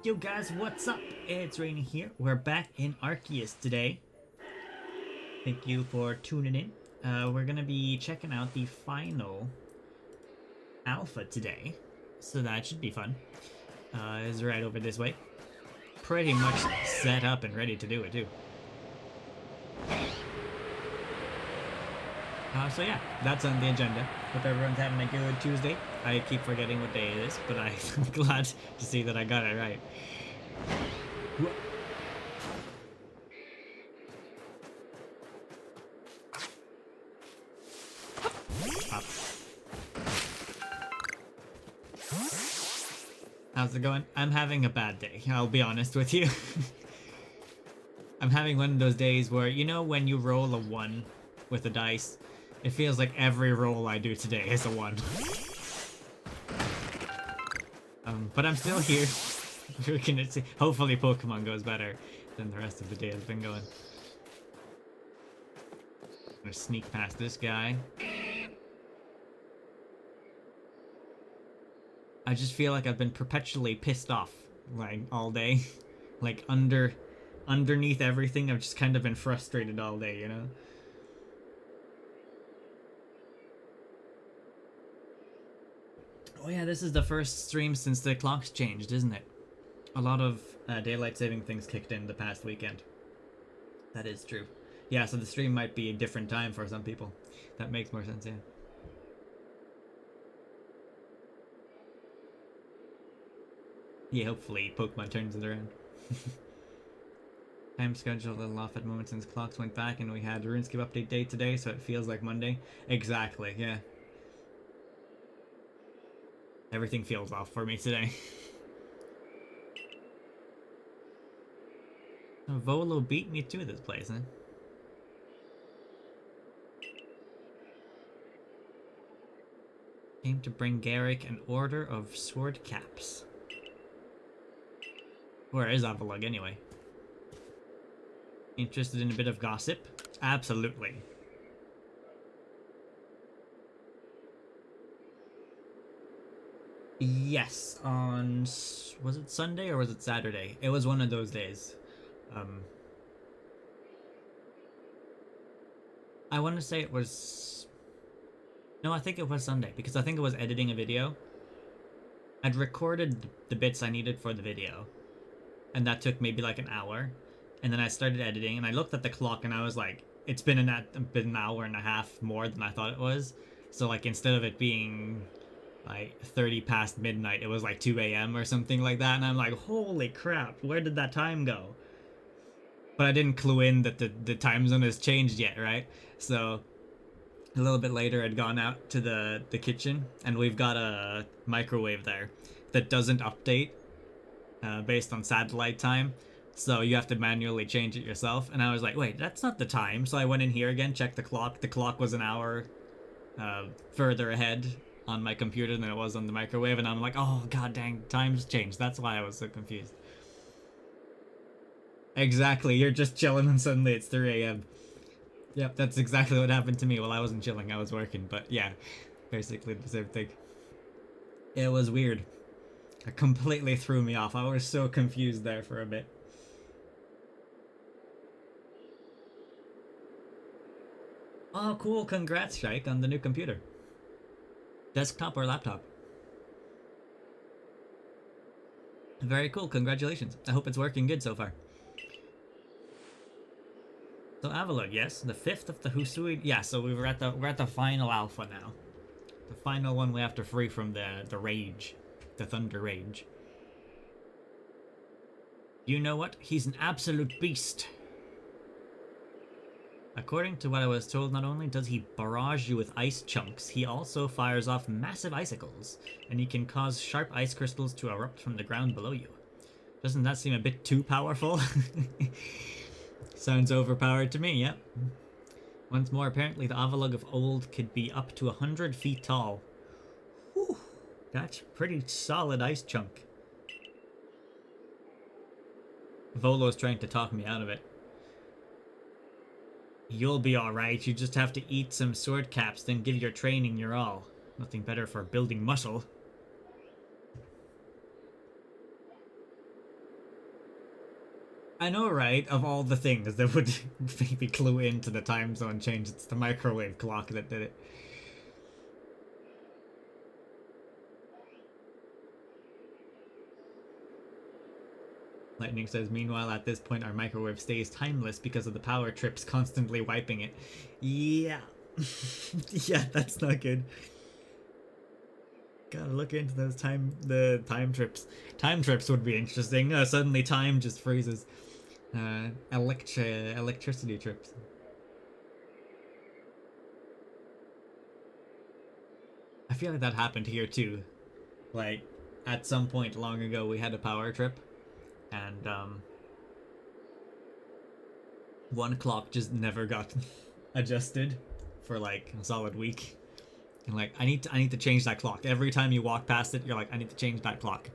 Yo guys, what's up? It's Rainy here. We're back in Arceus today. Thank you for tuning in. We're gonna be checking out the final alpha today, so that should be fun. Is right over this way. Pretty much set up and ready to do it too. So yeah, that's on the agenda. Hope everyone's having a good Tuesday. I keep forgetting what day it is, but I'm glad to see that I got it right. Up. How's it going? I'm having a bad day, I'll be honest with you. I'm having one of those days where, you know, when you roll a 1 with a dice, it feels like every roll I do today is a 1. But I'm still here. We're gonna see. Hopefully Pokemon goes better than the rest of the day has been going. I'm gonna sneak past this guy. I just feel like I've been perpetually pissed off, like, all day. Like, underneath everything, I've just kind of been frustrated all day, you know? Oh yeah, this is the first stream since the clocks changed, isn't it? A lot of daylight saving things kicked in the past weekend. That is true. Yeah, so the stream might be a different time for some people. That makes more sense, yeah. Yeah, hopefully Pokemon turns it around. Time schedule a little off at the moment since clocks went back and we had RuneScape update day today, so it feels like Monday. Exactly, yeah. Everything feels off for me today. Volo beat me to this place, huh? Came to bring Garrick an order of sword caps. Where is Avalug anyway? Interested in a bit of gossip? Absolutely. Yes, on... was it Sunday or was it Saturday? It was one of those days. I want to say it was... No, I think it was Sunday, because I think it was editing a video. I'd recorded the bits I needed for the video, and that took maybe like an hour. And then I started editing, and I looked at the clock, and I was like, it's been an hour and a half more than I thought it was. So like, instead of it being like 30 past midnight, it was like 2 a.m. or something like that, and I'm like, holy crap, where did that time go? But I didn't clue in that the time zone has changed yet, right? So a little bit later, I'd gone out to the kitchen, and we've got a microwave there that doesn't update based on satellite time, so you have to manually change it yourself. And I was like, wait, that's not the time. So I went in here again, checked the clock. The clock was an hour further ahead on my computer than it was on the microwave, and I'm like, oh god dang, time's changed. That's why I was so confused. Exactly, you're just chilling and suddenly it's 3 a.m. Yep, that's exactly what happened to me. Well, I wasn't chilling, I was working, but yeah, basically the same thing. It was weird. It completely threw me off. I was so confused there for a bit. Oh, cool. Congrats, Shike, on the new computer. Desktop or laptop? Very cool. Congratulations. I hope it's working good so far. So Avalug, yes, the 5th of the Husui. Yeah, so we're at the final alpha now. The final one we have to free from the rage, the thunder rage. You know what? He's an absolute beast. According to what I was told, not only does he barrage you with ice chunks, he also fires off massive icicles, and he can cause sharp ice crystals to erupt from the ground below you. Doesn't that seem a bit too powerful? Sounds overpowered to me, yep. Once more, apparently the Avalug of old could be up to 100 feet tall. Whew, that's pretty solid ice chunk. Volo's trying to talk me out of it. You'll be alright, you just have to eat some sword caps, then give your training your all. Nothing better for building muscle. I know, right? Of all the things that would maybe clue into the time zone change, it's the microwave clock that did it. Lightning says, meanwhile, at this point, our microwave stays timeless because of the power trips constantly wiping it. Yeah. Yeah, that's not good. Gotta look into those the time trips. Time trips would be interesting. Suddenly time just freezes. Electricity trips. I feel like that happened here too. Like, at some point long ago, we had a power trip, and one clock just never got adjusted for like a solid week. And like, I need to change that clock. Every time you walk past it, you're like, I need to change that clock.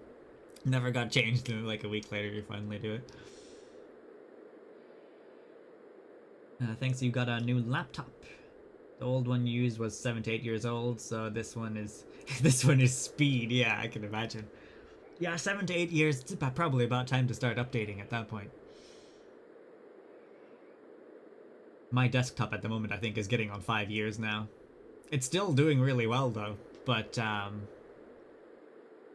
Never got changed, and like a week later, you finally do it. Thanks, you got a new laptop. The old one you used was 7 to 8 years old, so this one is this one is speed. Yeah, I can imagine. Yeah, 7 to 8 years. It's probably about time to start updating at that point. My desktop at the moment, I think, is getting on 5 years now. It's still doing really well though, but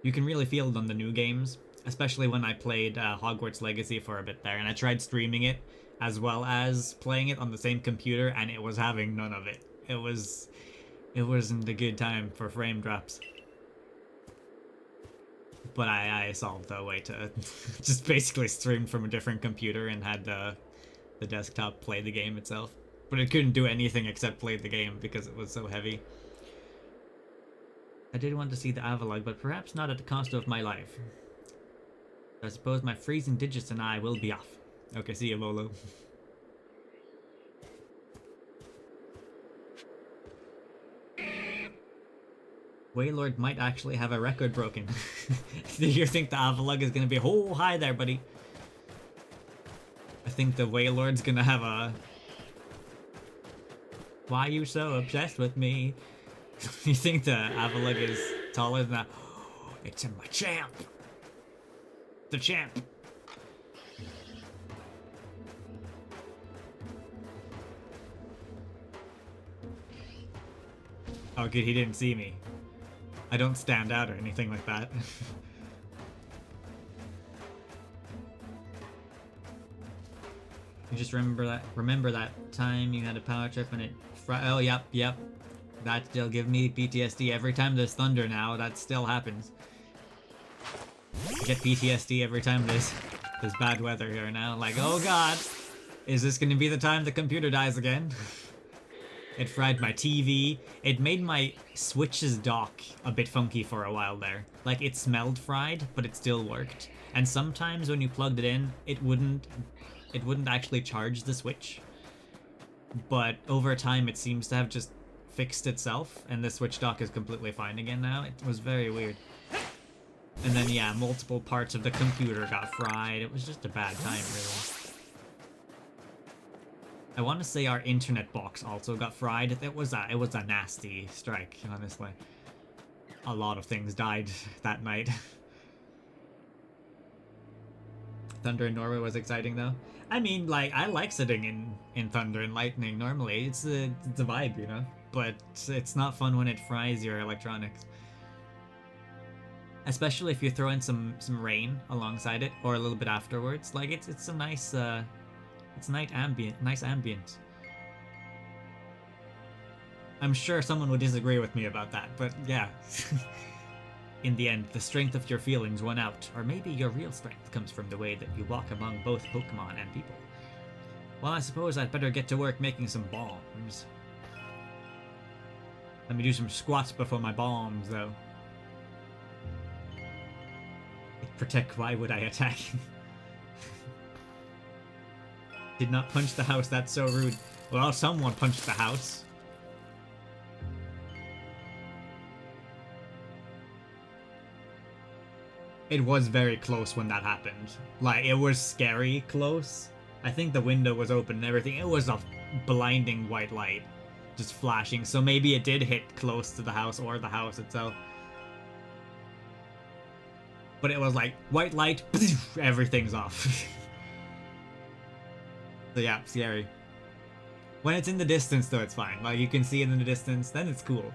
you can really feel it on the new games, especially when I played Hogwarts Legacy for a bit there, and I tried streaming it as well as playing it on the same computer, and it was having none of it. It wasn't a good time for frame drops. But I solved a way to just basically stream from a different computer and had the desktop play the game itself. But it couldn't do anything except play the game because it was so heavy. I did want to see the Avalog, but perhaps not at the cost of my life. I suppose my freezing digits and I will be off. Okay, see you, Volo. Waylord might actually have a record broken. Do you think the Avalug is gonna be, oh, hi there, buddy? I think the Waylord's gonna have a... Why are you so obsessed with me? You think the Avalug is taller than that? Oh, it's in my champ! The champ! Oh good, he didn't see me. I don't stand out or anything like that. You just remember that time you had a power trip and it oh yep. That still give me PTSD every time there's thunder now. That still happens. I get PTSD every time there's bad weather here now. Like, oh god, is this gonna be the time the computer dies again? It fried my TV. It made my Switch's dock a bit funky for a while there. Like, it smelled fried, but it still worked. And sometimes when you plugged it in, it wouldn't actually charge the Switch. But over time, it seems to have just fixed itself, and the Switch dock is completely fine again now. It was very weird. And then, yeah, multiple parts of the computer got fried. It was just a bad time, really. I want to say our internet box also got fried. It was a nasty strike, honestly. A lot of things died that night. Thunder in Norway was exciting though. I mean, like, I like sitting in thunder and lightning normally. It's a vibe, you know? But it's not fun when it fries your electronics. Especially if you throw in some rain alongside it or a little bit afterwards. Like, it's a nice it's nice ambient. I'm sure someone would disagree with me about that, but yeah. In the end, the strength of your feelings won out, or maybe your real strength comes from the way that you walk among both Pokemon and people. Well, I suppose I'd better get to work making some bombs. Let me do some squats before my bombs, though. Protect, why would I attack? Did not punch the house, that's so rude. Well, someone punched the house. It was very close when that happened. Like, it was scary close. I think the window was open and everything. It was a blinding white light just flashing, so maybe it did hit close to the house or the house itself. But it was like, white light, everything's off. So yeah, scary. When it's in the distance, though, it's fine. Like, you can see it in the distance, then it's cool.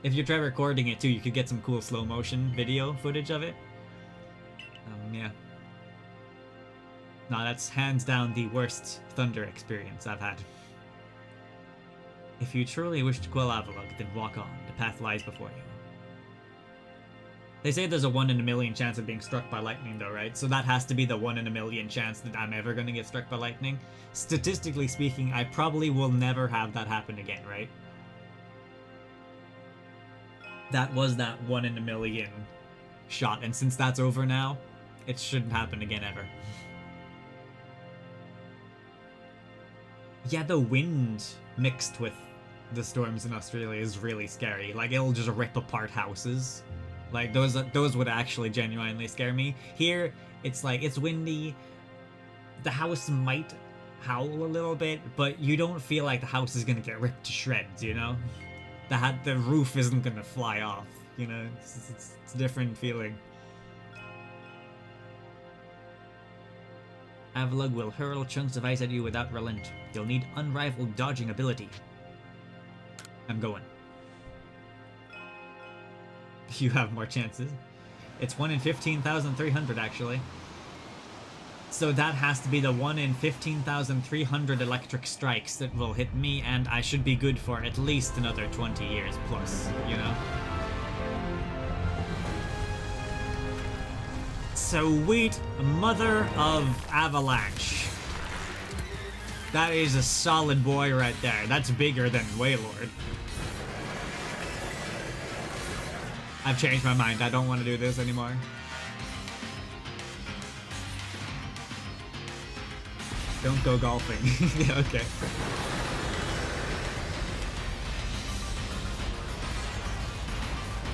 If you try recording it, too, you could get some cool slow motion video footage of it. Yeah. No, that's hands down the worst thunder experience I've had. If you truly wish to quell Avalugg, then walk on. The path lies before you. They say there's a 1 in a million chance of being struck by lightning, though, right? So that has to be the 1 in a million chance that I'm ever gonna get struck by lightning. Statistically speaking, I probably will never have that happen again, right? That was that 1 in a million shot, and since that's over now, it shouldn't happen again ever. Yeah, the wind mixed with the storms in Australia is really scary. Like, it'll just rip apart houses. Like, those would actually genuinely scare me. Here, it's like, it's windy. The house might howl a little bit, but you don't feel like the house is gonna get ripped to shreds, you know? The roof isn't gonna fly off, you know? It's a different feeling. Avalugg will hurl chunks of ice at you without relent. You'll need unrivaled dodging ability. I'm going. You have more chances. It's 1 in 15,300 actually. So that has to be the 1 in 15,300 electric strikes that will hit me, and I should be good for at least another 20 years plus, you know? Sweet mother of avalanche. That is a solid boy right there. That's bigger than Wailord. I've changed my mind. I don't want to do this anymore. Don't go golfing. Yeah, okay.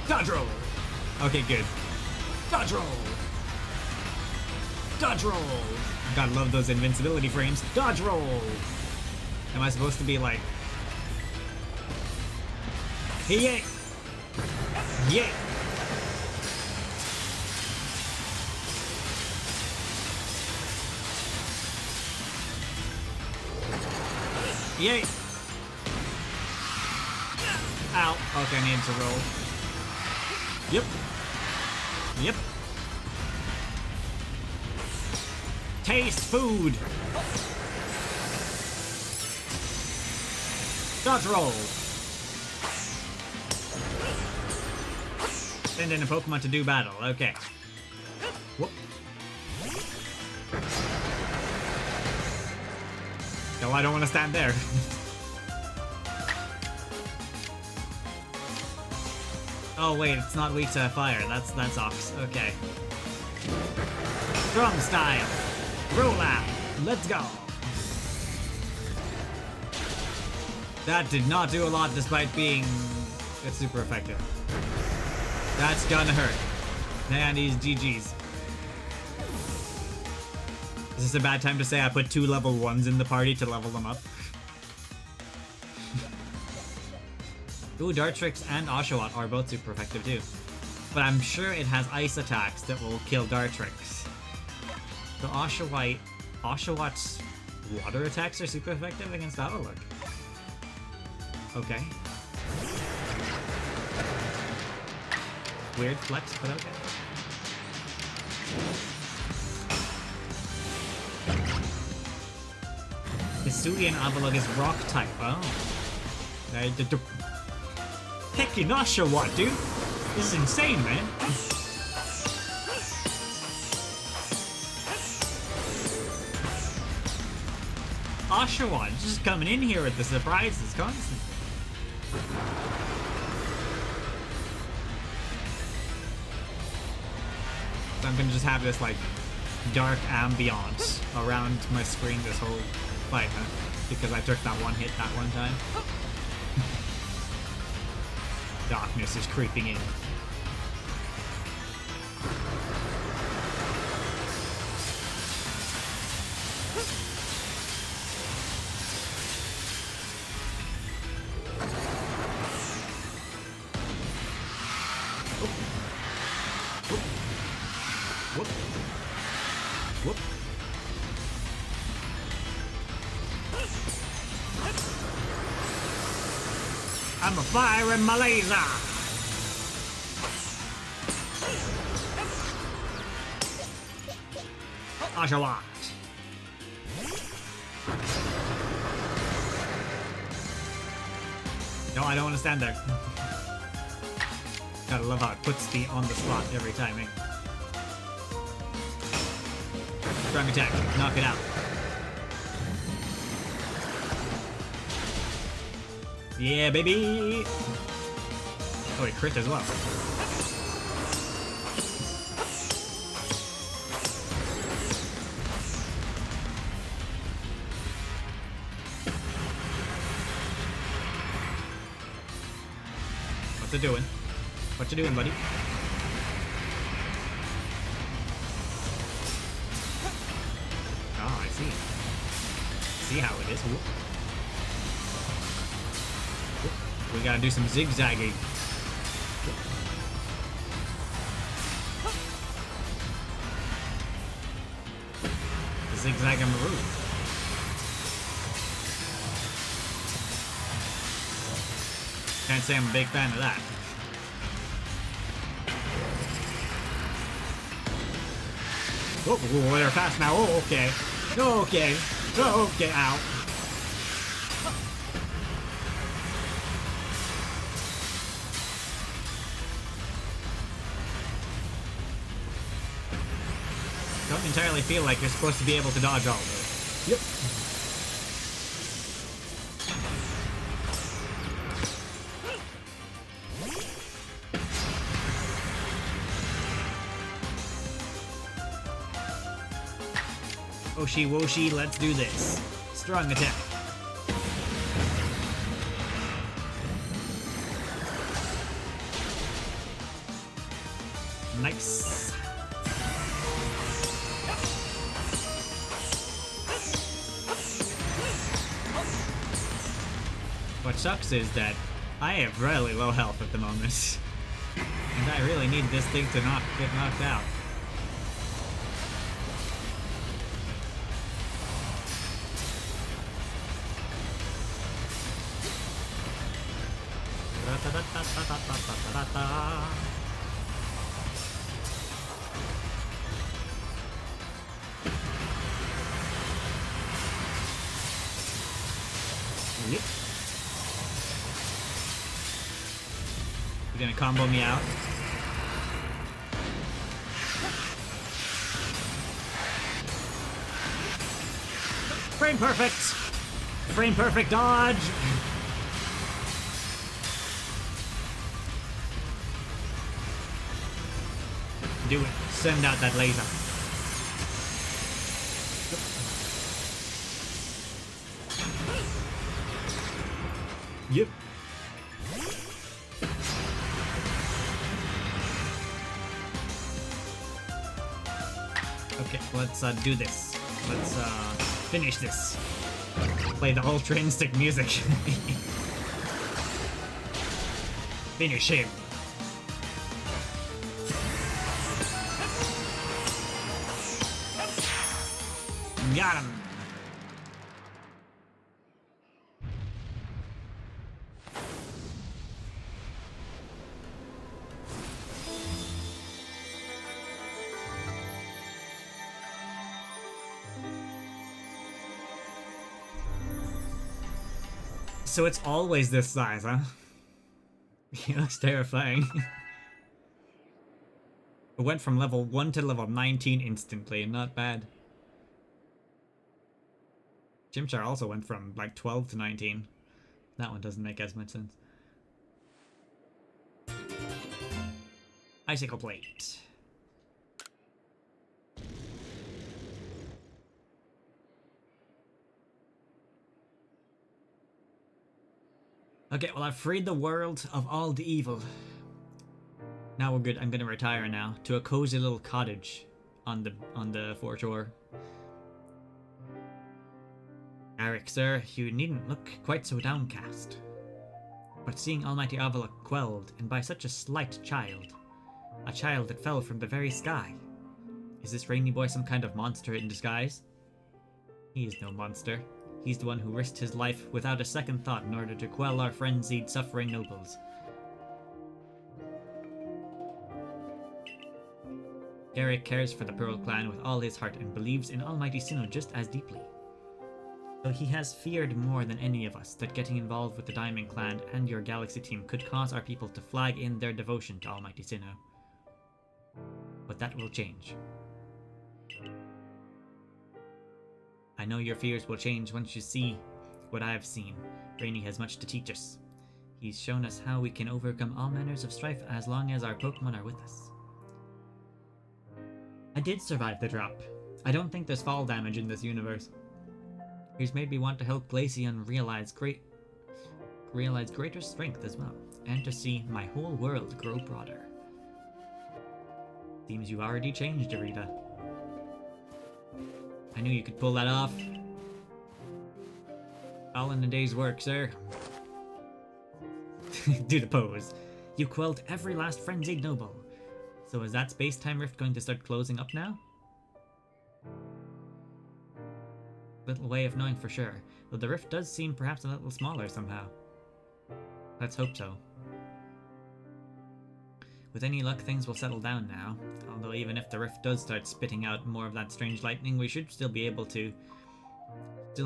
Dodge roll! Okay, good. Dodge roll! Dodge roll! Gotta love those invincibility frames. Dodge roll! Am I supposed to be like... Hey, yeah! Yay! Ow. Okay, I need to roll. Yep. Yep. Taste food! Dodge roll! Send in a Pokemon to do battle. Okay. Whoop. No, I don't want to stand there. Oh wait, it's not weak to fire. That's Ox. Okay. Strong style. Roll out. Let's go. That did not do a lot despite being... It's super effective. That's gonna hurt. And he's GG's. Is this a bad time to say I put 2 level 1s in the party to level them up? Ooh, Dartrix and Oshawott are both super effective too. But I'm sure it has ice attacks that will kill Dartrix. So Oshawott's water attacks are super effective against Avalugg. Okay. Weird flex, but okay. Hisuian Avalugg is rock type. Oh. Heckin' Oshawott, dude! This is insane, man! Oshawott just coming in here with the surprises constantly. So I'm gonna just have this, like, dark ambiance around my screen this whole fight, huh? Because I took that one hit that one time. Darkness is creeping in. I'm a firing my laser! Oshawott. No, I don't want to stand there. Gotta love how it puts me on the spot every time, eh? Strong attack. Knock it out. Yeah, baby! Oh, he crit as well. What's it doing? What you doing, buddy? Oh, I see. See how it is. Whoop. We gotta do some zigzagging. The zigzag and maroon. Can't say I'm a big fan of that. Oh, they're fast now. Oh, okay. Okay. Okay, ow. Don't entirely feel like you're supposed to be able to dodge all of it. Yep. Oshi woshi, let's do this. Strong attack. Nice. What sucks is that I have really low health at the moment. And I really need this thing to not get knocked out. Yep. You're gonna combo me out? Frame perfect! Frame perfect dodge! Do it. Send out that laser. Yep. Okay, let's do this. Let's finish this. Play the Ultra Instinct music. Finish him. Got him. So it's always this size, huh? He looks terrifying. It went from level 1 to level 19 instantly, not bad. Chimchar also went from like 12 to 19. That one doesn't make as much sense. Icicle plate. Okay, well I've freed the world of all the evil. Now we're good. I'm gonna retire now to a cozy little cottage on the foreshore. Eric, sir, you needn't look quite so downcast. But seeing Almighty Avila quelled, and by such a slight child, a child that fell from the very sky, is this Rainy Boy some kind of monster in disguise? He is no monster. He's the one who risked his life without a second thought in order to quell our frenzied, suffering nobles. Eric cares for the Pearl Clan with all his heart and believes in Almighty Sinnoh just as deeply. Though he has feared more than any of us that getting involved with the Diamond Clan and your Galaxy team could cause our people to flag in their devotion to Almighty Sinnoh. But that will change. I know your fears will change once you see what I have seen. Rainy has much to teach us. He's shown us how we can overcome all manners of strife as long as our Pokémon are with us. I did survive the drop. I don't think there's fall damage in this universe. He's made me want to help Glaceon realize greater strength as well, and to see my whole world grow broader. Seems you already changed, Arita. I knew you could pull that off. All in a day's work, sir. Do the pose. You quelled every last frenzied noble. So is that space-time rift going to start closing up now? Little way of knowing for sure, though the rift does seem perhaps a little smaller somehow. Let's hope so. With any luck, things will settle down now, although even if the rift does start spitting out more of that strange lightning, we should still be able to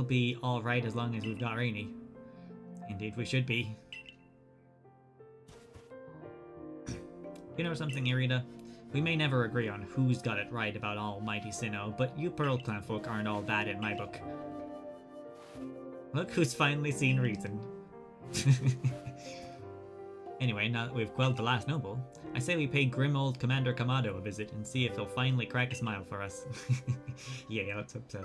be alright as long as we've got Rainy. Indeed, we should be. You know something, Irida? We may never agree on who's got it right about Almighty Sinnoh, but you Pearl Clan folk aren't all bad in my book. Look who's finally seen reason. Anyway, now that we've quelled the last noble, I say we pay grim old Commander Kamado a visit and see if he'll finally crack a smile for us. Yeah, let's hope so.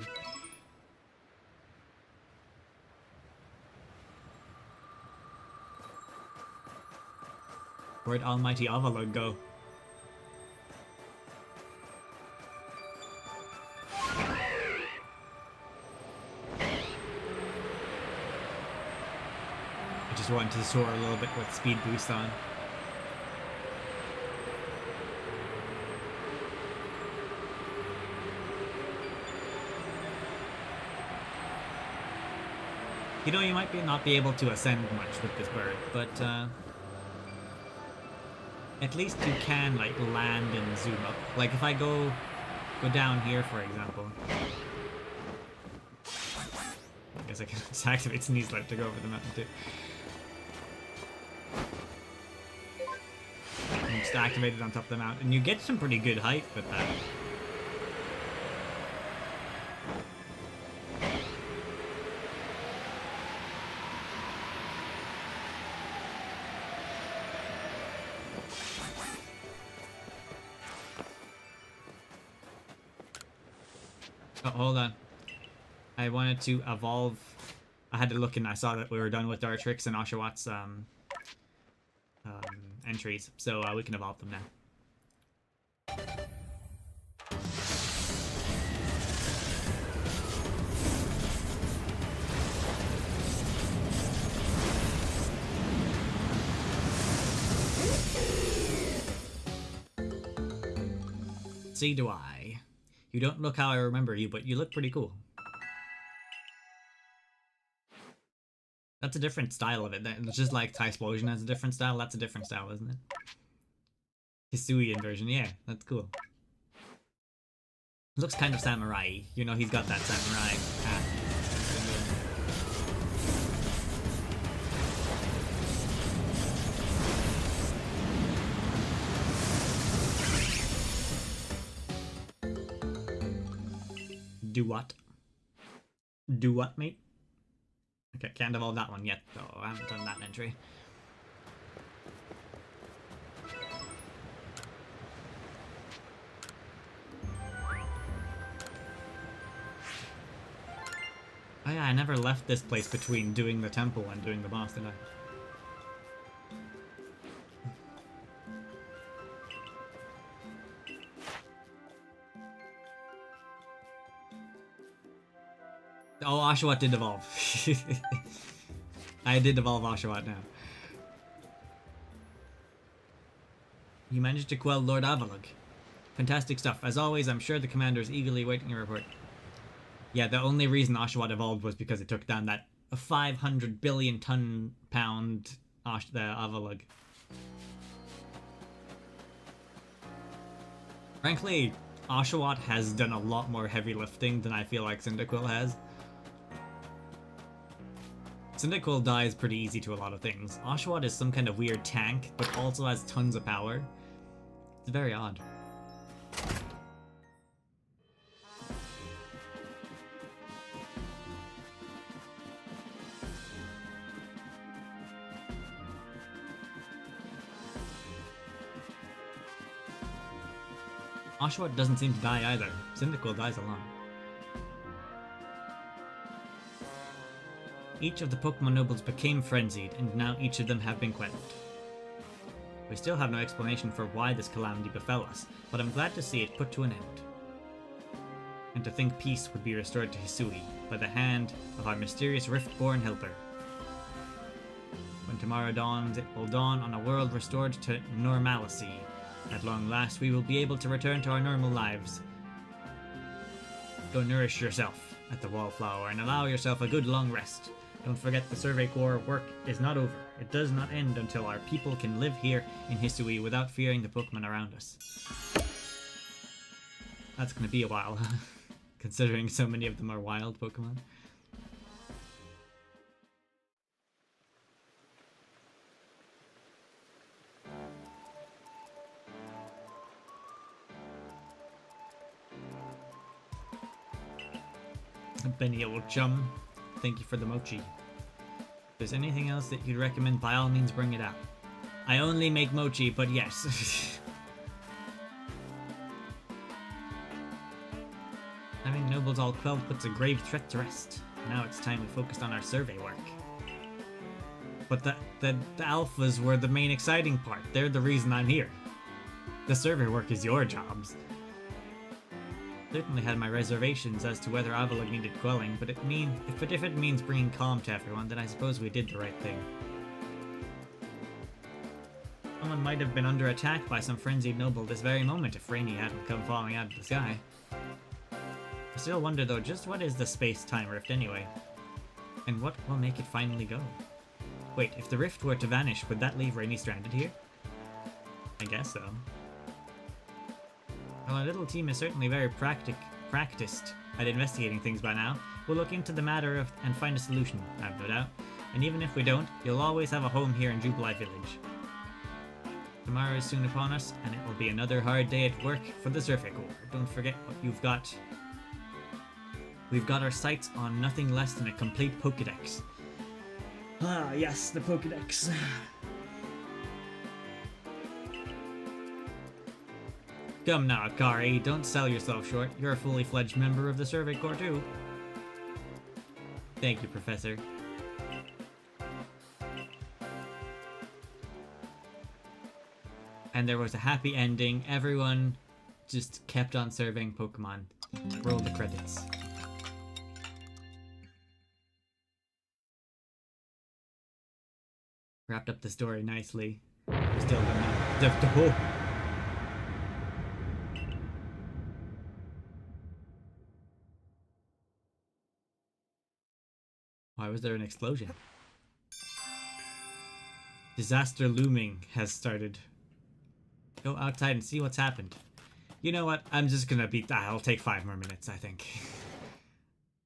Where'd Almighty Avalugg go? I just wanted to soar a little bit with speed boost on. You know, you might not be able to ascend much with this bird, but at least you can like land and zoom up. Like if I go down here, for example. I guess I can just activate Sneeze Light to go over the mountain too. And just activate it on top of the mountain. You get some pretty good height with that. Oh, hold on. I wanted to evolve. I had to look and I saw that we were done with Dartrix and Oshawott entries, so we can evolve them now. See, do I. You don't look how I remember you, but you look pretty cool. That's a different style of it. It's just like Tysplosion has a different style. That's a different style, isn't it? Hisuian version, yeah, that's cool. Looks kind of samurai. You know, he's got that samurai hat. Do what? Do what, mate? Okay, can't evolve that one yet, though. I haven't done that entry. Oh yeah, I never left this place between doing the temple and doing the boss, did I? Oh, Oshawott did evolve. I did evolve Oshawott now. You managed to quell Lord Avalugg. Fantastic stuff. As always, I'm sure the commander is eagerly waiting your report. Yeah, the only reason Oshawott evolved was because it took down that 500 billion pound the Avalugg. Frankly, Oshawott has done a lot more heavy lifting than I feel like Cyndaquil has. Cyndaquil dies pretty easy to a lot of things. Oshawott is some kind of weird tank, but also has tons of power. It's very odd. Oshawott doesn't seem to die either. Cyndaquil dies alone. Each of the Pokemon nobles became frenzied, and now each of them have been quelled. We still have no explanation for why this calamity befell us, but I'm glad to see it put to an end. And to think peace would be restored to Hisui by the hand of our mysterious Rift-born helper. When tomorrow dawns, it will dawn on a world restored to normalcy. At long last, we will be able to return to our normal lives. Go nourish yourself at the Wallflower and allow yourself a good long rest. Don't forget the Survey Corps work is not over. It does not end until our people can live here in Hisui without fearing the Pokemon around us. That's gonna be a while, considering so many of them are wild Pokemon. Benny old chum, thank you for the mochi. If there's anything else that you'd recommend, by all means bring it out. I only make mochi, but yes. Having nobles all quelled puts a grave threat to rest. Now it's time we focused on our survey work. But the alphas were the main exciting part. They're the reason I'm here. The survey work is your jobs. Certainly had my reservations as to whether Avalugg needed quelling, but if it means bringing calm to everyone, then I suppose we did the right thing. Someone might have been under attack by some frenzied noble this very moment if Rainy hadn't come falling out of the sky. I still wonder though, just what is the space-time rift anyway? And what will make it finally go? Wait, if the rift were to vanish, would that leave Rainy stranded here? I guess so. Well, our little team is certainly very practiced at investigating things by now. We'll look into the matter and find a solution, I have no doubt. And even if we don't, you'll always have a home here in Jubilee Village. Tomorrow is soon upon us, and it will be another hard day at work for the Survey Corps. Don't forget what you've got. We've got our sights on nothing less than a complete Pokédex. Ah, yes, the Pokédex. Come now, Akari, don't sell yourself short. You're a fully fledged member of the Survey Corps too. Thank you, Professor. And there was a happy ending. Everyone just kept on serving Pokemon. Roll the credits. Wrapped up the story nicely. Still don't know. Why was there an explosion? Disaster looming has started. Go outside and see what's happened. You know what? I'm just gonna beat that. I'll take 5 more minutes, I think.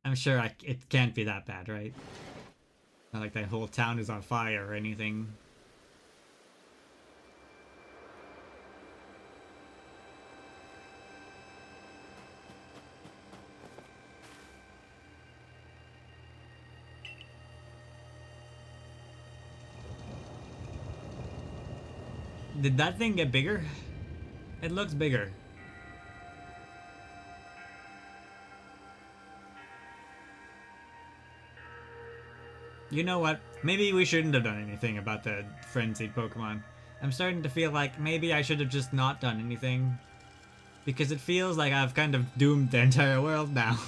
I'm sure it can't be that bad, right? Not like that whole town is on fire or anything. Did that thing get bigger? It looks bigger. You know what? Maybe we shouldn't have done anything about the frenzied Pokemon. I'm starting to feel like maybe I should have just not done anything. Because it feels like I've kind of doomed the entire world now.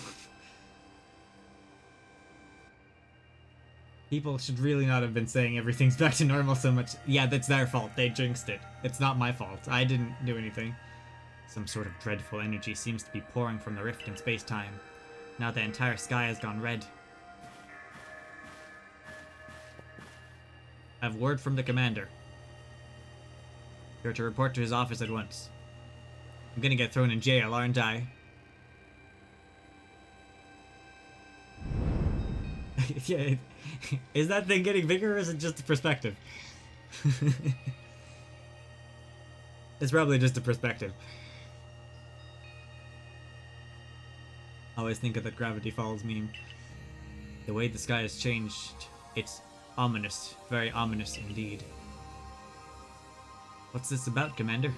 People should really not have been saying everything's back to normal so much. Yeah, that's their fault. They jinxed it. It's not my fault. I didn't do anything. Some sort of dreadful energy seems to be pouring from the rift in space-time. Now the entire sky has gone red. I have word from the commander. You're to report to his office at once. I'm gonna get thrown in jail, aren't I? Yeah, is that thing getting bigger or is it just a perspective? It's probably just a perspective. I always think of the Gravity Falls meme. The way the sky has changed, it's ominous. Very ominous indeed. What's this about, Commander?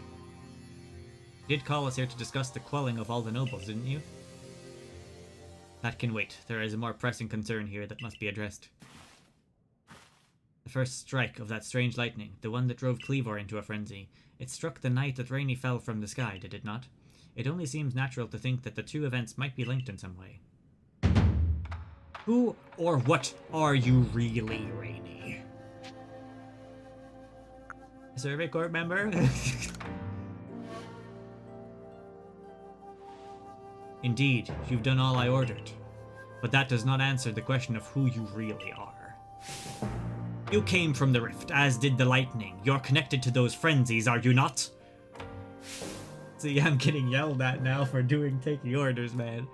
You did call us here to discuss the quelling of all the nobles, didn't you? That can wait. There is a more pressing concern here that must be addressed. The first strike of that strange lightning, the one that drove Cleavor into a frenzy, it struck the night that Rainy fell from the sky, did it not? It only seems natural to think that the two events might be linked in some way. Who or what are you really, Rainy? A survey corps member? Indeed, you've done all I ordered. But that does not answer the question of who you really are. You came from the rift, as did the lightning. You're connected to those frenzies, are you not? See, I'm getting yelled at now for taking orders, man.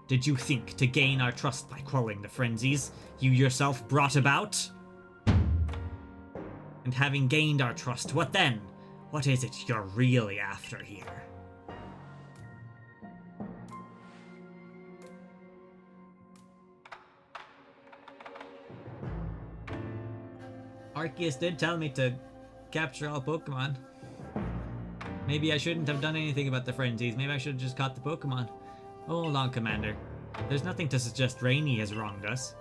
Did you think to gain our trust by quelling the frenzies you yourself brought about? And having gained our trust, what then? What is it you're really after here? Arceus did tell me to capture all Pokemon. Maybe I shouldn't have done anything about the frenzies. Maybe I should have just caught the Pokemon. Hold on, Commander. There's nothing to suggest Rainy has wronged us.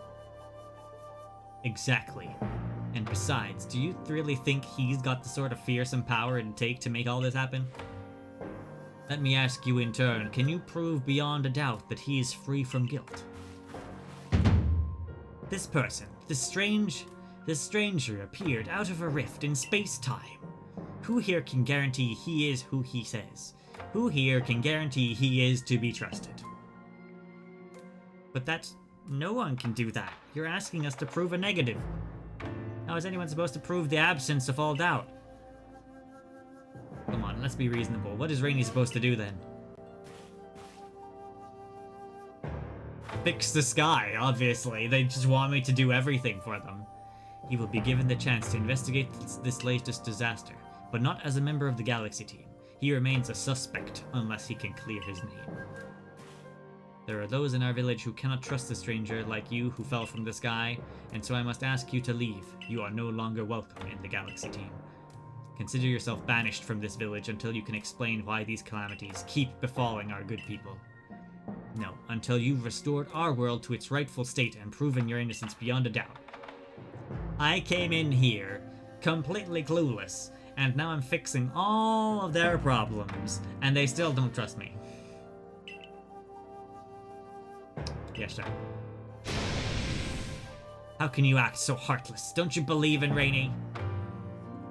Exactly. And besides, do you really think he's got the sort of fearsome power it'd take to make all this happen? Let me ask you in turn, can you prove beyond a doubt that he is free from guilt? This person, this stranger appeared out of a rift in space-time. Who here can guarantee he is who he says? Who here can guarantee he is to be trusted? But no one can do that. You're asking us to prove a negative. How is anyone supposed to prove the absence of all doubt? Come on, let's be reasonable. What is Rainy supposed to do then? Fix the sky, obviously. They just want me to do everything for them. He will be given the chance to investigate this latest disaster, but not as a member of the Galaxy team. He remains a suspect unless he can clear his name. There are those in our village who cannot trust a stranger like you who fell from the sky, and so I must ask you to leave. You are no longer welcome in the Galaxy team. Consider yourself banished from this village until you can explain why these calamities keep befalling our good people. No, until you've restored our world to its rightful state and proven your innocence beyond a doubt. I came in here, completely clueless, and now I'm fixing all of their problems, and they still don't trust me. Yes, sir. How can you act so heartless? Don't you believe in Rainy?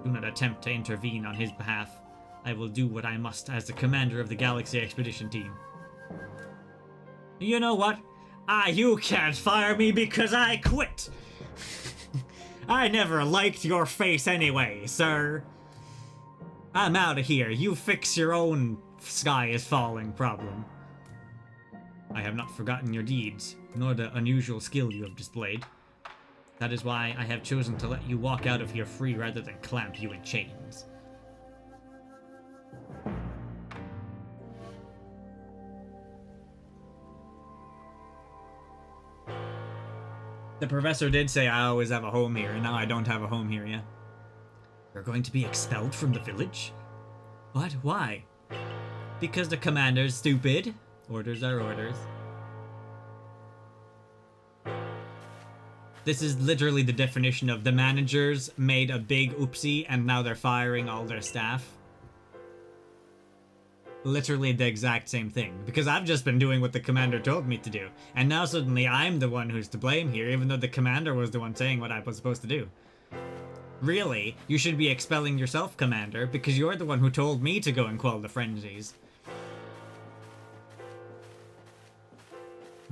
Do not attempt to intervene on his behalf. I will do what I must as the commander of the Galaxy Expedition team. You know what? You can't fire me because I quit! I never liked your face anyway, sir. I'm out of here. You fix your own sky is falling problem. I have not forgotten your deeds, nor the unusual skill you have displayed. That is why I have chosen to let you walk out of here free rather than clamp you in chains. The professor did say I always have a home here, and now I don't have a home here yet. You're going to be expelled from the village? What? Why? Because the commander's stupid? Orders are orders. This is literally the definition of the managers made a big oopsie and now they're firing all their staff. Literally the exact same thing. Because I've just been doing what the commander told me to do. And now suddenly I'm the one who's to blame here, even though the commander was the one saying what I was supposed to do. Really, you should be expelling yourself, Commander, because you're the one who told me to go and quell the frenzies.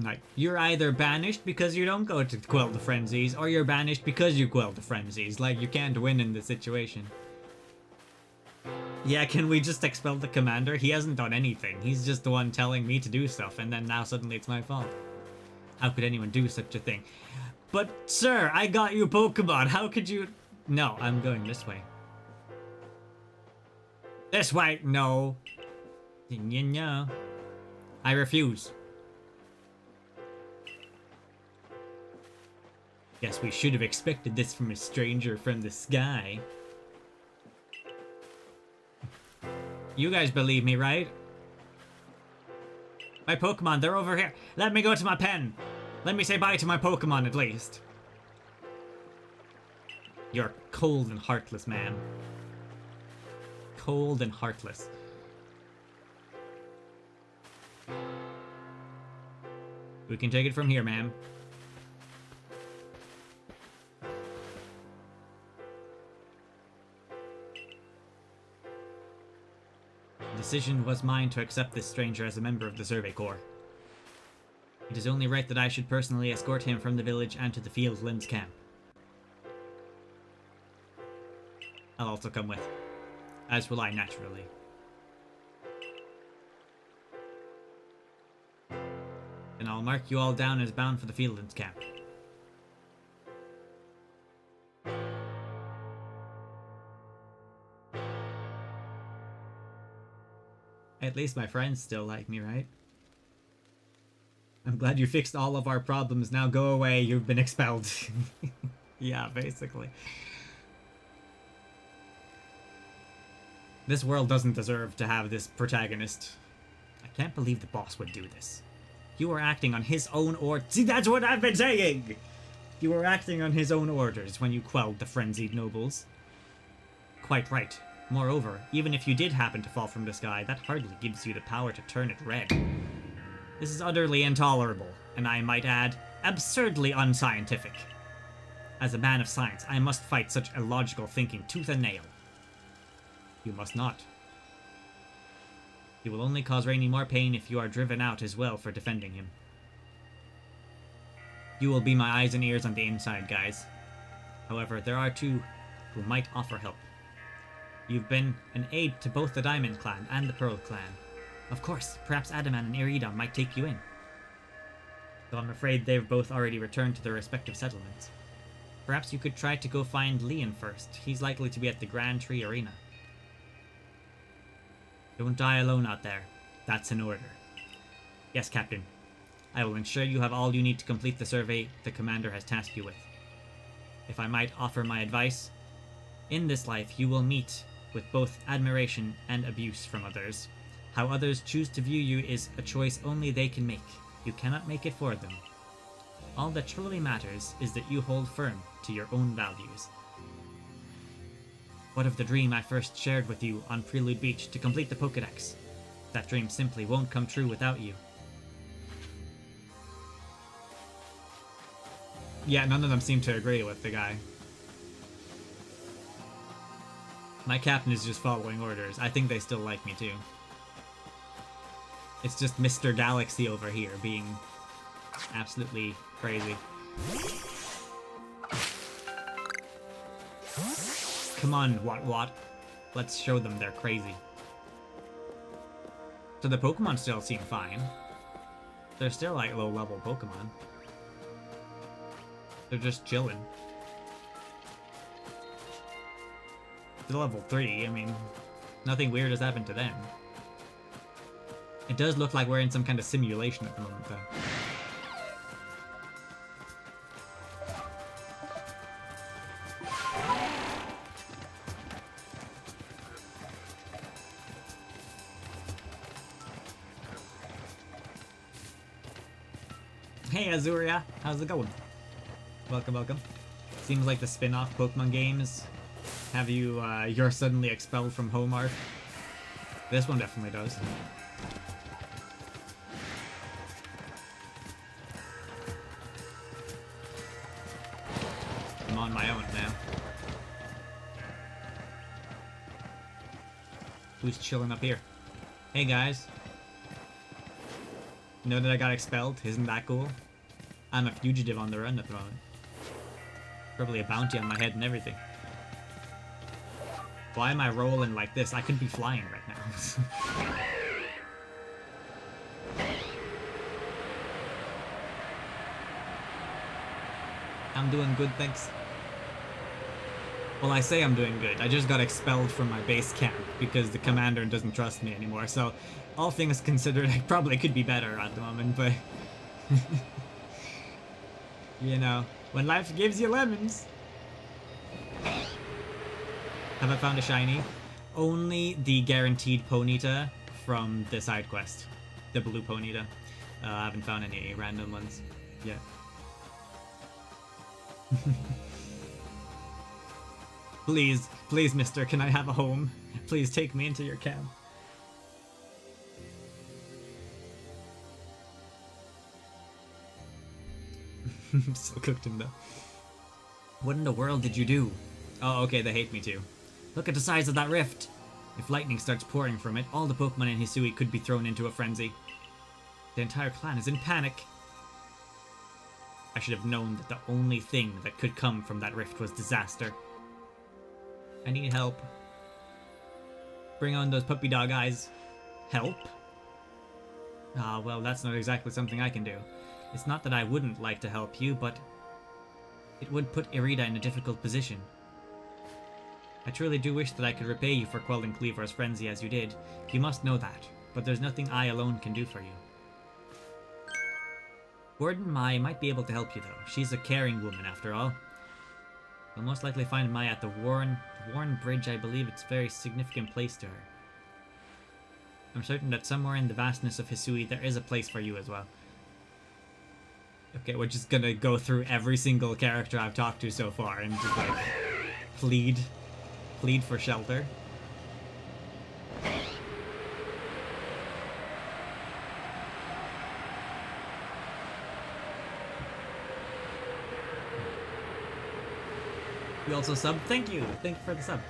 Like, you're either banished because you don't go to quell the frenzies, or you're banished because you quell the frenzies. Like, you can't win in this situation. Yeah, can we just expel the commander? He hasn't done anything. He's just the one telling me to do stuff, and then now suddenly it's my fault. How could anyone do such a thing? But, sir, I got you Pokemon. How could you... No, I'm going this way. This way! No. No. I refuse. Guess we should have expected this from a stranger from the sky. You guys believe me, right? My Pokemon, they're over here. Let me go to my pen. Let me say bye to my Pokemon at least. You're cold and heartless, man. Cold and heartless. We can take it from here, ma'am. The decision was mine to accept this stranger as a member of the Survey Corps. It is only right that I should personally escort him from the village and to the Fieldlands camp. I'll also come with, as will I naturally. And I'll mark you all down as bound for the Fieldlands camp. At least my friends still like me, right? I'm glad you fixed all of our problems. Now go away. You've been expelled. Yeah, basically. This world doesn't deserve to have this protagonist. I can't believe the boss would do this. You were acting on his own orders. See, that's what I've been saying! You were acting on his own orders when you quelled the frenzied nobles. Quite right. Moreover, even if you did happen to fall from the sky, that hardly gives you the power to turn it red. This is utterly intolerable, and I might add, absurdly unscientific. As a man of science, I must fight such illogical thinking tooth and nail. You must not. You will only cause Rainy more pain if you are driven out as well for defending him. You will be my eyes and ears on the inside, guys. However, there are two who might offer help. You've been an aid to both the Diamond Clan and the Pearl Clan. Of course, perhaps Adaman and Irida might take you in. Though I'm afraid they've both already returned to their respective settlements. Perhaps you could try to go find Leon first. He's likely to be at the Grand Tree Arena. Don't die alone out there. That's an order. Yes, Captain. I will ensure you have all you need to complete the survey the Commander has tasked you with. If I might offer my advice, in this life you will meet with both admiration and abuse from others. How others choose to view you is a choice only they can make. You cannot make it for them. All that truly matters is that you hold firm to your own values. What of the dream I first shared with you on Prelude Beach to complete the Pokédex? That dream simply won't come true without you. Yeah, none of them seem to agree with the guy. My captain is just following orders. I think they still like me too. It's just Mr. Galaxy over here being absolutely crazy. Come on, what? Let's show them they're crazy. So the Pokemon still seem fine. They're still like low-level Pokemon. They're just chilling. They're level 3, I mean, nothing weird has happened to them. It does look like we're in some kind of simulation at the moment, though. Hey Azuria, how's it going? Welcome, welcome. Seems like the spin-off Pokemon games have you, you're suddenly expelled from home arc. This one definitely does. I'm on my own now. Who's chilling up here? Hey guys. Know that I got expelled? Isn't that cool? I'm a fugitive on the run at the moment. Probably a bounty on my head and everything. Why am I rolling like this? I could be flying right now. I'm doing good, thanks. Well, I say I'm doing good. I just got expelled from my base camp because the commander doesn't trust me anymore. So, all things considered, I probably could be better at the moment, but... you know, when life gives you lemons. Have I found a shiny? Only the guaranteed Ponyta from the side quest. The blue Ponyta. I haven't found any random ones yet. Please, please, mister, can I have a home? Please take me into your camp. Still cooked him though. What in the world did you do? Oh, okay, they hate me too. Look at the size of that rift! If lightning starts pouring from it, all the Pokemon in Hisui could be thrown into a frenzy. The entire clan is in panic. I should have known that the only thing that could come from that rift was disaster. I need help. Bring on those puppy dog eyes. Help? Ah, well, that's not exactly something I can do. It's not that I wouldn't like to help you, but it would put Irida in a difficult position. I truly do wish that I could repay you for quelling Cleaver's frenzy as you did. You must know that, but there's nothing I alone can do for you. Warden Mai might be able to help you though. She's a caring woman after all. You'll most likely find Mai at the Warren Bridge. I believe it's a very significant place to her. I'm certain that somewhere in the vastness of Hisui there is a place for you as well. Okay, we're just gonna go through every single character I've talked to so far and just like plead for shelter. You also sub? Thank you! Thank you for the sub.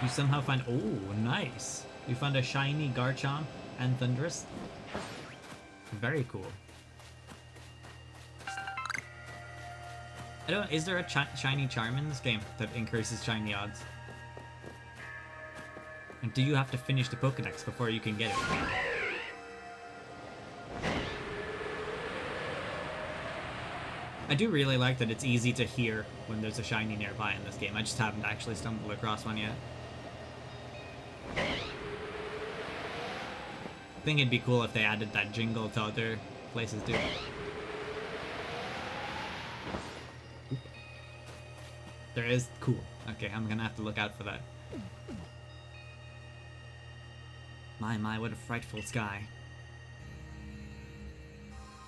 You somehow find... Oh, nice! You found a shiny Garchomp and Thundurus. Very cool. I don't... Is there a shiny Charm in this game that increases shiny odds? And do you have to finish the Pokédex before you can get it? I do really like that it's easy to hear when there's a shiny nearby in this game. I just haven't actually stumbled across one yet. I think it'd be cool if they added that jingle to other places too. There is? Cool. Okay, I'm gonna have to look out for that. My, what a frightful sky.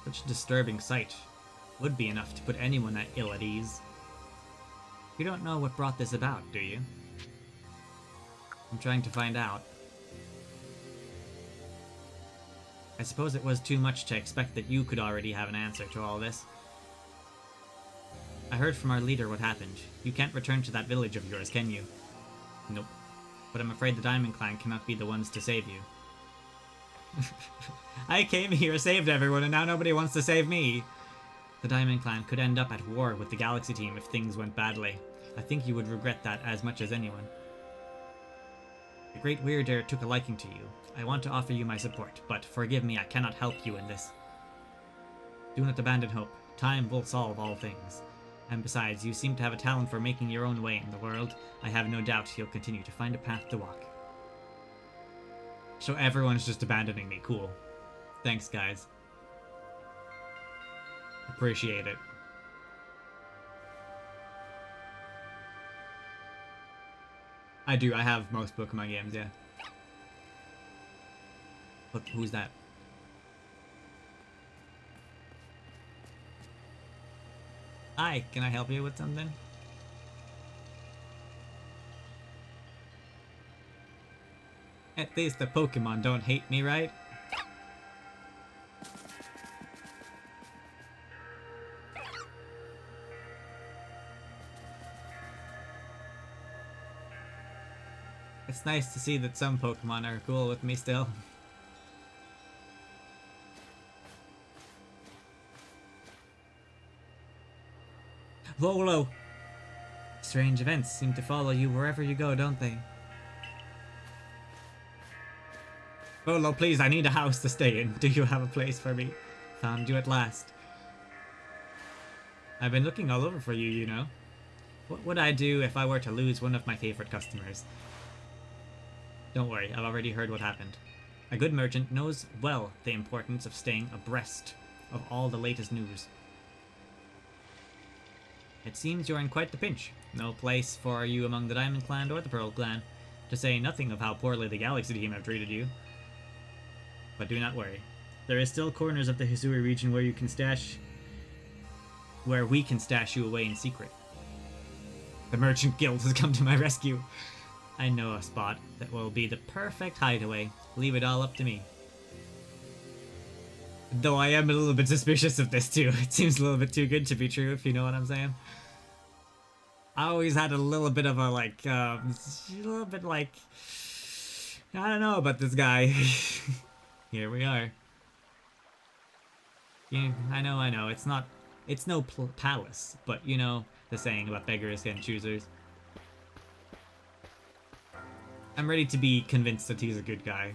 Such a disturbing sight. Would be enough to put anyone at ill at ease. You don't know what brought this about, do you? I'm trying to find out. I suppose it was too much to expect that you could already have an answer to all this. I heard from our leader what happened. You can't return to that village of yours, can you? Nope. But I'm afraid the Diamond Clan cannot be the ones to save you. I came here, saved everyone, and now nobody wants to save me. The Diamond Clan could end up at war with the Galaxy team if things went badly. I think you would regret that as much as anyone. The Great Weirder took a liking to you. I want to offer you my support, but forgive me, I cannot help you in this. Do not abandon hope. Time will solve all things. And besides, you seem to have a talent for making your own way in the world. I have no doubt you'll continue to find a path to walk. So everyone's just abandoning me. Cool. Thanks, guys. Appreciate it. I do, I have most Pokemon games, yeah. Look, who's that? Hi, can I help you with something? At least the Pokemon don't hate me, right? It's nice to see that some Pokemon are cool with me still. Volo! Strange events seem to follow you wherever you go, don't they? Volo, please, I need a house to stay in. Do you have a place for me? Found you at last. I've been looking all over for you, you know. What would I do if I were to lose one of my favorite customers? Don't worry, I've already heard what happened. A good merchant knows well the importance of staying abreast of all the latest news. It seems you're in quite the pinch. No place for you among the Diamond Clan or the Pearl Clan, to say nothing of how poorly the Galaxy team have treated you. But do not worry. There is still corners of the Hisui region where we can stash you away in secret. The Merchant Guild has come to my rescue. I know a spot that will be the perfect hideaway. Leave it all up to me. Though I am a little bit suspicious of this too. It seems a little bit too good to be true, if you know what I'm saying. I always had a little bit of a I don't know about this guy. Here we are. Yeah, I know. It's no palace, but you know the saying about beggars and choosers. I'm ready to be convinced that he's a good guy.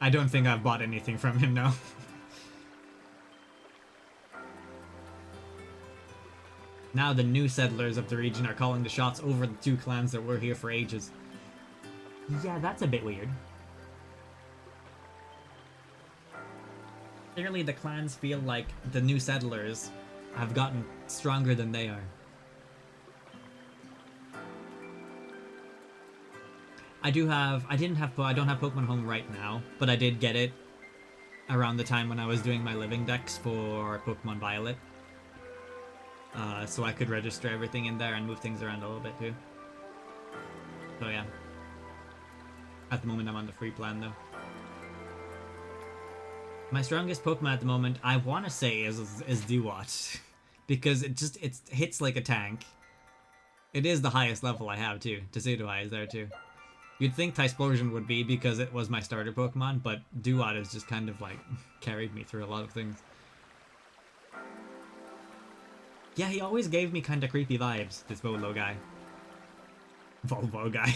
I don't think I've bought anything from him, no. Now the new settlers of the region are calling the shots over the two clans that were here for ages. Yeah, that's a bit weird. Clearly the clans feel like the new settlers have gotten stronger than they are. I don't have Pokemon Home right now, but I did get it around the time when I was doing my living decks for Pokemon Violet. So I could register everything in there and move things around a little bit too. So yeah. At the moment I'm on the free plan though. My strongest Pokemon at the moment, I want to say, is Dewott. Because it hits like a tank. It is the highest level I have too. Decidueye is there too. You'd think Tysplosion would be because it was my starter Pokemon, but Dewott has just kind of like carried me through a lot of things. Yeah, he always gave me kind of creepy vibes, this Volvo guy. Volvo guy.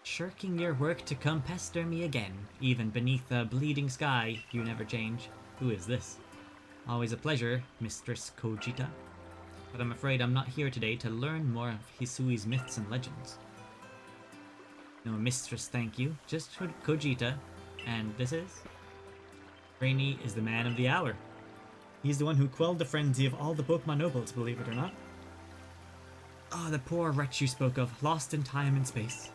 Shirking your work to come pester me again, even beneath a bleeding sky, you never change. Who is this? Always a pleasure, Mistress Kojita. But I'm afraid I'm not here today to learn more of Hisui's myths and legends. No mistress, thank you. Just Kojita. And this is? Rainy is the man of the hour. He's the one who quelled the frenzy of all the Pokemon nobles, believe it or not. Ah, the poor wretch you spoke of, lost in time and space.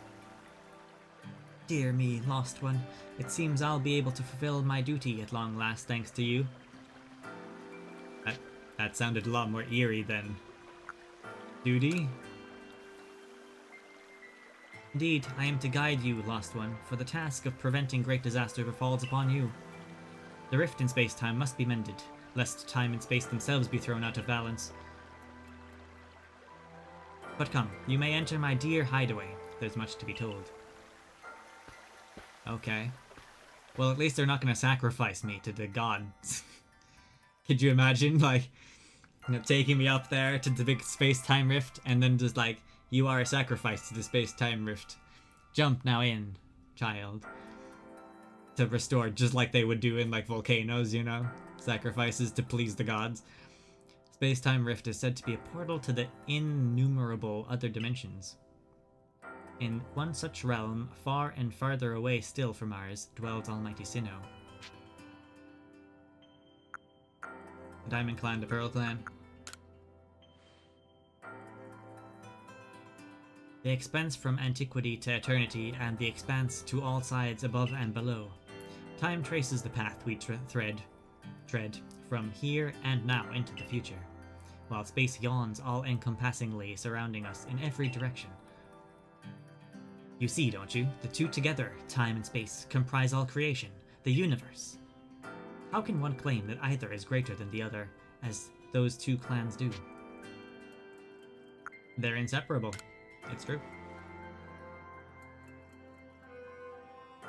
Dear me, lost one. It seems I'll be able to fulfill my duty at long last thanks to you. That sounded a lot more eerie than duty. Indeed, I am to guide you, lost one, for the task of preventing great disaster befalls upon you. The rift in space-time must be mended, lest time and space themselves be thrown out of balance. But come, you may enter my dear hideaway. There's much to be told. Okay. Well, at least they're not going to sacrifice me to the gods. Could you imagine, like, you know, taking me up there to the big space-time rift, and then just like, you are a sacrifice to the space-time rift. Jump now in, child. To restore, just like they would do in, like, volcanoes, you know? Sacrifices to please the gods. Space-time rift is said to be a portal to the innumerable other dimensions. In one such realm, far and farther away still from ours, dwells Almighty Sinnoh. The Diamond Clan, the Pearl Clan. The expanse from antiquity to eternity, and the expanse to all sides above and below. Time traces the path we tread from here and now into the future, while space yawns all-encompassingly surrounding us in every direction. You see, don't you? The two together, time and space, comprise all creation, the universe. How can one claim that either is greater than the other, as those two clans do? They're inseparable. It's true.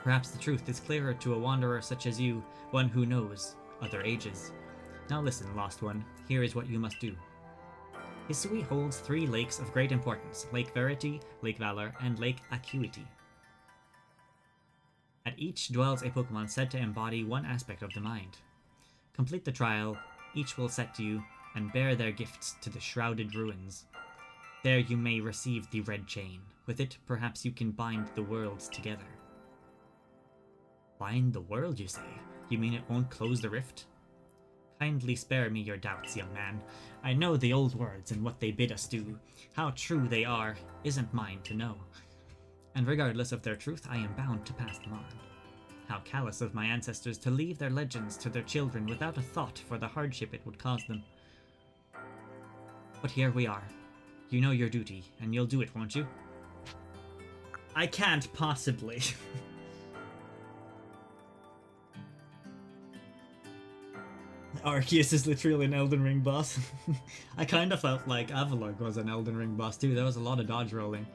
Perhaps the truth is clearer to a wanderer such as you, one who knows other ages. Now listen, lost one, here is what you must do. Hisui holds 3 lakes of great importance, Lake Verity, Lake Valor, and Lake Acuity. At each dwells a Pokemon said to embody one aspect of the mind. Complete the trial, each will set you, and bear their gifts to the shrouded ruins. There you may receive the red chain. With it, perhaps you can bind the worlds together. Bind the world, you say? You mean it won't close the rift? Kindly spare me your doubts, young man. I know the old words and what they bid us do. How true they are isn't mine to know. And regardless of their truth, I am bound to pass them on. How callous of my ancestors to leave their legends to their children without a thought for the hardship it would cause them. But here we are. You know your duty, and you'll do it, won't you? I can't possibly. Arceus is literally an Elden Ring boss. I kind of felt like Avalugg was an Elden Ring boss too. There was a lot of dodge rolling.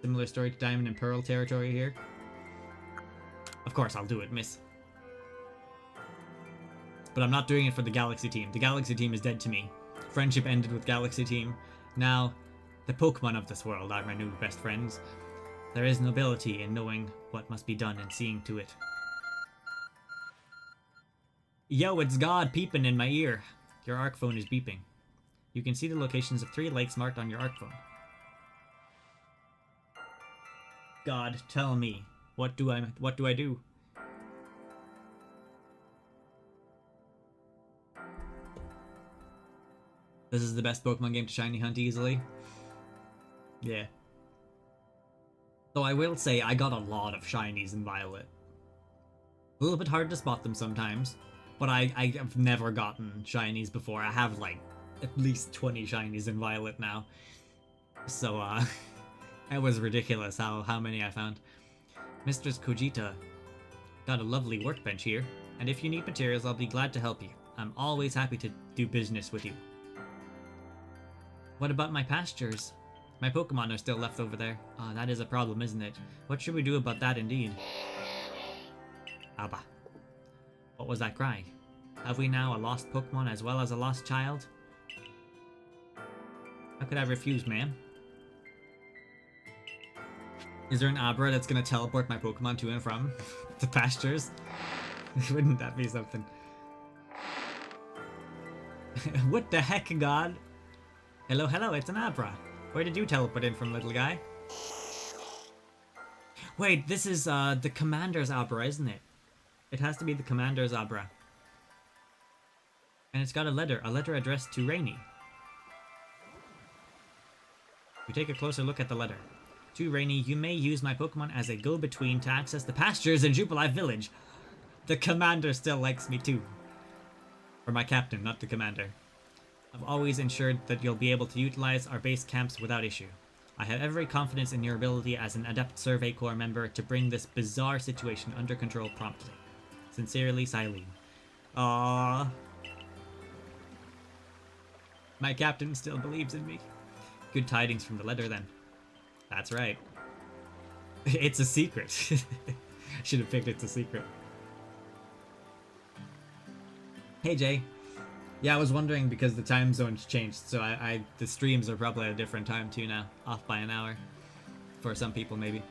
Similar story to Diamond and Pearl territory here. Of course I'll do it, miss. But I'm not doing it for the Galaxy team. The Galaxy team is dead to me. Friendship ended with Galaxy team. Now, the Pokemon of this world are my new best friends. There is nobility in knowing what must be done and seeing to it. Yo, it's God peeping in my ear. Your ARC phone is beeping. You can see the locations of 3 lakes marked on your ARC phone. God, tell me, what do I do? This is the best Pokemon game to shiny hunt easily. Yeah. Though I will say I got a lot of shinies in Violet. A little bit hard to spot them sometimes, but I have never gotten shinies before. I have like at least 20 shinies in Violet now. So it was ridiculous how many I found. Mistress Kojita got a lovely workbench here, and if you need materials I'll be glad to help you. I'm always happy to do business with you. What about my pastures? My Pokemon are still left over there. Ah, that is a problem, isn't it? What should we do about that indeed? Abba. What was that cry? Have we now a lost Pokemon as well as a lost child? How could I refuse, ma'am? Is there an Abra that's gonna teleport my Pokemon to and from the pastures? Wouldn't that be something? What the heck, God? Hello, hello, it's an Abra. Where did you teleport in from, little guy? Wait, this is the Commander's Abra, isn't it? It has to be the Commander's Abra. And it's got a letter addressed to Rainy. We take a closer look at the letter. To Rainy, you may use my Pokemon as a go-between to access the pastures in Jubilife Village. The Commander still likes me too. Or my captain, not the Commander. I've always ensured that you'll be able to utilize our base camps without issue. I have every confidence in your ability as an Adept Survey Corps member to bring this bizarre situation under control promptly. Sincerely, Silene. Aww. My captain still believes in me. Good tidings from the letter then. That's right. It's a secret. Should have picked It's a Secret. Hey Jay. Yeah, I was wondering because the time zone's changed, so the streams are probably at a different time too now, off by an hour. For some people, maybe.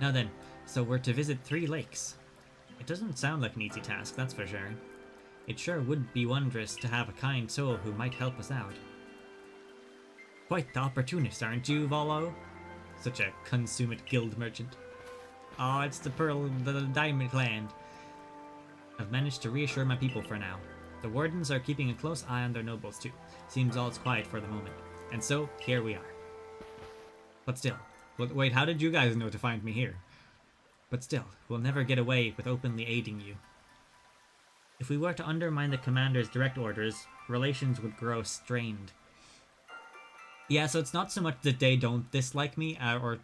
Now then, so we're to visit 3 lakes. It doesn't sound like an easy task, that's for sure. It sure would be wondrous to have a kind soul who might help us out. Quite the opportunist, aren't you, Volo? Such a consummate guild merchant. Oh, it's the Diamond Clan. I've managed to reassure my people for now. The wardens are keeping a close eye on their nobles too. Seems all is quiet for the moment. And so, here we are. But still, wait, how did you guys know to find me here? But still, we'll never get away with openly aiding you. If we were to undermine the commander's direct orders, relations would grow strained. Yeah, so it's not so much that they don't dislike me or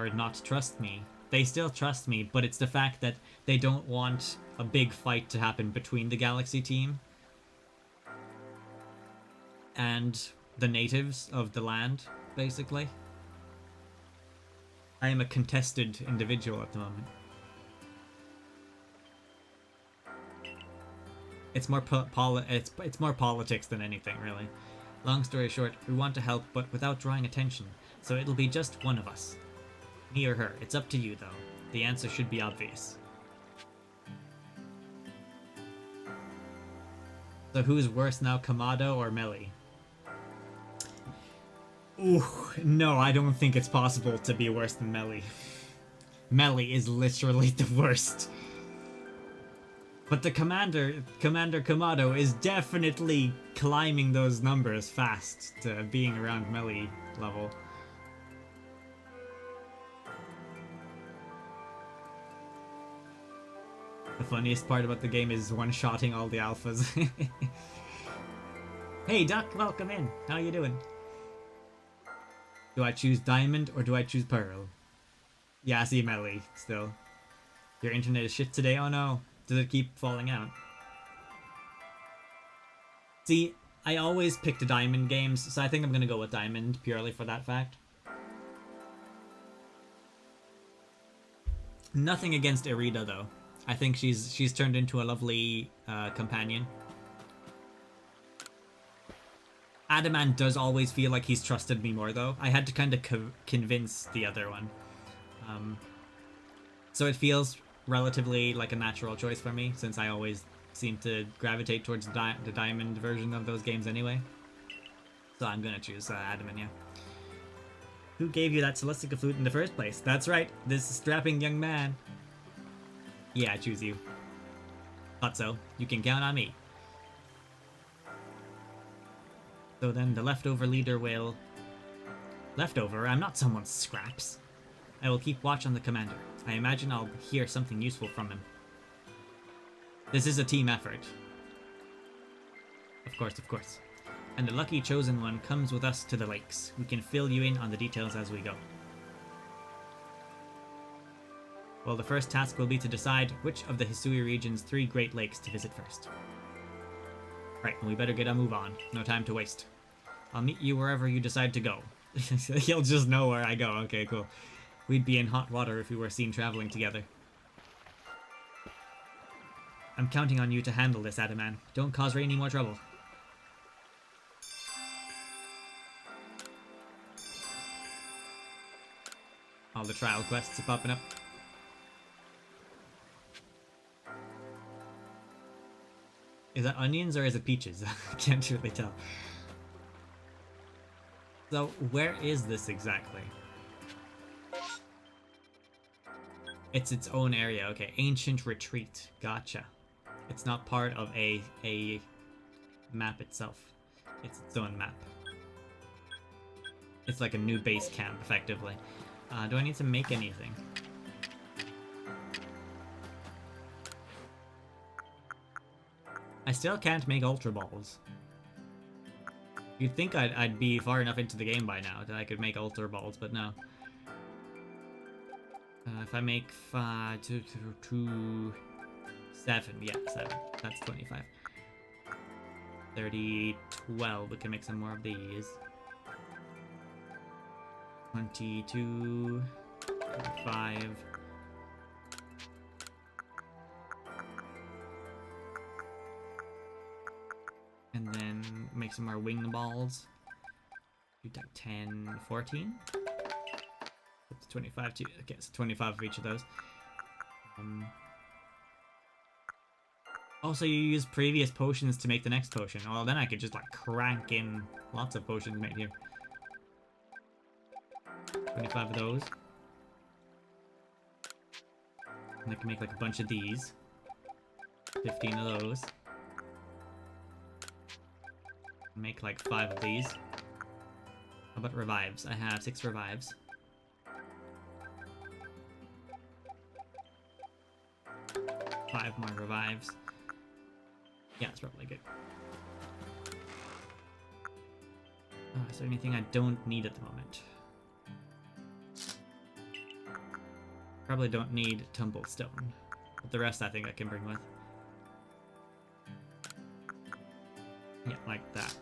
not trust me. They still trust me, but it's the fact that they don't want a big fight to happen between the Galaxy team and the natives of the land, basically. I am a contested individual at the moment. It's more it's more politics than anything, really. Long story short, we want to help, but without drawing attention, so it'll be just one of us. Me or her. It's up to you, though. The answer should be obvious. So who's worse now, Kamado or Melly? Ooh, no, I don't think it's possible to be worse than Melly. Melly is literally the worst. But the Commander Kamado, is definitely climbing those numbers fast to being around Melly level. The funniest part about the game is one-shotting all the alphas. Hey Duck, welcome in. How you doing? Do I choose Diamond or do I choose Pearl? Yeah, I see Melly still. Your internet is shit today? Oh no. Does it keep falling out? See, I always pick the Diamond games, so I think I'm gonna go with Diamond purely for that fact. Nothing against Irida though. I think she's turned into a lovely companion. Adamant does always feel like he's trusted me more though. I had to kind of convince the other one. So it feels relatively like a natural choice for me, since I always seem to gravitate towards the Diamond version of those games anyway. So I'm gonna choose Adamant, yeah. Who gave you that Celestica flute in the first place? That's right, this strapping young man. Yeah, I choose you. Thought so. You can count on me. So then the leftover leader will... Leftover? I'm not someone's scraps. I will keep watch on the commander. I imagine I'll hear something useful from him. This is a team effort. Of course, of course. And the lucky chosen one comes with us to the lakes. We can fill you in on the details as we go. Well, the first task will be to decide which of the Hisui region's 3 Great Lakes to visit first. Right, we better get a move on. No time to waste. I'll meet you wherever you decide to go. You'll just know where I go. Okay, cool. We'd be in hot water if we were seen traveling together. I'm counting on you to handle this, Adaman. Don't cause Rainy more trouble. All the trial quests are popping up. Is that onions or is it peaches? I can't really tell. So, where is this exactly? It's its own area. Okay, Ancient Retreat. Gotcha. It's not part of a map itself. It's its own map. It's like a new base camp, effectively. Do I need to make anything? I still can't make Ultra Balls. You'd think I'd be far enough into the game by now that I could make Ultra Balls, but no. If I make 5, 2, 7, yeah, 7. That's 25. 30, 12. We can make some more of these. 22, 25. And then make some more wing balls. Do that 10, 14. That's 25 too. Okay, so 25 of each of those. Also, you use previous potions to make the next potion. Well, then I could just like crank in lots of potions made here. 25 of those. And I can make like a bunch of these. 15 of those. Make like 5 of these. How about revives? I have 6 revives. Five more revives. Yeah, it's probably good. Is there anything I don't need at the moment? Probably don't need Tumblestone. But the rest I think I can bring with. Yeah, like that.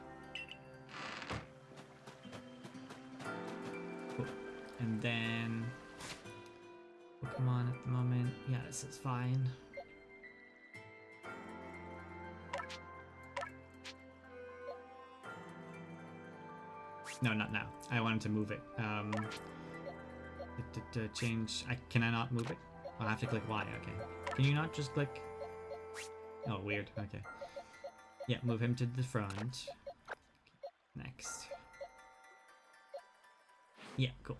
Cool. And then Pokemon at the moment. Yeah, this is fine. No, not now. I wanted to move it. Change. Can I not move it? I'll have to click Y. Okay. Can you not just click? Oh, weird. Okay. Yeah, move him to the front. Next. Yeah, cool.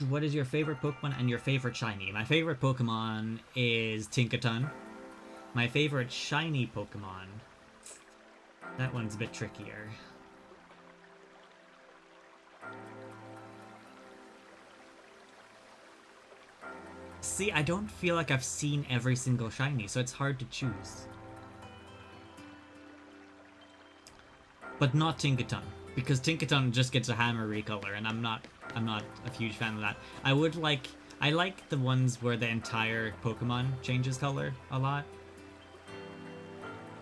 What is your favorite Pokemon and your favorite shiny? My favorite Pokemon is Tinkaton. My favorite shiny Pokemon... That one's a bit trickier. See, I don't feel like I've seen every single shiny, so it's hard to choose. But not Tinkaton, because Tinkaton just gets a hammer recolor, and I'm not a huge fan of that. I like the ones where the entire Pokemon changes color a lot.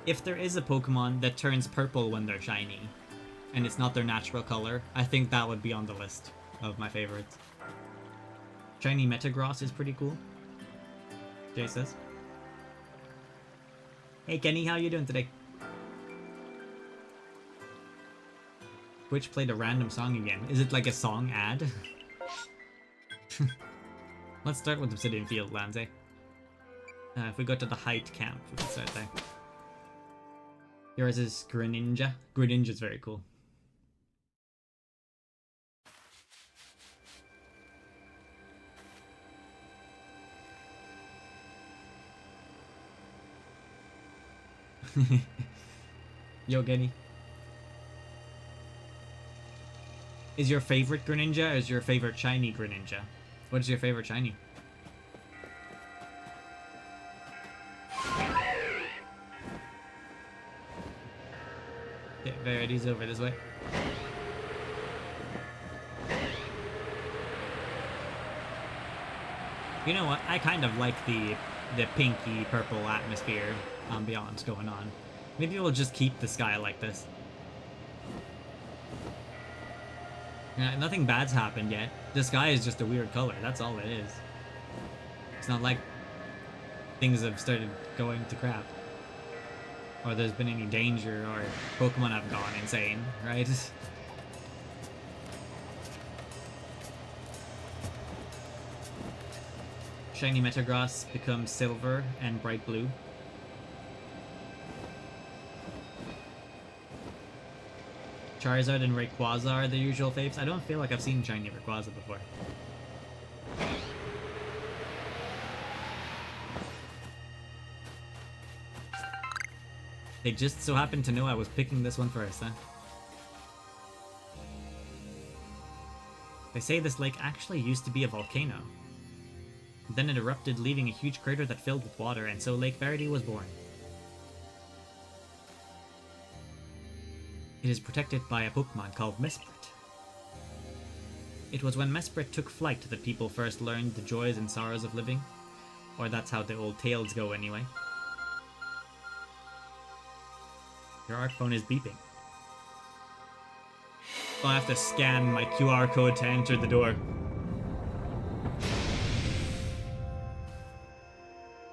If there is a Pokemon that turns purple when they're shiny, and it's not their natural color, I think that would be on the list of my favorites. Shiny Metagross is pretty cool, Jay says. Hey Kenny, how you doing today? Twitch played a random song again. Is it like a song ad? Let's start with Obsidian Field lands, eh? If we go to the height camp, we can start there. Yours is Greninja. Greninja's very cool. Yo, Genny. Is your favorite Greninja or is your favorite shiny Greninja? What is your favorite shiny? Okay, Verity's over this way. You know what? I kind of like the pinky purple atmosphere ambiance going on. Maybe we'll just keep the sky like this. Yeah, nothing bad's happened yet. The sky is just a weird color. That's all it is. It's not like things have started going to crap. Or there's been any danger, or Pokemon have gone insane, right? Shiny Metagross becomes silver and bright blue. Charizard and Rayquaza are the usual faves. I don't feel like I've seen Shiny Rayquaza before. They just so happened to know I was picking this one first, huh? They say this lake actually used to be a volcano. Then it erupted, leaving a huge crater that filled with water, and so Lake Verity was born. It is protected by a Pokemon called Mesprit. It was when Mesprit took flight that people first learned the joys and sorrows of living. Or that's how the old tales go anyway. Your ARC phone is beeping. I'll have to scan my QR code to enter the door.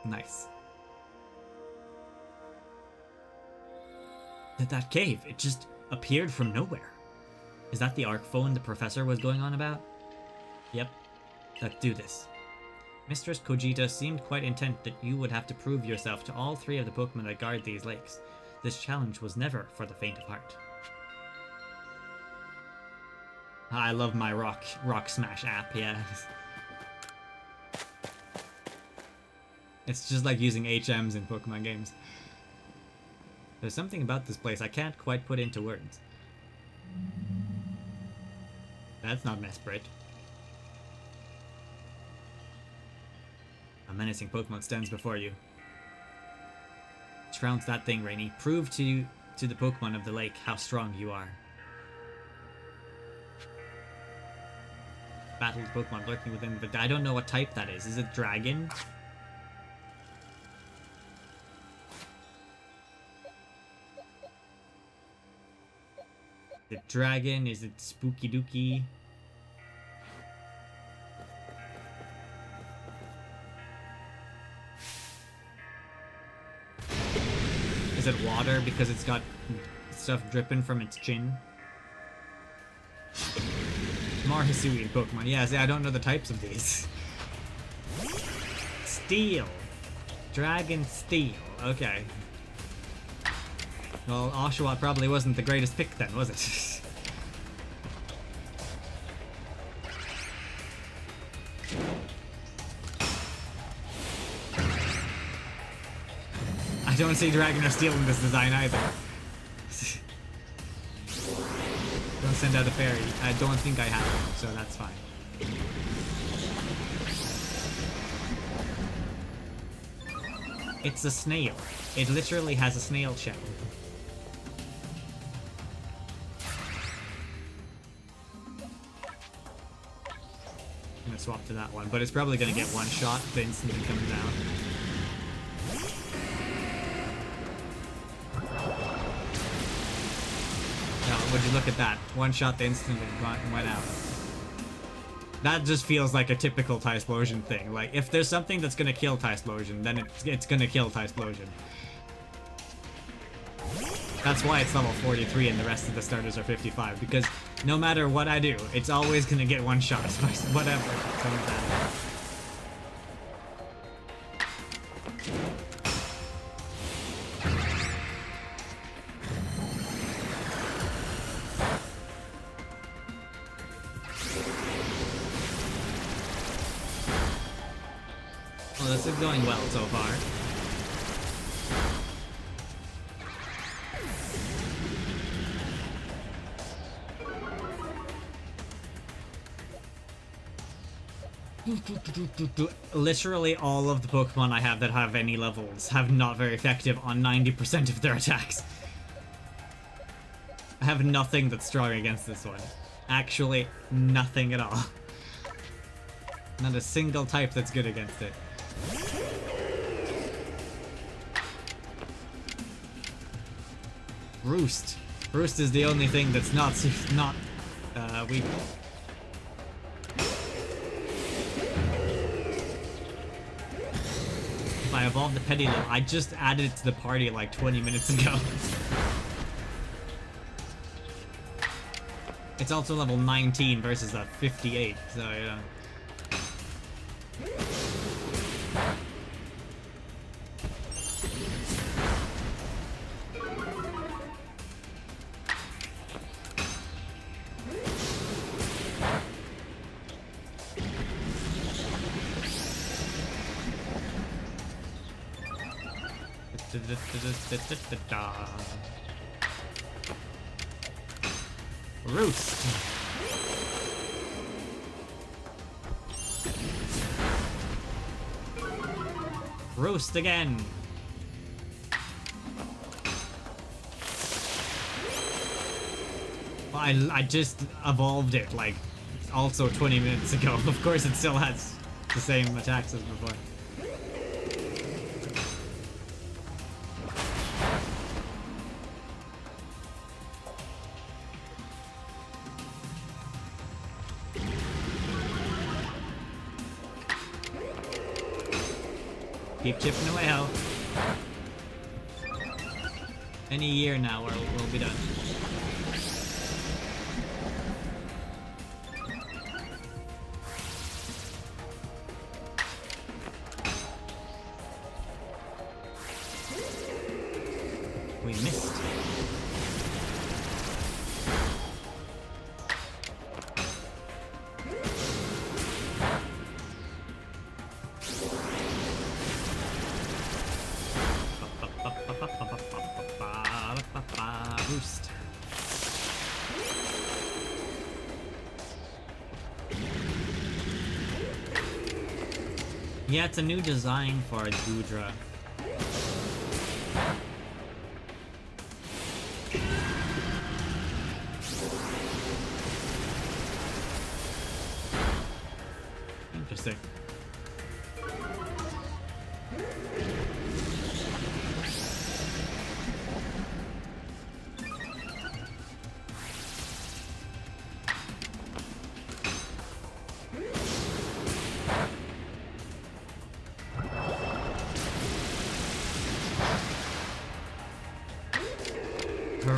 Nice. That cave, it just appeared from nowhere. Is that the ARC phone the professor was going on about? Yep. Let's do this. Mistress Kojita seemed quite intent that you would have to prove yourself to all three of the Pokemon that guard these lakes. This challenge was never for the faint of heart. I love my Rock Smash app, yeah. It's just like using HMs in Pokemon games. There's something about this place I can't quite put into words. That's not Mesprit. A menacing Pokemon stands before you. Trounce that thing, Rainy. Prove to to the Pokemon of the lake how strong you are. Battled Pokemon lurking within the... I don't know what type that is. Is it Dragon? Is it Dragon? Is it Spooky Dookie? Is it water because it's got stuff dripping from its chin? More Hisuian Pokemon. Yeah, see, I don't know the types of these. Steel. Dragon Steel. Okay. Well, Oshawott probably wasn't the greatest pick then, was it? I don't see Dragon or Steel in this design either. Don't send out a fairy. I don't think I have one, so that's fine. It's a snail. It literally has a snail shell. I'm gonna swap to that one, but it's probably gonna get one shot the instant it comes down. Would you look at that? One shot the instant it went out. That just feels like a typical Typhlosion thing. Like, if there's something that's gonna kill Typhlosion, then it's gonna kill Typhlosion. That's why it's level 43 and the rest of the starters are 55, because no matter what I do, it's always gonna get one shot, whatever comes out. Well, this is going well so far. Literally all of the Pokemon I have that have any levels have not very effective on 90% of their attacks. I have nothing that's strong against this one. Actually, nothing at all. Not a single type that's good against it. Roost. Roost is the only thing that's not weak. If I evolved the Pettilil, I just added it to the party like 20 minutes ago. It's also level 19 versus a 58, so yeah. Roost. Roost again. Well, I just evolved it like also 20 minutes ago. Of course it still has the same attacks as before. Keep chipping away, Hal. Any year now, we'll be done. We missed. Boost. Yeah, it's a new design for Goodra. Interesting.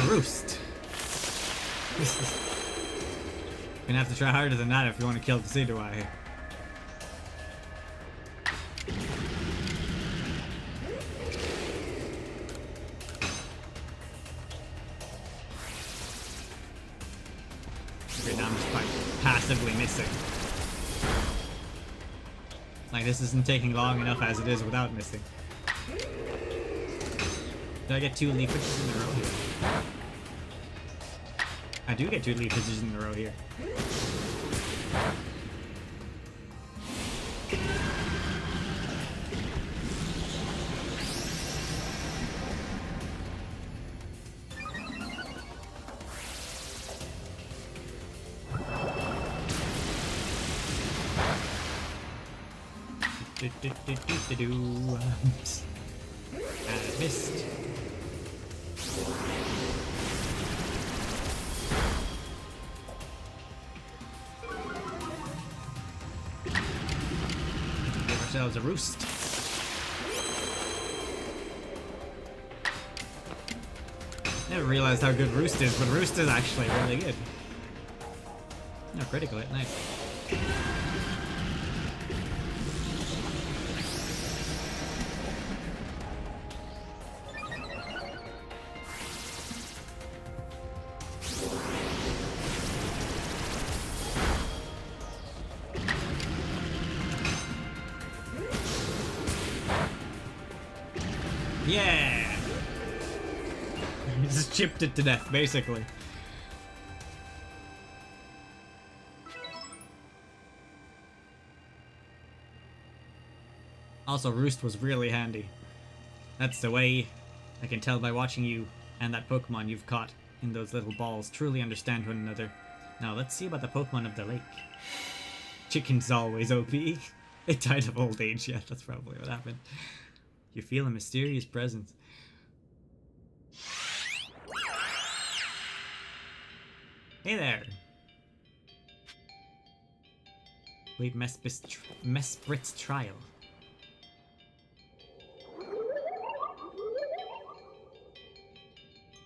Roost. Gonna have to try harder than that if you want to kill the Decidueye. Okay, now I'm just like passively missing. Like this isn't taking long enough as it is without missing. Did I get 2 leafages in a row here? I do get 2 leafages in a row here. And missed. Give ourselves a roost. Never realized how good roost is, but roost is actually really good. No critical hit, nice. Yeah! You just chipped it to death, basically. Also, Roost was really handy. That's the way I can tell by watching you and that Pokemon you've caught in those little balls truly understand one another. Now, let's see about the Pokemon of the lake. Chicken's always OP. It died of old age, yeah, that's probably what happened. You feel a mysterious presence. Hey there! Wait, Mesprit's trial.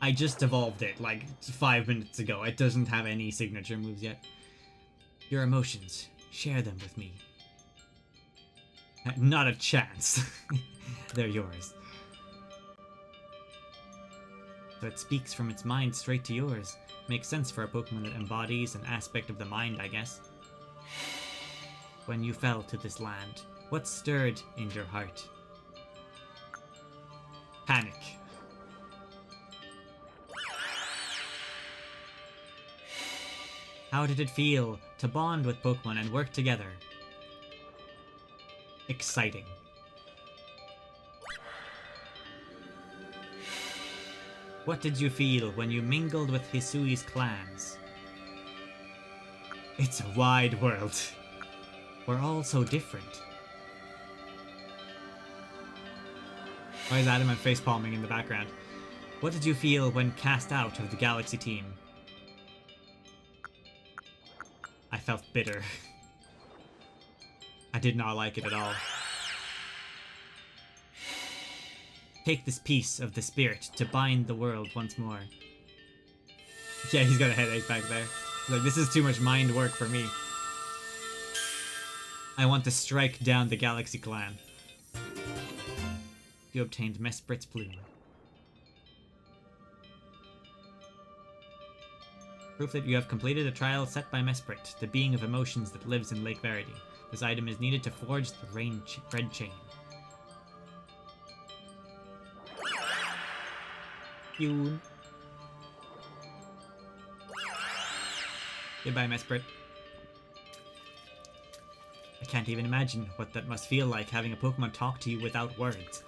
I just evolved it like 5 minutes ago. It doesn't have any signature moves yet. Your emotions, share them with me. Not a chance. They're yours. So it speaks from its mind straight to yours. Makes sense for a Pokemon that embodies an aspect of the mind, I guess. When you fell to this land, what stirred in your heart? Panic. How did it feel to bond with Pokemon and work together? Exciting. What did you feel when you mingled with Hisui's clans? It's a wide world. We're all so different. Why is Adam and face palming in the background? What did you feel when cast out of the Galaxy team? I felt bitter. I did not like it at all. Take this piece of the spirit to bind the world once more. Yeah, he's got a headache back there. Like, this is too much mind work for me. I want to strike down the Galaxy clan. You obtained Mesprit's plume. Proof that you have completed a trial set by Mesprit, the being of emotions that lives in Lake Verity. This item is needed to forge the red chain. Yoon. Goodbye, Mesprit. I can't even imagine what that must feel like, having a Pokemon talk to you without words.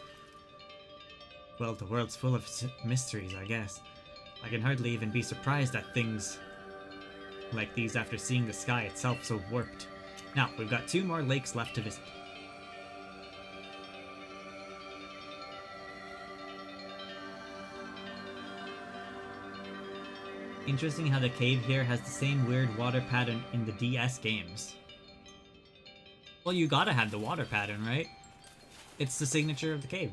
Well, the world's full of mysteries, I guess. I can hardly even be surprised at things like these after seeing the sky itself so warped. Now, we've got 2 more lakes left to visit. Interesting how the cave here has the same weird water pattern in the DS games. Well, you gotta have the water pattern, right? It's the signature of the cave.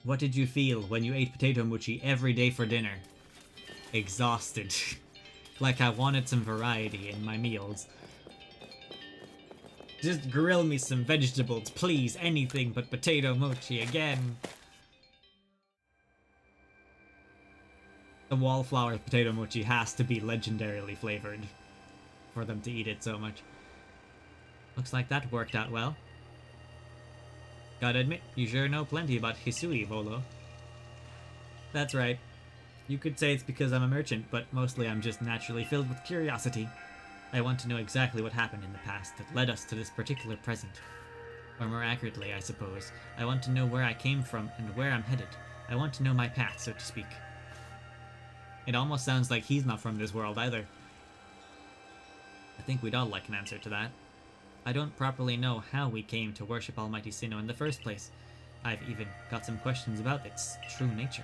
What did you feel when you ate potato mochi every day for dinner? Exhausted. Like I wanted some variety in my meals. Just grill me some vegetables, please. Anything but potato mochi again. The wallflower potato mochi has to be legendarily flavored for them to eat it so much. Looks like that worked out well. Gotta admit, you sure know plenty about Hisui, Volo. That's right. You could say it's because I'm a merchant, but mostly I'm just naturally filled with curiosity. I want to know exactly what happened in the past that led us to this particular present. Or more accurately, I suppose, I want to know where I came from and where I'm headed. I want to know my path, so to speak. It almost sounds like he's not from this world either. I think we'd all like an answer to that. I don't properly know how we came to worship Almighty Sinnoh in the first place. I've even got some questions about its true nature.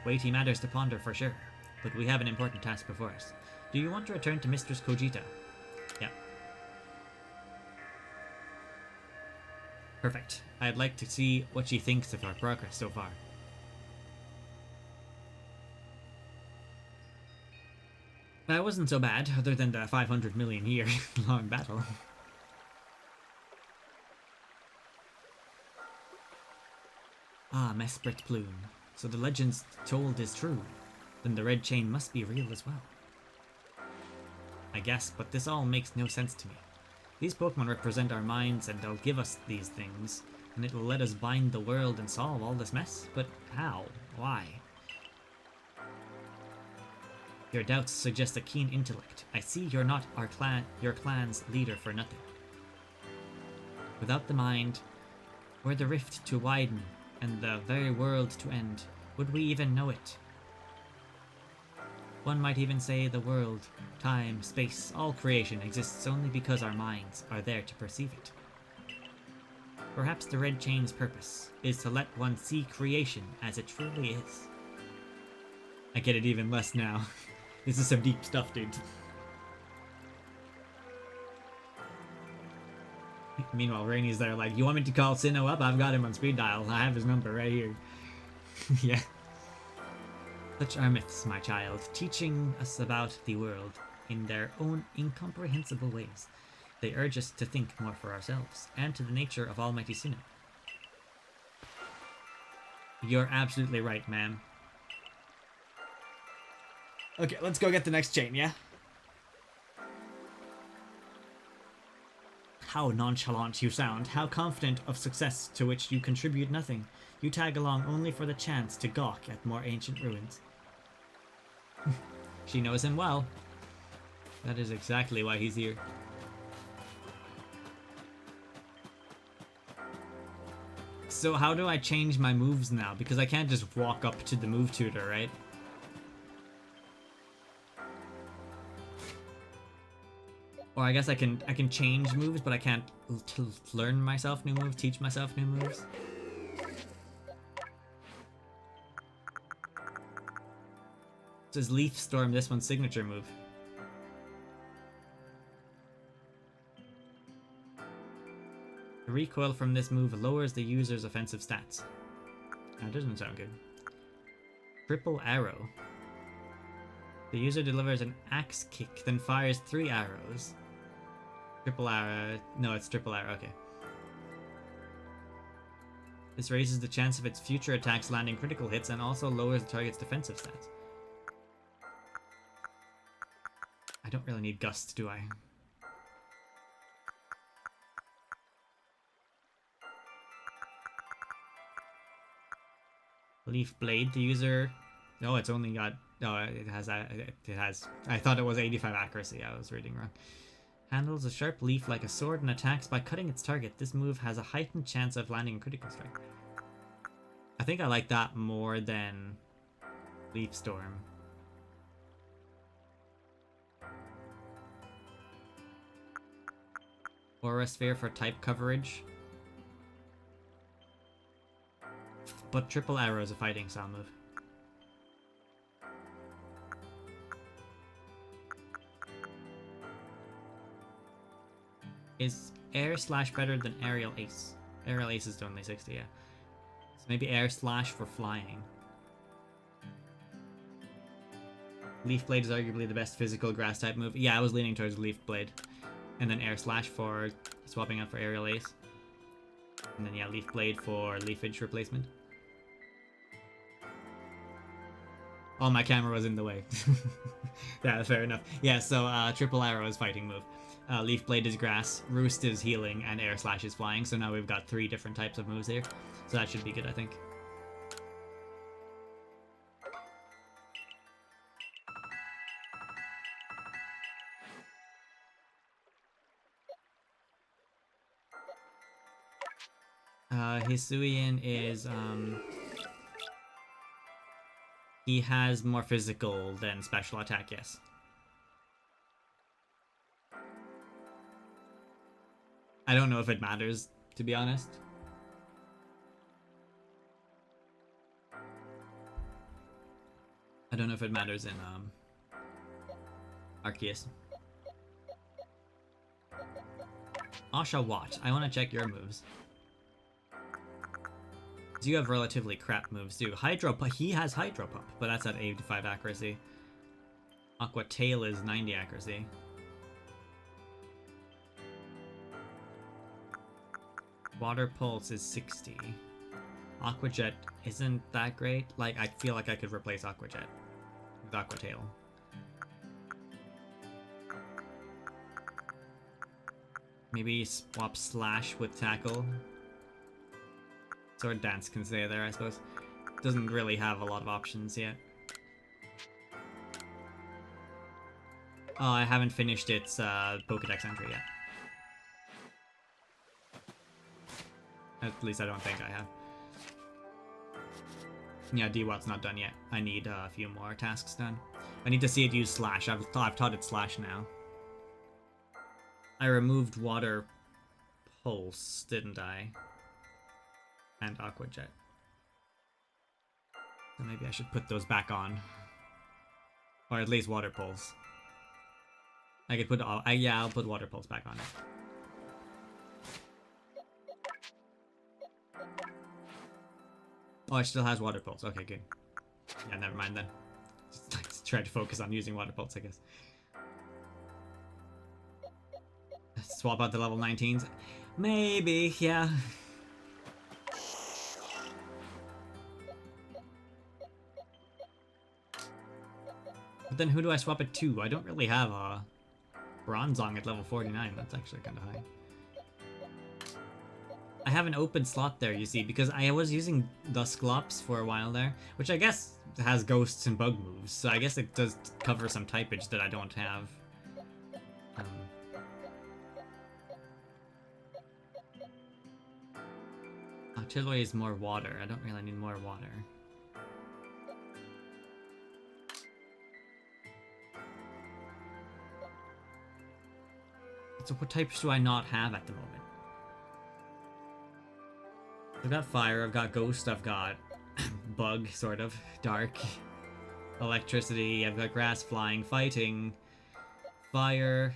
Weighty matters to ponder for sure, but we have an important task before us. Do you want to return to Mistress Kojita? Yeah. Perfect. I'd like to see what she thinks of our progress so far. That wasn't so bad, other than the 500 million year long battle. Ah, Mesprit Plume. So the legends told is true. Then the red chain must be real as well. I guess, but this all makes no sense to me. These Pokemon represent our minds and they'll give us these things, and it will let us bind the world and solve all this mess? But how? Why? Your doubts suggest a keen intellect. I see you're not your clan's leader for nothing. Without the mind, were the rift to widen and the very world to end, would we even know it? One might even say the world, time, space, all creation exists only because our minds are there to perceive it. Perhaps the red chain's purpose is to let one see creation as it truly is. I get it even less now. This is some deep stuff, dude. Meanwhile, Rainy's there like, you want me to call Sinnoh up? I've got him on speed dial. I have his number right here. Yeah. Such are myths, my child, teaching us about the world in their own incomprehensible ways. They urge us to think more for ourselves, and to the nature of Almighty Sinnoh. You're absolutely right, ma'am. Okay, let's go get the next chain, yeah? How nonchalant you sound, how confident of success to which you contribute nothing. You tag along only for the chance to gawk at more ancient ruins. She knows him well. That is exactly why he's here. So how do I change my moves now? Because I can't just walk up to the move tutor, right? Or I guess I can change moves, but I can't learn myself new moves, teach myself new moves. It says Leaf Storm, this one's signature move. The recoil from this move lowers the user's offensive stats. That doesn't sound good. Triple Arrow. The user delivers an axe kick, then fires 3 arrows. Triple arrow. No, it's triple arrow. Okay. This raises the chance of its future attacks landing critical hits and also lowers the target's defensive stats. I don't really need Gust, do I? Leaf Blade. The user... Oh, it's only got... Oh, it has... I thought it was 85 accuracy. I was reading wrong. Handles a sharp leaf like a sword and attacks by cutting its target. This move has a heightened chance of landing a critical strike. I think I like that more than Leaf Storm. Aura Sphere for type coverage. But Triple Arrow is a fighting style move. Is Air Slash better than Aerial Ace? Aerial Ace is only 60, yeah. So maybe Air Slash for flying. Leaf Blade is arguably the best physical grass type move. Yeah, I was leaning towards Leaf Blade. And then Air Slash for swapping out for Aerial Ace. And then yeah, Leaf Blade for Leafage replacement. Oh, my camera was in the way. Yeah, fair enough. Yeah, so Triple Arrow is fighting move. Leaf Blade is grass, Roost is healing, and Air Slash is flying. So now we've got 3 different types of moves here. So that should be good, I think. Hisuian is, he has more physical than special attack, yes. I don't know if it matters, to be honest. I don't know if it matters in, Arceus. Asha Watt, I want to check your moves. You have relatively crap moves too. Hydro Pump, he has Hydro Pump, but that's at 85 accuracy. Aqua Tail is 90 accuracy. Water Pulse is 60. Aqua Jet isn't that great. Like, I feel like I could replace Aqua Jet with Aqua Tail. Maybe swap Slash with Tackle. Sword Dance can stay there, I suppose. Doesn't really have a lot of options yet. Oh, I haven't finished its Pokédex entry yet. At least I don't think I have. Yeah, D-Watt's not done yet. I need a few more tasks done. I need to see it use Slash. I've taught it Slash now. I removed Water Pulse, didn't I? And Aqua Jet. So maybe I should put those back on. Or at least Water Pulse. I could put yeah, I'll put Water Pulse back on it. Oh, it still has Water Pulse. Okay, good. Yeah, never mind then. Just try to focus on using Water Pulse, I guess. Swap out the level 19s? Maybe, yeah. But then who do I swap it to? I don't really have a Bronzong at level 49. That's actually kind of high. I have an open slot there, you see, because I was using Dusclops for a while there, which I guess has ghosts and bug moves, so I guess it does cover some typage that I don't have. Artillery is more water. I don't really need more water. So what types do I not have at the moment? I've got fire, I've got ghost, I've got bug, sort of, dark, electricity, I've got grass, flying, fighting, fire,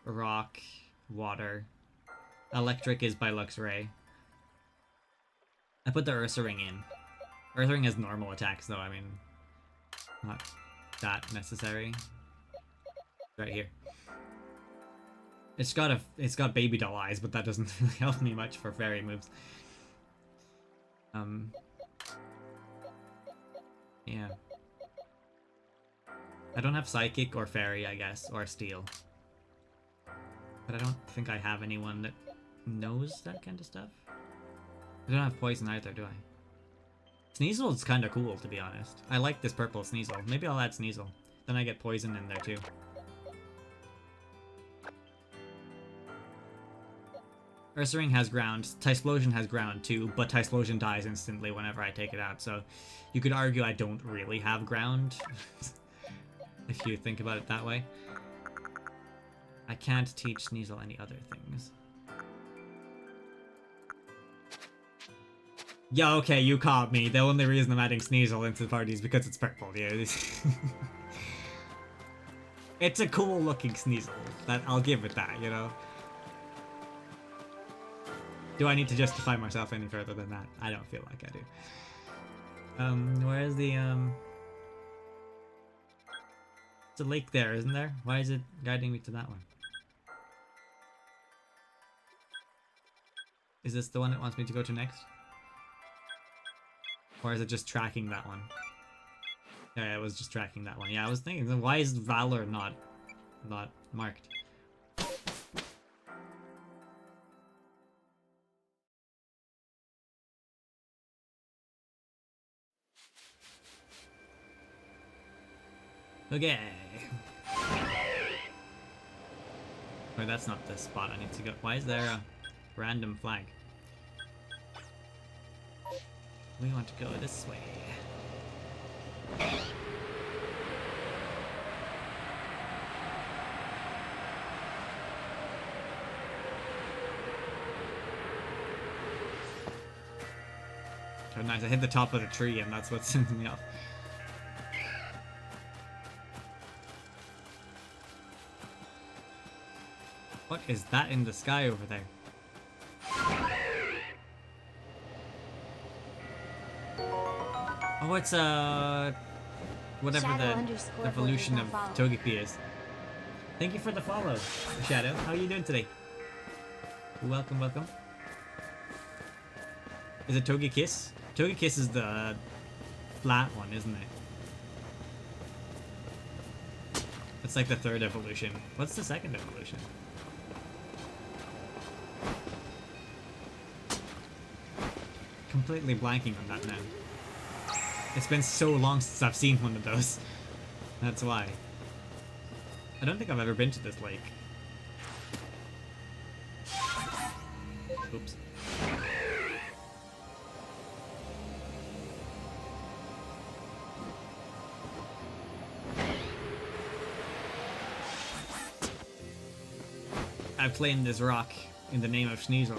rock, water. Electric is by Luxray. I put the Ursa Ring in. Ursa Ring has normal attacks though, I mean, not that necessary. Right here. It's got baby doll eyes, but that doesn't really help me much for fairy moves. Yeah. I don't have Psychic or Fairy, I guess, or Steel. But I don't think I have anyone that knows that kind of stuff. I don't have Poison either, do I? Sneasel's kind of cool, to be honest. I like this purple Sneasel. Maybe I'll add Sneasel. Then I get Poison in there, too. Ursaring has ground, Typhlosion has ground too, but Typhlosion dies instantly whenever I take it out, so you could argue I don't really have ground, if you think about it that way. I can't teach Sneasel any other things. Yeah, okay, you caught me. The only reason I'm adding Sneasel into the party is because it's purple. Yeah, it's a cool looking Sneasel. That I'll give it that, you know. Do I need to justify myself any further than that? I don't feel like I do. Where's the It's a lake there, isn't there? Why is it guiding me to that one? Is this the one it wants me to go to next? Or is it just tracking that one? Yeah, it was just tracking that one. Yeah, I was thinking, why is Valor not marked? Okay. Wait, that's not the spot I need to go. Why is there a random flag? We want to go this way. Oh nice, I hit the top of the tree and that's what sends me off. What is that in the sky over there? Oh, it's whatever the evolution of Togepi is. Thank you for the follow, Shadow. How are you doing today? Welcome, welcome. Is it Togekiss? Togekiss is the flat one, isn't it? It's like the third evolution. What's the second evolution? Completely blanking on that now. It's been so long since I've seen one of those. That's why. I don't think I've ever been to this lake. Oops. I've claimed this rock in the name of Sneasel.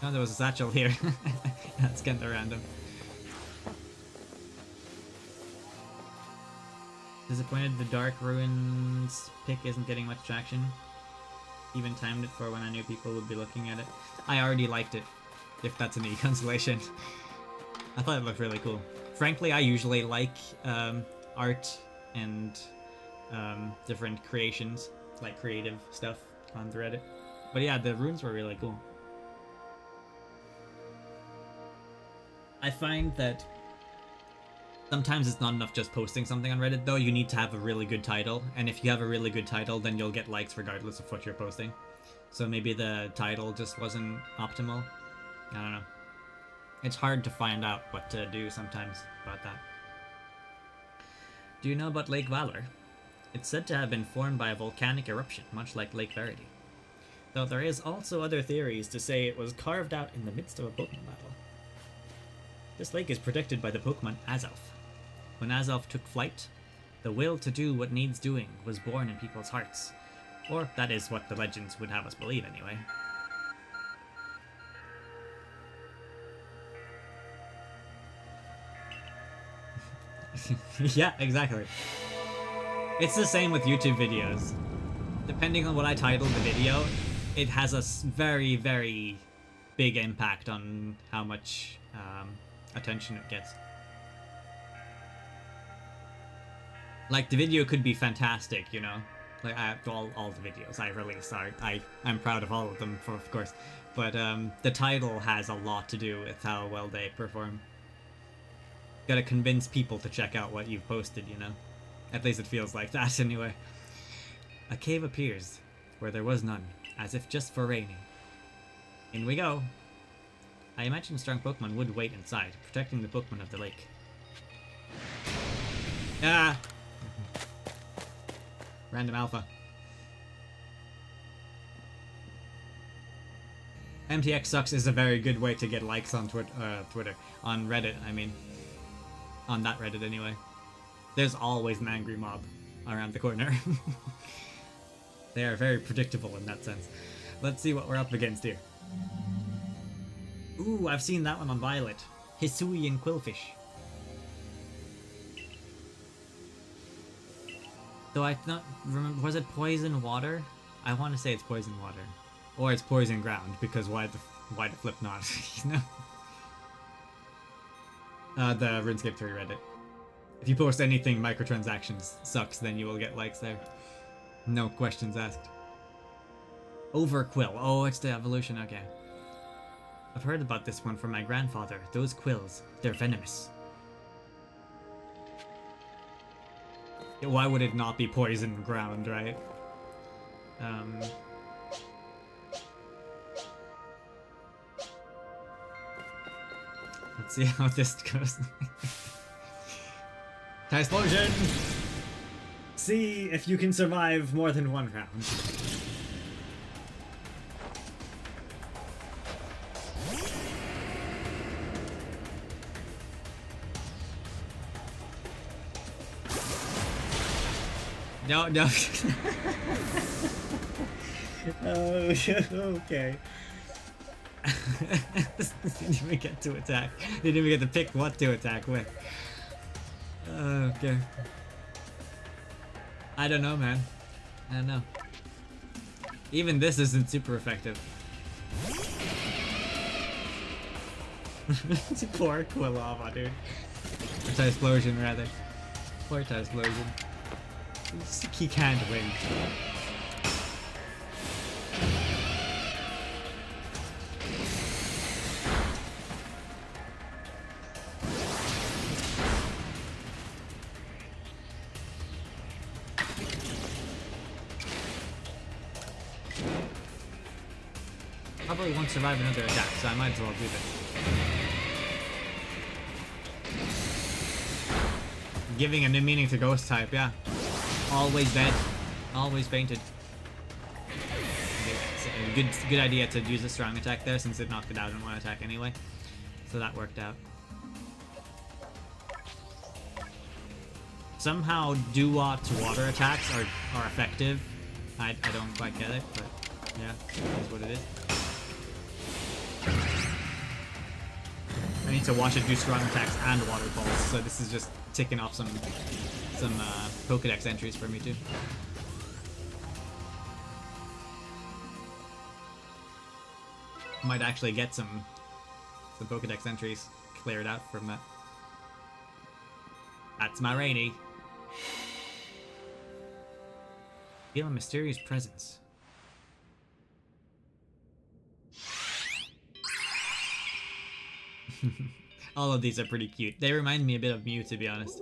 Oh, there was a satchel here. That's kind of random. Disappointed the Dark Ruins pick isn't getting much traction. Even timed it for when I knew people would be looking at it. I already liked it, if that's any consolation. I thought it looked really cool. Frankly, I usually like art and different creations, like creative stuff on the Reddit. But yeah, the runes were really cool. I find that sometimes it's not enough just posting something on Reddit, though. You need to have a really good title, and if you have a really good title, then you'll get likes regardless of what you're posting. So maybe the title just wasn't optimal. I don't know. It's hard to find out what to do sometimes about that. Do you know about Lake Valor? It's said to have been formed by a volcanic eruption, much like Lake Verity. Though there is also other theories to say it was carved out in the midst of a Pokemon battle. This lake is protected by the Pokemon Azelf. When Azelf took flight, the will to do what needs doing was born in people's hearts. Or that is what the legends would have us believe anyway. Yeah, exactly. It's the same with YouTube videos. Depending on what I title the video, it has a very, very big impact on how much attention it gets. Like, the video could be fantastic, you know? Like, all the videos I release I'm proud of all of them, of course. But the title has a lot to do with how well they perform. Gotta convince people to check out what you've posted, you know? At least it feels like that, anyway. A cave appears, where there was none, as if just for raining. In we go! I imagine strong Pokemon would wait inside, protecting the Pokemon of the lake. Ah! Random Alpha. MTX sucks is a very good way to get likes on Twitter. On Reddit, I mean. On that Reddit, anyway. There's always an angry mob around the corner. They are very predictable in that sense. Let's see what we're up against here. Ooh, I've seen that one on Violet. Hisuian Quillfish. Though I not remember, was it poison water? I want to say it's poison water, or it's poison ground, because why the flip not? You know. The RuneScape 3 Reddit. If you post anything microtransactions sucks, then you will get likes there. No questions asked. Overquill. Oh, it's the evolution. Okay. I've heard about this one from my grandfather. Those quills, they're venomous. Why would it not be poison ground, right? Let's see how this goes. Explosion! See if you can survive more than one round. No, no. Oh, okay. Didn't even get to attack. Didn't even get to pick what to attack with. Okay. I don't know, man. I don't know. Even this isn't super effective. Poor Quilava, dude. Explosion, rather. Poor Explosion. He can't win. Probably won't survive another attack, so I might as well do this. Giving a new meaning to ghost type, yeah. Always dead. Always fainted. Good idea to use a strong attack there, since it knocked it out in one attack anyway. So that worked out. Somehow doo-wah to water attacks are effective. I don't quite get it, but yeah, that's what it is. I need to watch it do strong attacks and waterfalls, so this is just ticking off some Pokédex entries for me too. Might actually get some Pokédex entries cleared out from that. That's my Rainy. Feel a mysterious presence. All of these are pretty cute. They remind me a bit of Mew, to be honest.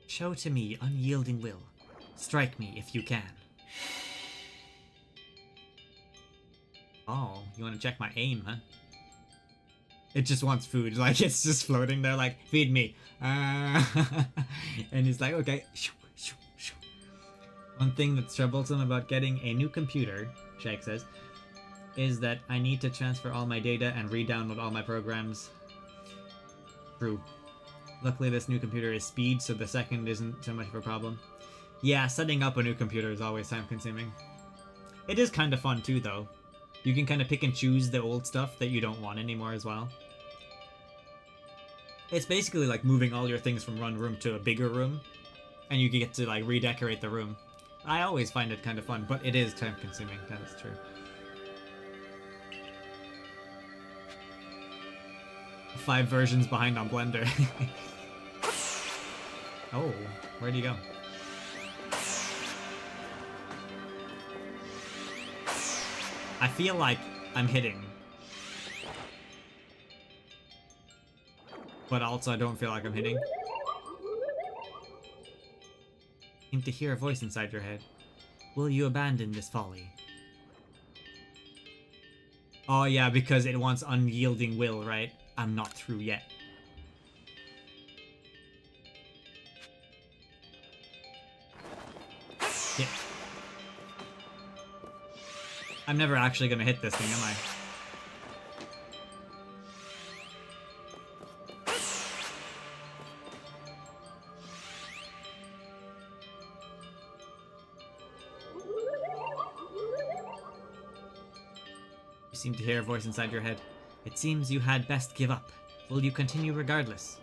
Show to me unyielding will. Strike me if you can. Oh, you want to check my aim, huh? It just wants food. Like, it's just floating there like, feed me. And he's like, okay. One thing that's troublesome about getting a new computer, Shake says, is that I need to transfer all my data and re-download all my programs. True. Luckily this new computer is speed, so the second isn't so much of a problem. Yeah, setting up a new computer is always time consuming. It is kind of fun too, though. You can kind of pick and choose the old stuff that you don't want anymore as well. It's basically like moving all your things from one room to a bigger room, and you get to like redecorate the room. I always find it kind of fun, but it is time consuming, that is true. 5 versions behind on Blender. Oh, where'd he go? I feel like I'm hitting. But also I don't feel like I'm hitting. Seem to hear a voice inside your head. Will you abandon this folly? Oh yeah, because it wants unyielding will, right? I'm not through yet. Hit. I'm never actually gonna hit this thing, am I? You seem to hear a voice inside your head. It seems you had best give up. Will you continue regardless?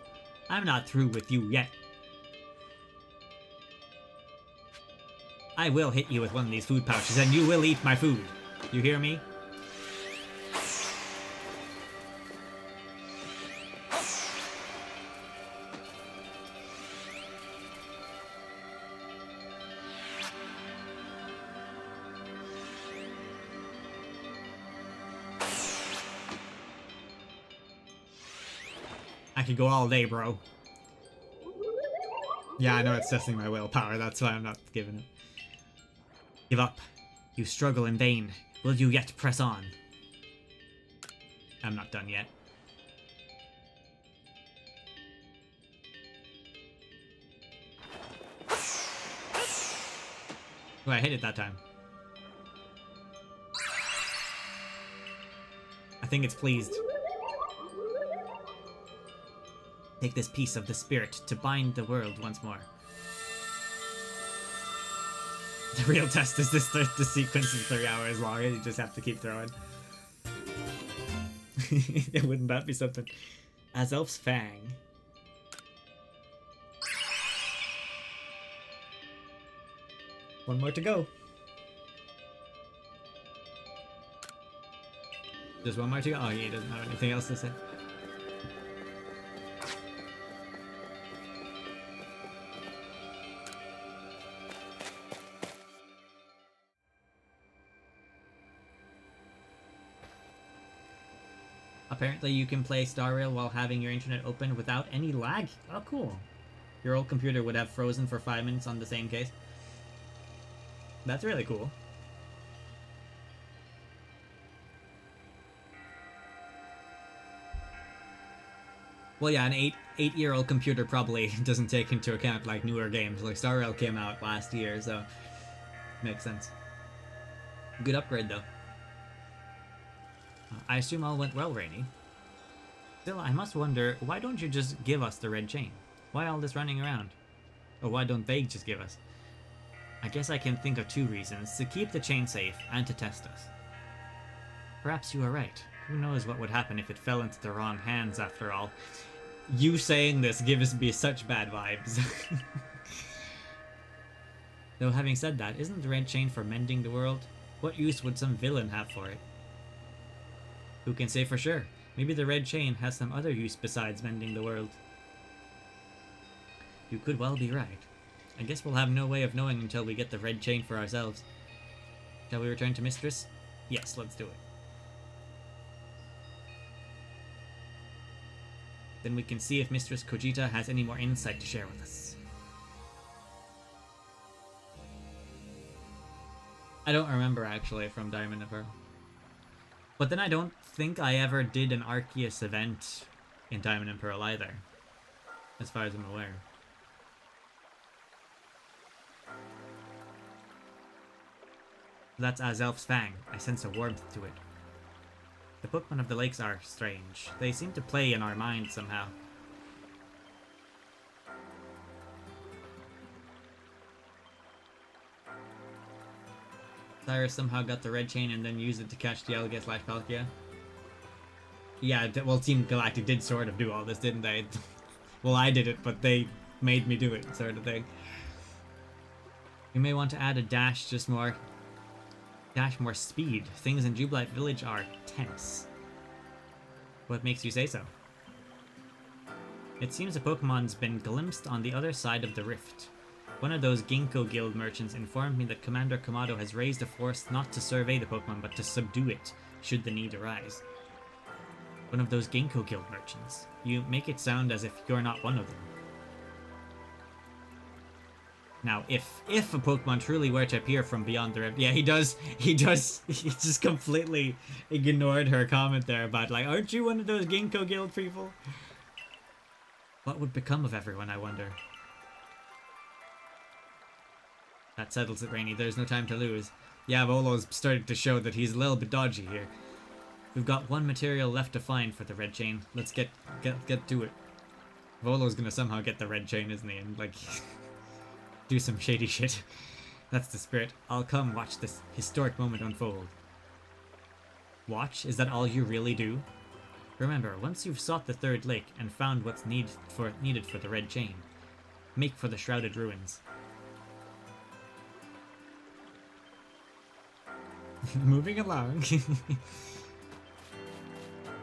I'm not through with you yet. I will hit you with one of these food pouches and you will eat my food. You hear me? I could go all day, bro. Yeah, I know it's testing my willpower, that's why I'm not giving it. Give up. You struggle in vain. Will you yet press on? I'm not done yet. Oh, I hit it that time. I think it's pleased. Take this piece of the spirit to bind the world once more. The real test is this, the sequence is 3 hours long and you just have to keep throwing. Wouldn't that be something? Azelf's Fang. One more to go. Just one more to go. Oh, he doesn't have anything else to say. Apparently you can play Star Rail while having your internet open without any lag. Oh, cool. Your old computer would have frozen for 5 minutes on the same case. That's really cool. Well, yeah, an eight-year-old computer probably doesn't take into account, like, newer games. Like, Star Rail came out last year, so... makes sense. Good upgrade, though. I assume all went well, Rainy. Still, I must wonder, why don't you just give us the red chain? Why all this running around? Or why don't they just give us? I guess I can think of 2 reasons, to keep the chain safe and to test us. Perhaps you are right. Who knows what would happen if it fell into the wrong hands after all. You saying this gives me such bad vibes. Though having said that, isn't the red chain for mending the world? What use would some villain have for it? Who can say for sure? Maybe the red chain has some other use besides mending the world. You could well be right. I guess we'll have no way of knowing until we get the red chain for ourselves. Shall we return to Mistress? Yes, let's do it. Then we can see if Mistress Kojita has any more insight to share with us. I don't remember, actually, from Diamond and Pearl. But then I don't think I ever did an Arceus event in Diamond and Pearl either, as far as I'm aware. That's Azelf's Fang. I sense a warmth to it. The Pokémon of the lakes are strange. They seem to play in our minds somehow. Cyrus somehow got the red chain and then used it to catch the Dialga/Palkia. Yeah, well, Team Galactic did sort of do all this, didn't they? Well, I did it, but they made me do it, sort of thing. You may want to add a dash, just more... dash more speed. Things in Jubilite Village are tense. What makes you say so? It seems a Pokemon's been glimpsed on the other side of the rift. One of those Ginkgo Guild merchants informed me that Commander Kamado has raised a force not to survey the Pokemon, but to subdue it, should the need arise. One of those Ginkgo Guild merchants. You make it sound as if you're not one of them. Now, if a Pokemon truly were to appear from beyond the rift... Yeah, he just completely ignored her comment there about, like, aren't you one of those Ginkgo Guild people? What would become of everyone, I wonder? That settles it, Rainy. There's no time to lose. Yeah, Volo's started to show that he's a little bit dodgy here. We've got one material left to find for the red chain. Let's get to it. Volo's gonna somehow get the red chain, isn't he? And, like, do some shady shit. That's the spirit. I'll come watch this historic moment unfold. Watch? Is that all you really do? Remember, once you've sought the third lake and found what's needed for the red chain, make for the shrouded ruins. Moving along.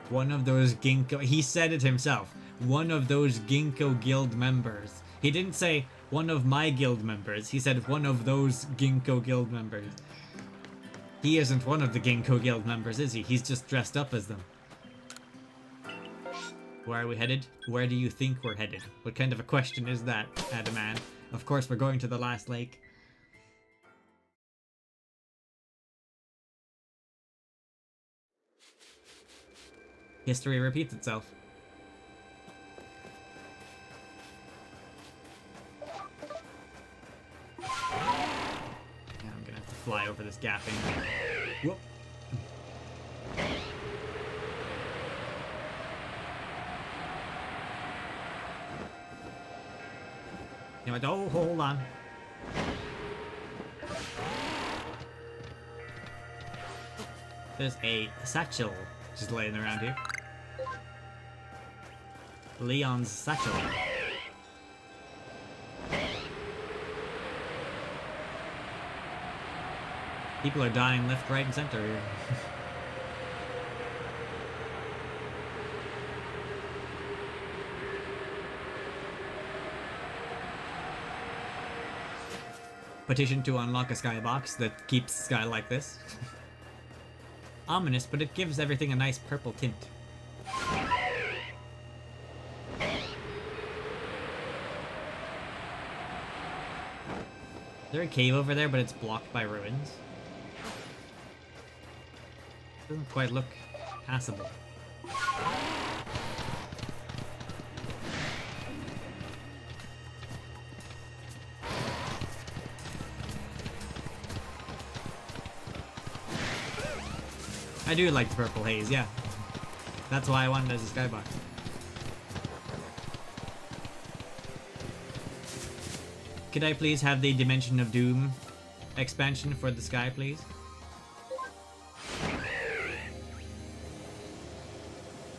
One of those Ginkgo... He said it himself. One of those Ginkgo guild members. He didn't say one of my guild members. He said one of those Ginkgo guild members. He isn't one of the Ginkgo guild members, is he? He's just dressed up as them. Where are we headed? Where do you think we're headed? What kind of a question is that, Adaman? Of course we're going to the last lake. History repeats itself. Yeah, I'm gonna have to fly over this gap anyway. Whoop. You know what? Oh, hold on. There's a satchel just laying around here. Leon's satchel. People are dying left, right, and center here. Petition to unlock a skybox that keeps sky like this. Ominous, but it gives everything a nice purple tint. Is there a cave over there, but it's blocked by ruins? Doesn't quite look passable. I do like the purple haze, yeah. That's why I wanted it as a skybox. Could I please have the Dimension of Doom expansion for the sky, please?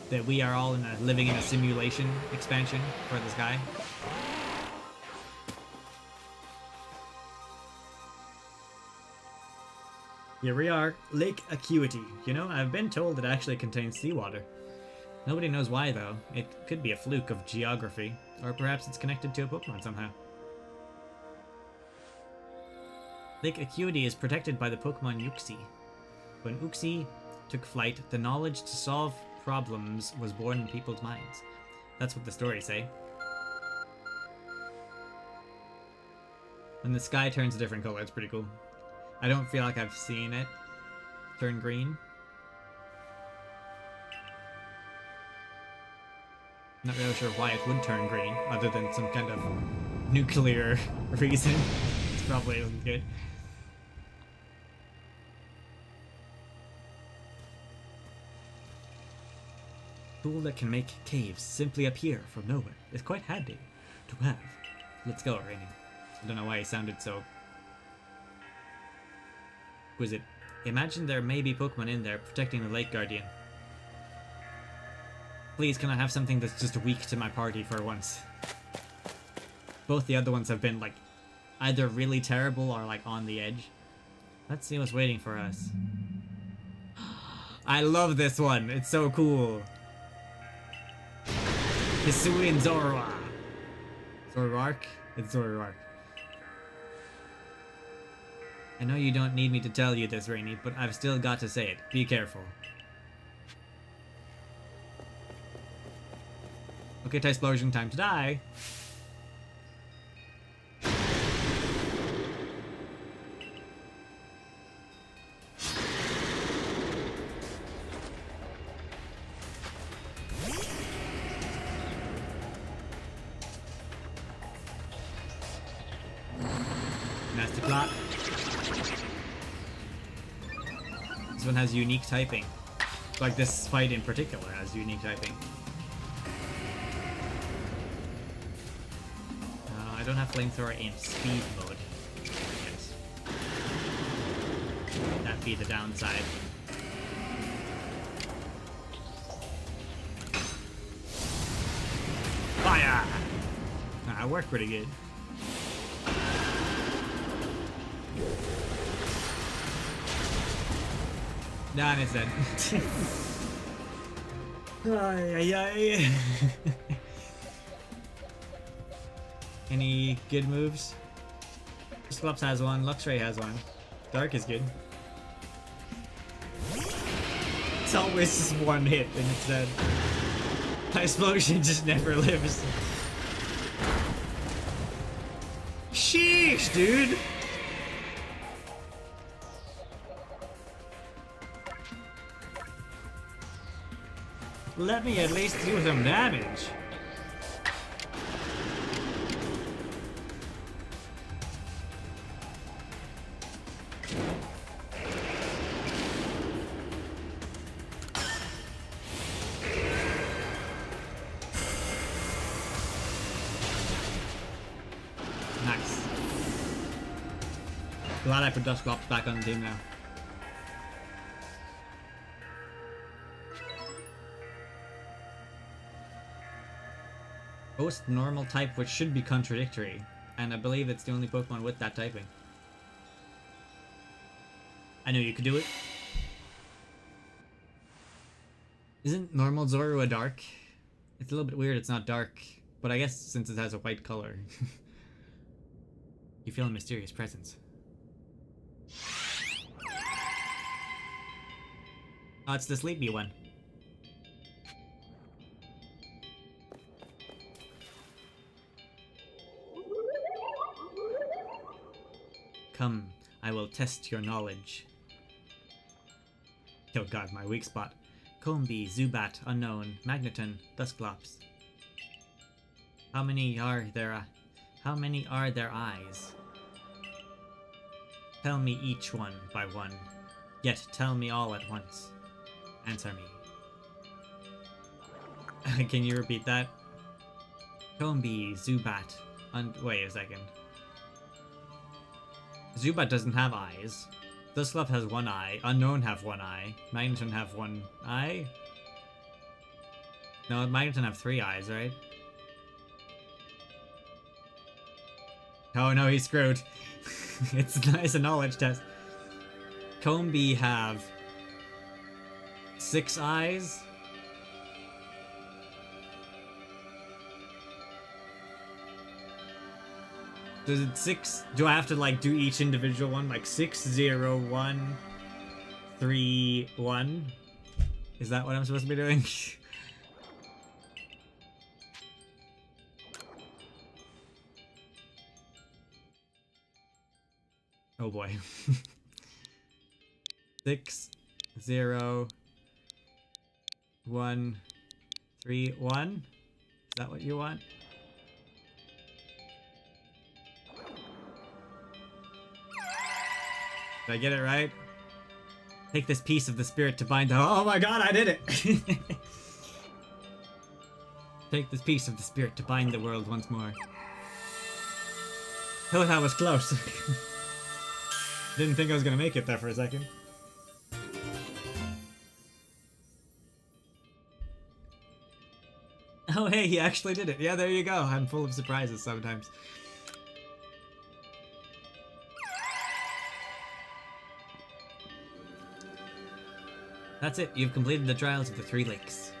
That we are all living in a simulation expansion for the sky. Here we are, Lake Acuity. You know, I've been told it actually contains seawater. Nobody knows why, though. It could be a fluke of geography, or perhaps it's connected to a Pokémon somehow. Lake Acuity is protected by the Pokémon Uxie. When Uxie took flight, the knowledge to solve problems was born in people's minds. That's what the stories say. When the sky turns a different color, it's pretty cool. I don't feel like I've seen it turn green. Not really sure why it would turn green, other than some kind of nuclear reason. It's probably isn't good. Tool that can make caves simply appear from nowhere. It's quite handy to have. Let's go, Rainy. I don't know why he sounded so... Was it? Imagine there may be Pokemon in there protecting the Lake Guardian. Please, can I have something that's just weak to my party for once? Both the other ones have been, like, either really terrible or, like, on the edge. Let's see what's waiting for us. I love this one! It's so cool! Hisuian Zorua! Zoroark? It's Zoroark. I know you don't need me to tell you this, Rainy, but I've still got to say it. Be careful. Okay, Tysplosion, time to die. Nasty plot. This one has unique typing. Like this fight in particular has unique typing. I don't have Flamethrower in speed mode. Yes. That'd be the downside. fire! That worked pretty good. Nah, and it's dead. Ay, ay, ay. Any good moves? Cyclops has one, Luxray has one. Dark is good. It's always just one hit and it's dead. Explosion just never lives. Sheesh, dude! Let me at least do some damage. Nice. Glad I put Dusclops back on the team now. Most normal type, which should be contradictory, and I believe it's the only Pokemon with that typing. I knew you could do it. Isn't normal Zoro a dark? It's a little bit weird it's not dark, but I guess since it has a white color. You feel a mysterious presence. Oh, it's the sleepy one. Come, I will test your knowledge. Oh god, my weak spot. Combee, Zubat, Unknown, Magneton, Dusclops. How many are there eyes? Tell me each one by one, yet tell me all at once. Answer me. Can you repeat that? Combee, Zubat, wait a second. Zubat doesn't have eyes. Dusclops has one eye. Unknown have one eye. Magneton have one eye? No, Magneton have 3 eyes, right? Oh no, he's screwed. It's a knowledge test. Combee have 6 eyes? Does it 6? Do I have to like do each individual one? Like 6, 0, 1, 3, 1? Is that what I'm supposed to be doing? Oh boy. 6, 0, 1, 3, 1? Is that what you want? Did I get it right? Take this piece of the spirit to bind the— oh my god, I did it! Take this piece of the spirit to bind the world once more. Oh, that was close. Didn't think I was gonna make it there for a second. Oh hey, he actually did it. Yeah, there you go. I'm full of surprises sometimes. That's it. You've completed the trials of the 3 lakes.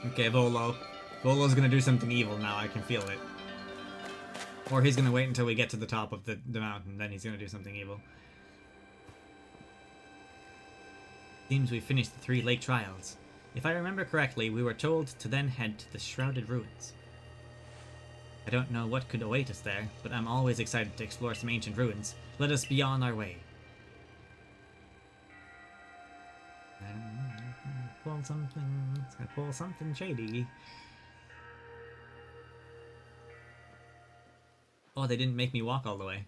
Okay, Volo. Volo's gonna do something evil now, I can feel it. Or he's gonna wait until we get to the top of the mountain, then he's gonna do something evil. Seems we finished the 3 lake trials. If I remember correctly, we were told to then head to the Shrouded Ruins. I don't know what could await us there, but I'm always excited to explore some ancient ruins. Let us be on our way. Pull something. It's gonna pull something shady. Oh, they didn't make me walk all the way.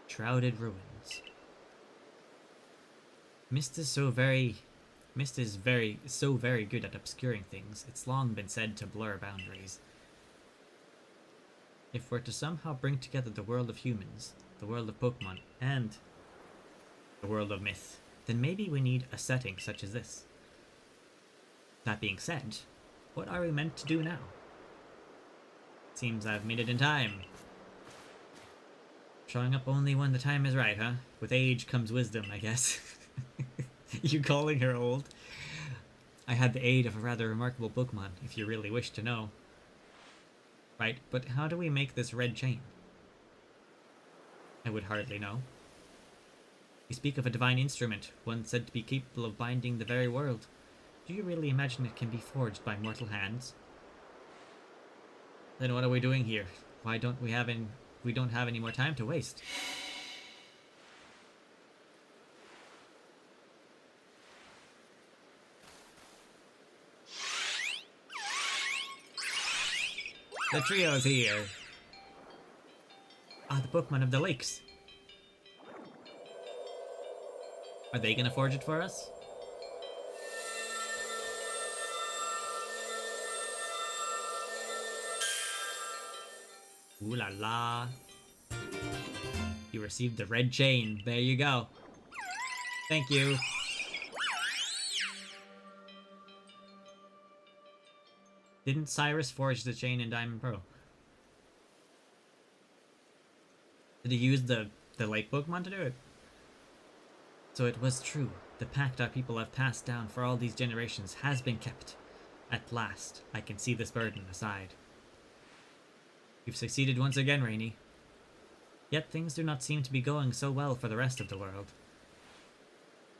Shrouded Ruins. Mist is so very good at obscuring things. It's long been said to blur boundaries. If we're to somehow bring together the world of humans, the world of Pokemon, and the world of myth, then maybe we need a setting such as this. That being said, what are we meant to do now? Seems I've made it in time. Showing up only when the time is right, huh? With age comes wisdom, I guess. You calling her old? I had the aid of a rather remarkable Pokemon, if you really wish to know. Right, but how do we make this red chain? I would hardly know. You speak of a divine instrument, one said to be capable of binding the very world. Do you really imagine it can be forged by mortal hands? Then what are we doing here? Why don't we have we don't have any more time to waste. The trio's here. Ah, the Pokemon of the lakes. Are they gonna forge it for us? Ooh la la. You received the red chain. There you go. Thank you. Didn't Cyrus forge the chain in Diamond Pearl? Did he use the lake Pokemon to do it? So it was true. The pact our people have passed down for all these generations has been kept. At last, I can see this burden aside. You've succeeded once again, Rainy. Yet things do not seem to be going so well for the rest of the world.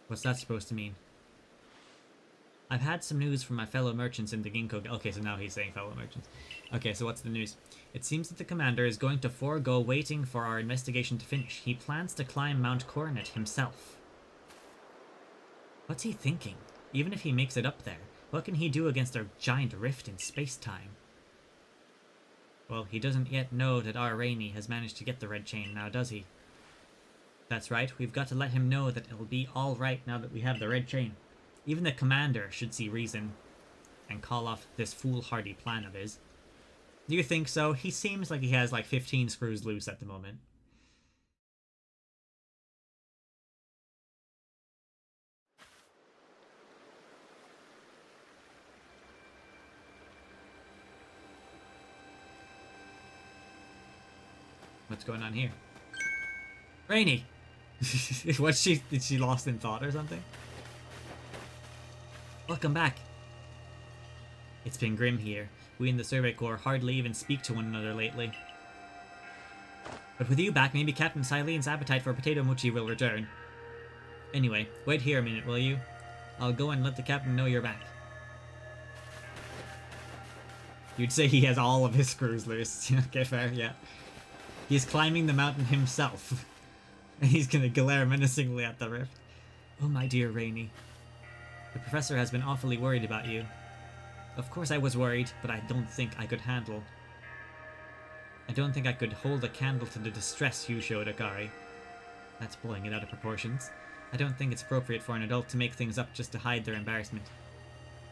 What's that supposed to mean? I've had some news from my fellow merchants in the Ginkgo... Okay, so now he's saying fellow merchants. Okay, so what's the news? It seems that the commander is going to forego waiting for our investigation to finish. He plans to climb Mount Coronet himself. What's he thinking? Even if he makes it up there, what can he do against a giant rift in space-time? Well, he doesn't yet know that our Rainy has managed to get the red chain now, does he? That's right, we've got to let him know that it'll be alright now that we have the red chain. Even the commander should see reason and call off this foolhardy plan of his. Do you think so? He seems like he has like 15 screws loose at the moment. What's going on here? Rainy! Did she lost in thought or something? Welcome back. It's been grim here. We in the Survey Corps hardly even speak to one another lately. But with you back, maybe Captain Silene's appetite for potato mochi will return. Anyway, wait here a minute, will you? I'll go and let the captain know you're back. You'd say he has all of his screws loose. Okay, fair, yeah. He's climbing the mountain himself. And he's gonna glare menacingly at the rift. Oh my dear Rainy. The professor has been awfully worried about you. Of course I was worried, but I don't think I could handle... I don't think I could hold a candle to the distress you showed Akari. That's blowing it out of proportions. I don't think it's appropriate for an adult to make things up just to hide their embarrassment.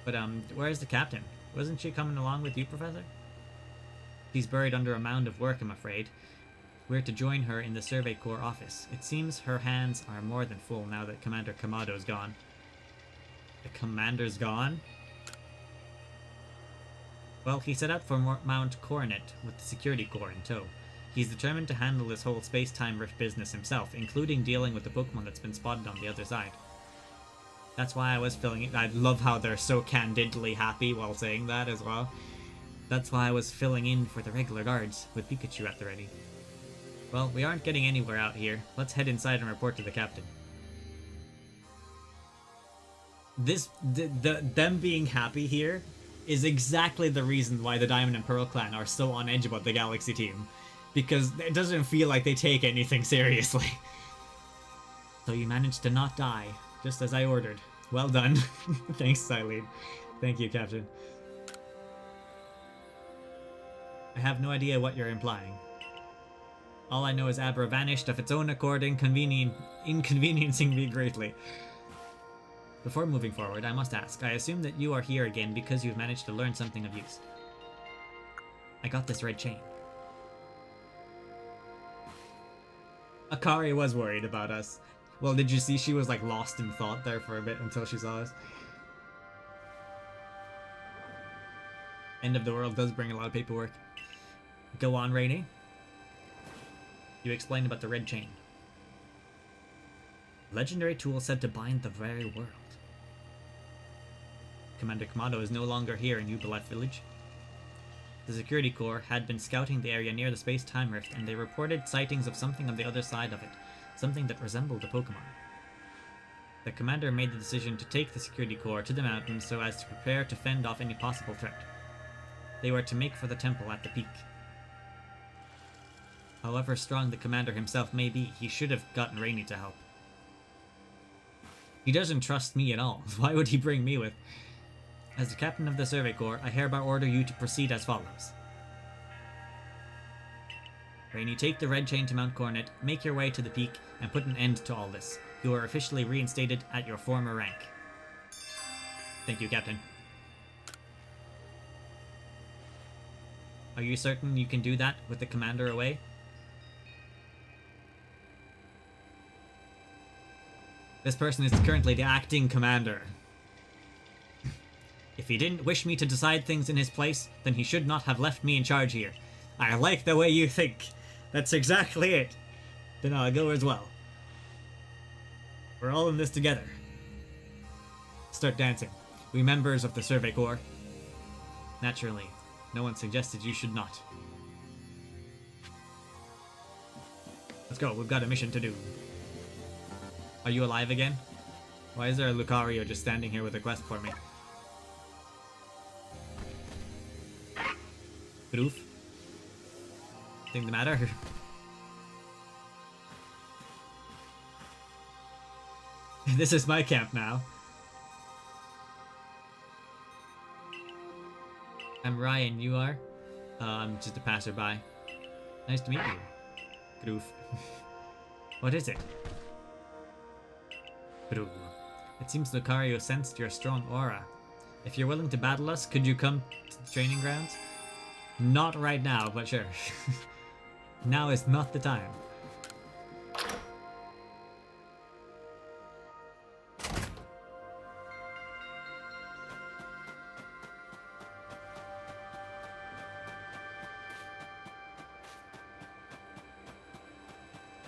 But, where's the captain? Wasn't she coming along with you, Professor? She's buried under a mound of work, I'm afraid. We're to join her in the Survey Corps office. It seems her hands are more than full now that Commander Kamado's gone. The commander's gone? Well, he set out for Mount Coronet with the security corps in tow. He's determined to handle this whole space-time rift business himself, including dealing with the Pokemon that's been spotted on the other side. That's why I was filling it. I love how they're so candidly happy while saying that as well. That's why I was filling in for the regular guards, with Pikachu at the ready. Well, we aren't getting anywhere out here. Let's head inside and report to the captain. Them being happy here is exactly the reason why the Diamond and Pearl clan are so on edge about the Galaxy team. Because it doesn't feel like they take anything seriously. So you managed to not die, just as I ordered. Well done. Thanks, Silene. Thank you, Captain. I have no idea what you're implying. All I know is Abra vanished of its own accord, inconveniencing me greatly. Before moving forward, I must ask, I assume that you are here again because you've managed to learn something of use. I got this red chain. Akari was worried about us. Well, did you see she was like lost in thought there for a bit until she saw us? End of the world does bring a lot of paperwork. Go on, Rainy. You explained about the red chain. Legendary tool said to bind the very world. Commander Kamado is no longer here in Yubalet village. The security corps had been scouting the area near the space-time rift, and they reported sightings of something on the other side of it, something that resembled a Pokémon. The commander made the decision to take the security corps to the mountains so as to prepare to fend off any possible threat. They were to make for the temple at the peak. However strong the commander himself may be, he should have gotten Rainy to help. He doesn't trust me at all. Why would he bring me with? As the captain of the Survey Corps, I hereby order you to proceed as follows. Rainy, take the red chain to Mount Coronet, make your way to the peak, and put an end to all this. You are officially reinstated at your former rank. Thank you, Captain. Are you certain you can do that with the commander away? This person is currently the acting commander. If he didn't wish me to decide things in his place, then he should not have left me in charge here. I like the way you think. That's exactly it. Then I'll go as well. We're all in this together. Start dancing. We members of the Survey Corps. Naturally, no one suggested you should not. Let's go, we've got a mission to do. Are you alive again? Why is there a Lucario just standing here with a quest for me? Proof? Anything the matter? This is my camp now. I'm Ryan, you are? I'm just a passerby. Nice to meet you. Groof. What is it? Groof. It seems Lucario sensed your strong aura. If you're willing to battle us, could you come to the training grounds? Not right now, but sure. Now is not the time.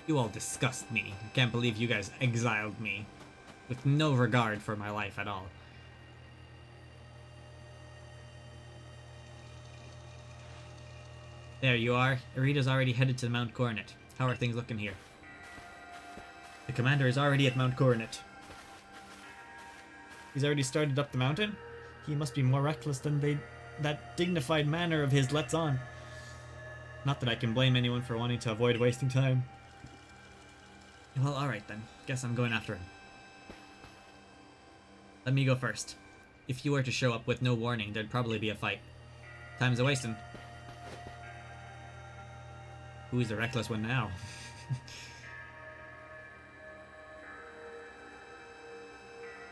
You all disgust me. I can't believe you guys exiled me. With no regard for my life at all. There you are. Irita's already headed to Mount Coronet. How are things looking here? The commander is already at Mount Coronet. He's already started up the mountain? He must be more reckless than that dignified manner of his lets on. Not that I can blame anyone for wanting to avoid wasting time. Well, alright then. Guess I'm going after him. Let me go first. If you were to show up with no warning, there'd probably be a fight. Time's a-wasting. Who's the reckless one now?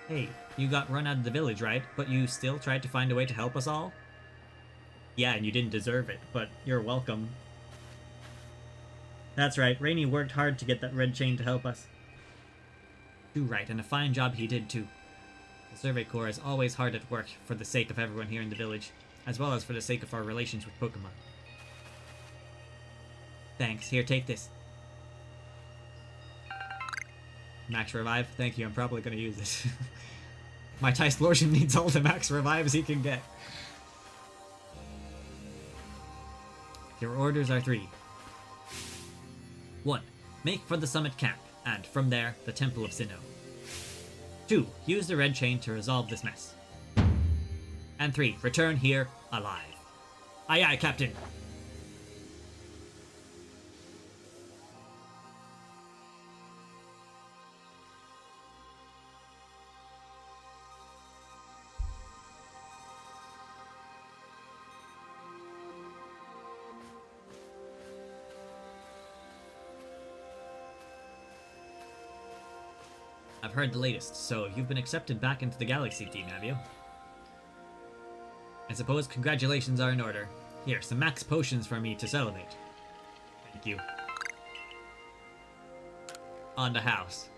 Hey, you got run out of the village, right? But you still tried to find a way to help us all? Yeah, and you didn't deserve it, but you're welcome. That's right, Rainy worked hard to get that red chain to help us. Too right, and a fine job he did too. The Survey Corps is always hard at work for the sake of everyone here in the village, as well as for the sake of our relations with Pokémon. Thanks, here, take this. Max Revive, thank you, I'm probably gonna use this. My Typhlosion needs all the max revives he can get. Your orders are 3. 1. Make for the summit camp, and from there, the Temple of Sinnoh. 2. Use the red chain to resolve this mess. And 3. Return here, alive. Aye aye, Captain! I've heard the latest, so you've been accepted back into the Galaxy team, have you? I suppose congratulations are in order. Here, some max potions for me to celebrate. Thank you. on the house.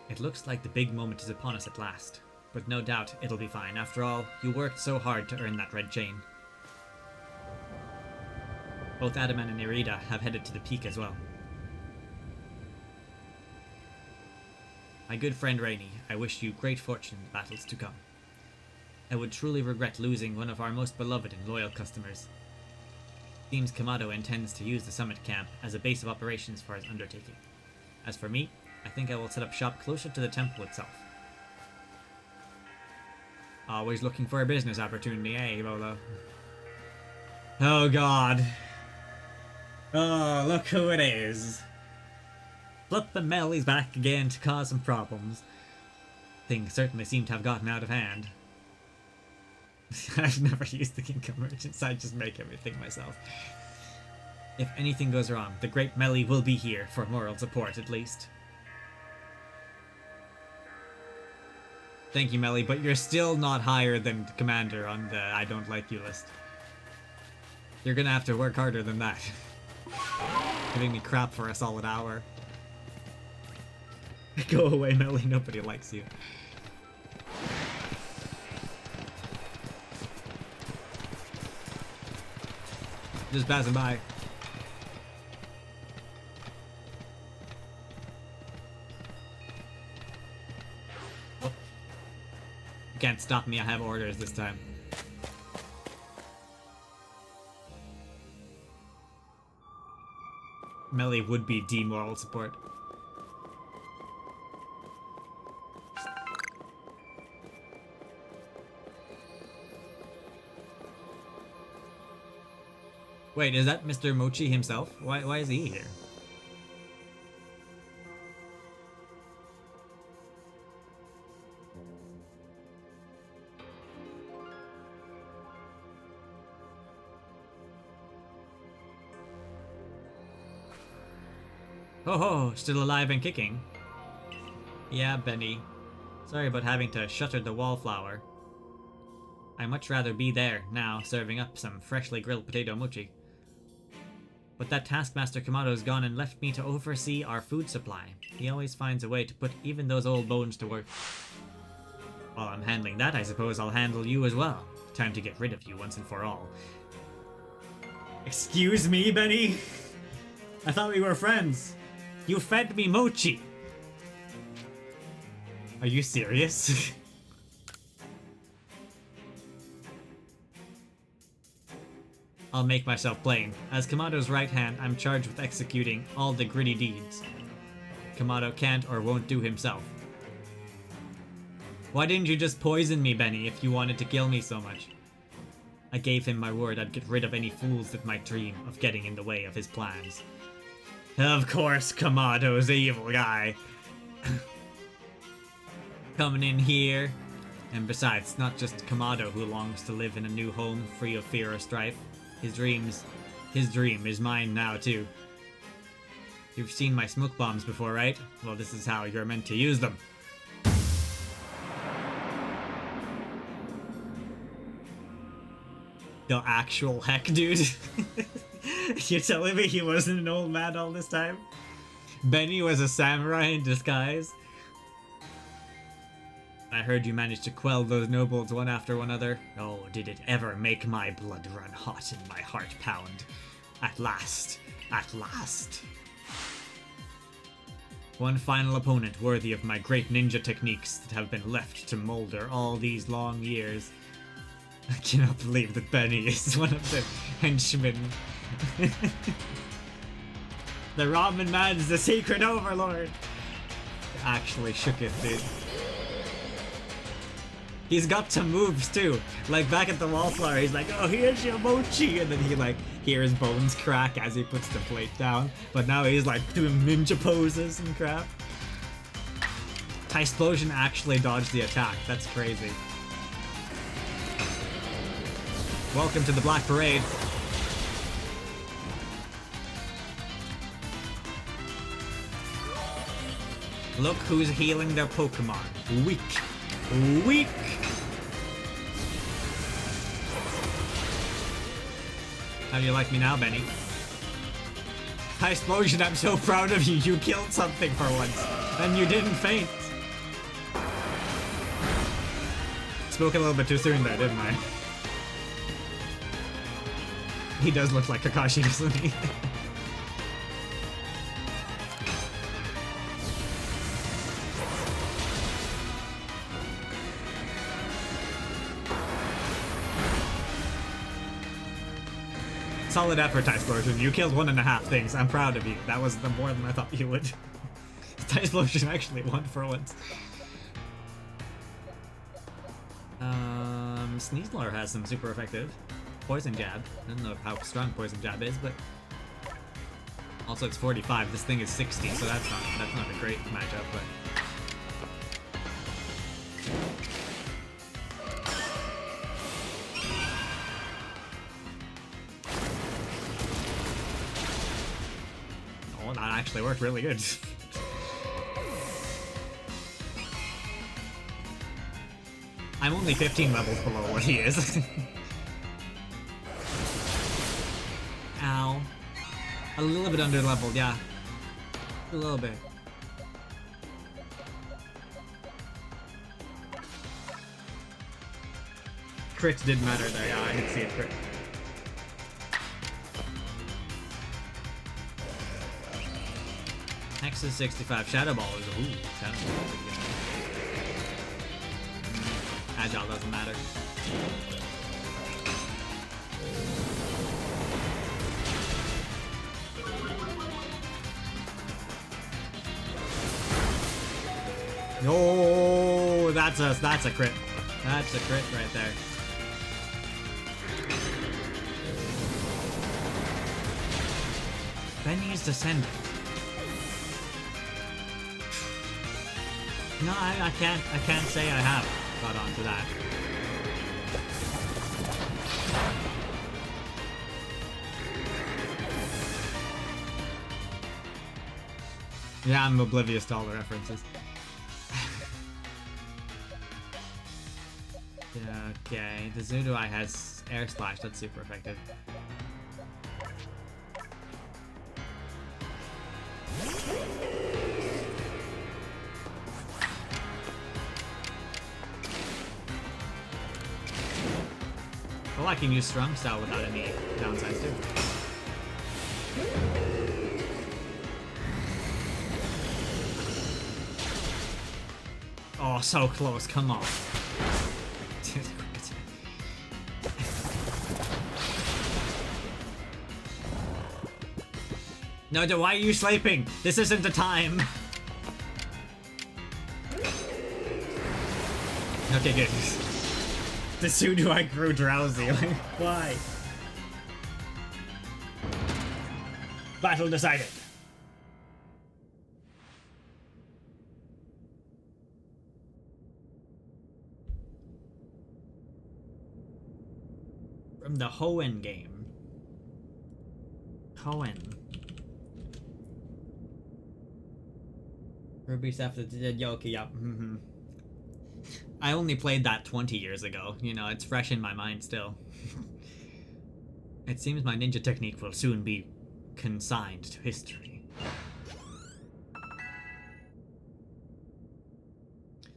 It looks like the big moment is upon us at last, but no doubt it'll be fine. After all, you worked so hard to earn that red chain. Both Adaman and Irida have headed to the peak as well. My good friend Rainy, I wish you great fortune in the battles to come. I would truly regret losing one of our most beloved and loyal customers. Seems Kamado intends to use the summit camp as a base of operations for his undertaking. As for me, I think I will set up shop closer to the temple itself. Always looking for a business opportunity, eh, Rolo? Oh god. Oh, look who it is. Flippin' Melly's back again to cause some problems. Things certainly seem to have gotten out of hand. I've never used the Ginkgo merchants, I just make everything myself. If anything goes wrong, the great Melly will be here for moral support at least. Thank you, Melly, but you're still not higher than Commander on the I don't like you list. You're gonna have to work harder than that. Giving me crap for a solid hour. Go away, Melly, nobody likes you. Just passing by. Oh. You can't stop me, I have orders this time. Melly would be D-moral support. Wait, is that Mr. Mochi himself? Why is he here? Ho ho, still alive and kicking. Yeah, Benny. Sorry about having to shutter the wallflower. I'd much rather be there now, serving up some freshly grilled potato mochi. But that Taskmaster Kamado's gone and left me to oversee our food supply. He always finds a way to put even those old bones to work. While I'm handling that, I suppose I'll handle you as well. Time to get rid of you once and for all. Excuse me, Benny? I thought we were friends. You fed me mochi. Are you serious? I'll make myself plain. As Kamado's right hand, I'm charged with executing all the gritty deeds Kamado can't or won't do himself. Why didn't you just poison me, Benny, if you wanted to kill me so much? I gave him my word I'd get rid of any fools that might dream of getting in the way of his plans. Of course, Kamado's an evil guy. Coming in here. And besides, it's not just Kamado who longs to live in a new home free of fear or strife. His dream is mine now too. You've seen my smoke bombs before, right? Well, this is how you're meant to use them. The actual heck, dude. You're telling me he wasn't an old man all this time? Benny was a samurai in disguise? I heard you managed to quell those nobles one after another. Oh, did it ever make my blood run hot and my heart pound. At last. At last. One final opponent worthy of my great ninja techniques that have been left to molder all these long years. I cannot believe that Benny is one of the henchmen. The ramen man is the secret overlord. Actually shook it, dude. He's got some moves too. Like back at the wallflower, he's like, oh, here's your mochi. And then he like hears bones crack as he puts the plate down. But now he's like doing ninja poses and crap. Tysplosion actually dodged the attack. That's crazy. Welcome to the Black Parade. Look who's healing their Pokemon. Weak. Weak! How do you like me now, Benny? Explosion, I'm so proud of you. You killed something for once. And you didn't faint. Spoke a little bit too soon there, didn't I? He does look like Kakashi, doesn't he? Solid effort, Explosion. You killed 1.5 things. I'm proud of you. That was more than I thought you would. Explosion actually won for once. Sneasler has some super effective poison jab. I don't know how strong poison jab is, but also it's 45. This thing is 60, so that's not a great matchup, but. Oh, that actually worked really good. I'm only 15 levels below what he is. Ow. A little bit under leveled, yeah. A little bit. Crit did matter there, yeah, I did see it crit. Next is 65. Shadow Ball is ooh, Shadow Ball is pretty good. Agile doesn't matter. No, that's a crit. That's a crit right there. Benny's descendant. No, I can't say I have got onto that. Yeah, I'm oblivious to all the references. Yeah, okay, the Zudoi has Air Slash, that's super effective. Well, I can use Strong Style without any downsides too. Oh, so close, come on. No, why are you sleeping? This isn't the time. Okay, good. The Sudoi grew drowsy. Like, why? Battle decided. From the Hoenn game. Hoenn. Ruby's after the dead Yoki, yep. I only played that 20 years ago. You know, it's fresh in my mind still. It seems my ninja technique will soon be consigned to history.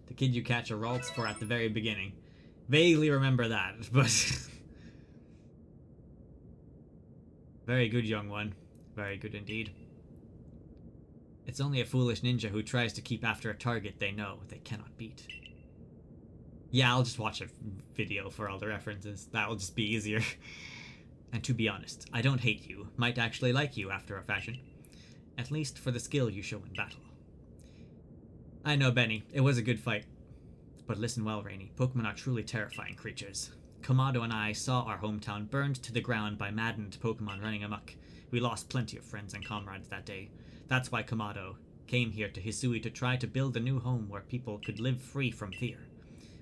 The kid you catch a Ralts for at the very beginning. Vaguely remember that, but... Very good, young one. Very good indeed. It's only a foolish ninja who tries to keep after a target they know they cannot beat. Yeah, I'll just watch a video for all the references. That'll just be easier. And to be honest, I don't hate you. Might actually like you after a fashion. At least for the skill you show in battle. I know, Benny. It was a good fight. But listen well, Rainy. Pokemon are truly terrifying creatures. Kamado and I saw our hometown burned to the ground by maddened Pokemon running amok. We lost plenty of friends and comrades that day. That's why Kamado came here to Hisui to try to build a new home where people could live free from fear.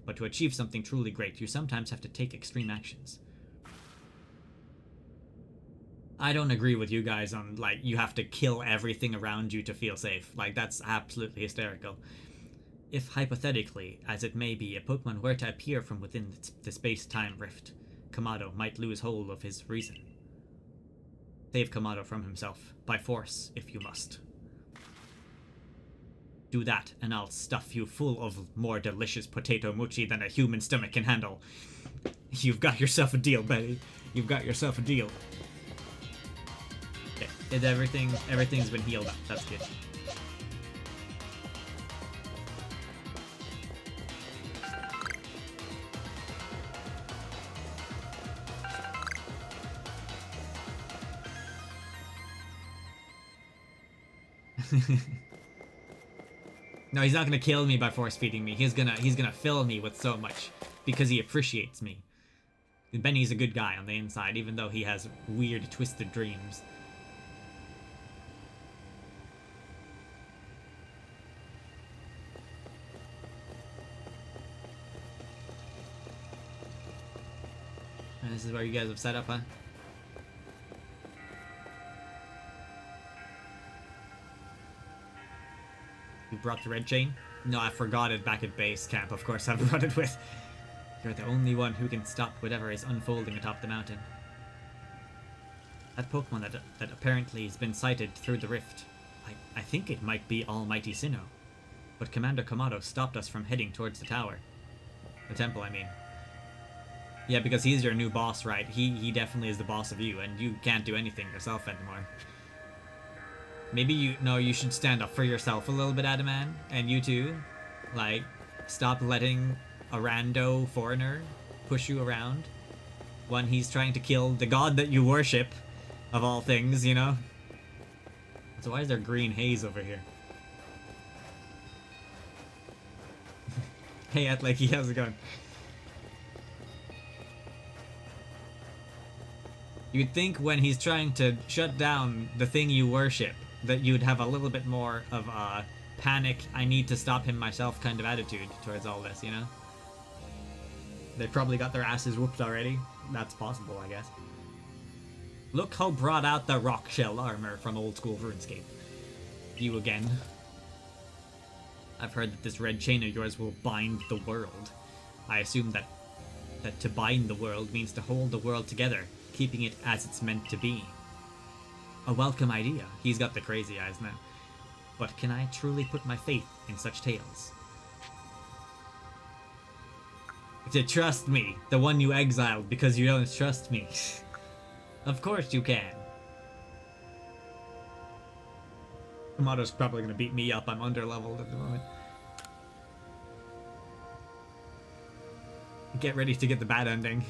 But to achieve something truly great, you sometimes have to take extreme actions. I don't agree with you guys on, like, you have to kill everything around you to feel safe. Like, that's absolutely hysterical. If, hypothetically, as it may be, a Pokemon were to appear from within the space-time rift, Kamado might lose hold of his reason. Save Kamado from himself, by force, if you must. Do that, and I'll stuff you full of more delicious potato mochi than a human stomach can handle. You've got yourself a deal, Betty. You've got yourself a deal. Okay, everything's been healed up. That's good. No, he's not gonna kill me by force feeding me. He's gonna fill me with so much because he appreciates me. Benny's a good guy on the inside, even though he has weird, twisted dreams. And this is where you guys have set up, huh? You brought the red chain? No, I forgot it back at base camp. Of course I brought it with. You're the only one who can stop whatever is unfolding atop the mountain. That Pokemon that apparently has been sighted through the rift. I think it might be Almighty Sinnoh. But Commander Kamado stopped us from heading towards the tower. The temple, I mean. Yeah, because he's your new boss, right? He definitely is the boss of you, and you can't do anything yourself anymore. Maybe you should stand up for yourself a little bit, Adaman, and you too. Like, stop letting a rando foreigner push you around when he's trying to kill the god that you worship, of all things, you know? So why is there green haze over here? Hey, Atleki, how's it going? You'd think when he's trying to shut down the thing you worship, that you'd have a little bit more of a panic, I need to stop him myself kind of attitude towards all this, you know? They probably got their asses whooped already. That's possible, I guess. Look how brought out the rock shell armor from old school RuneScape. You again. I've heard that this red chain of yours will bind the world. I assume that to bind the world means to hold the world together, keeping it as it's meant to be. A welcome idea. He's got the crazy eyes now. But can I truly put my faith in such tales? To trust me, the one you exiled because you don't trust me. Of course you can. Kamado's probably gonna beat me up. I'm underleveled at the moment. Get ready to get the bad ending.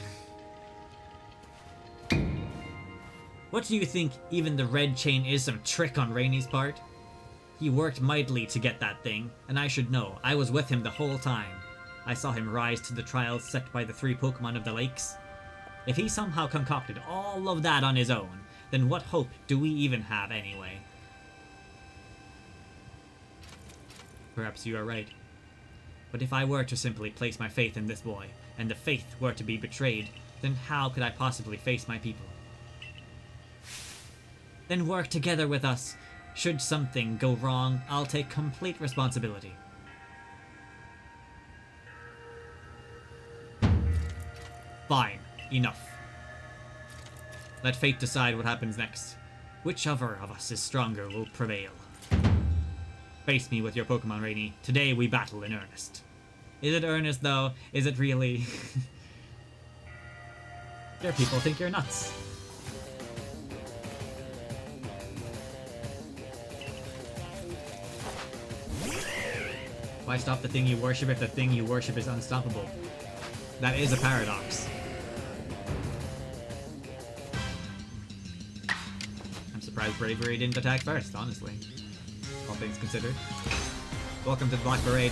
What do you think? Even the red chain is some trick on Rainy's part? He worked mightily to get that thing, and I should know. I was with him the whole time. I saw him rise to the trials set by the 3 Pokemon of the lakes. If he somehow concocted all of that on his own, then what hope do we even have anyway? Perhaps you are right. But if I were to simply place my faith in this boy, and the faith were to be betrayed, then how could I possibly face my people? Then work together with us. Should something go wrong, I'll take complete responsibility. Fine. Enough. Let fate decide what happens next. Whichever of us is stronger will prevail. Face me with your Pokemon, Rainy. Today we battle in earnest. Is it earnest, though? Is it really? There people think you're nuts. Why stop the thing you worship if the thing you worship is unstoppable? That is a paradox. I'm surprised Bravery didn't attack first, honestly. All things considered. Welcome to the Black Parade.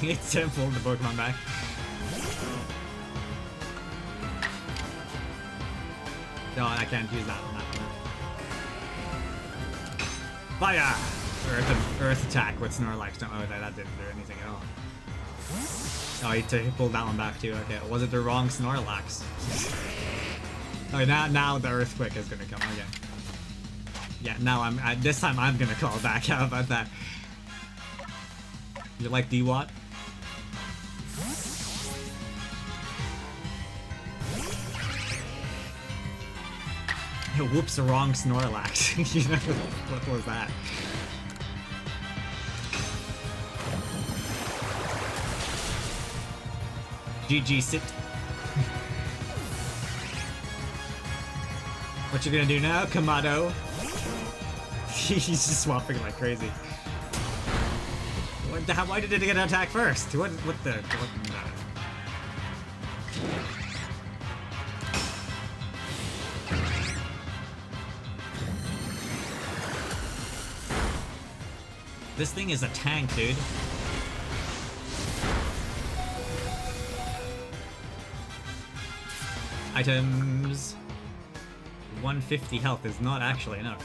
It's simple, the Pokemon back. No, I can't use that one. Fire! Earth attack with Snorlax. Oh, that didn't do anything at all. Oh, he pulled that one back too. Okay, was it the wrong Snorlax? Oh, now the Earthquake is gonna come again. Yeah, now this time I'm gonna call back. How about that? You like D-Watt? Whoops, wrong Snorlax. You know, what was that? GG, sit. What you gonna do now, Kamado? He's just swapping like crazy. What the hell? Why did it get an attack first? What the? This thing is a tank, dude. Items. 150 health is not actually enough.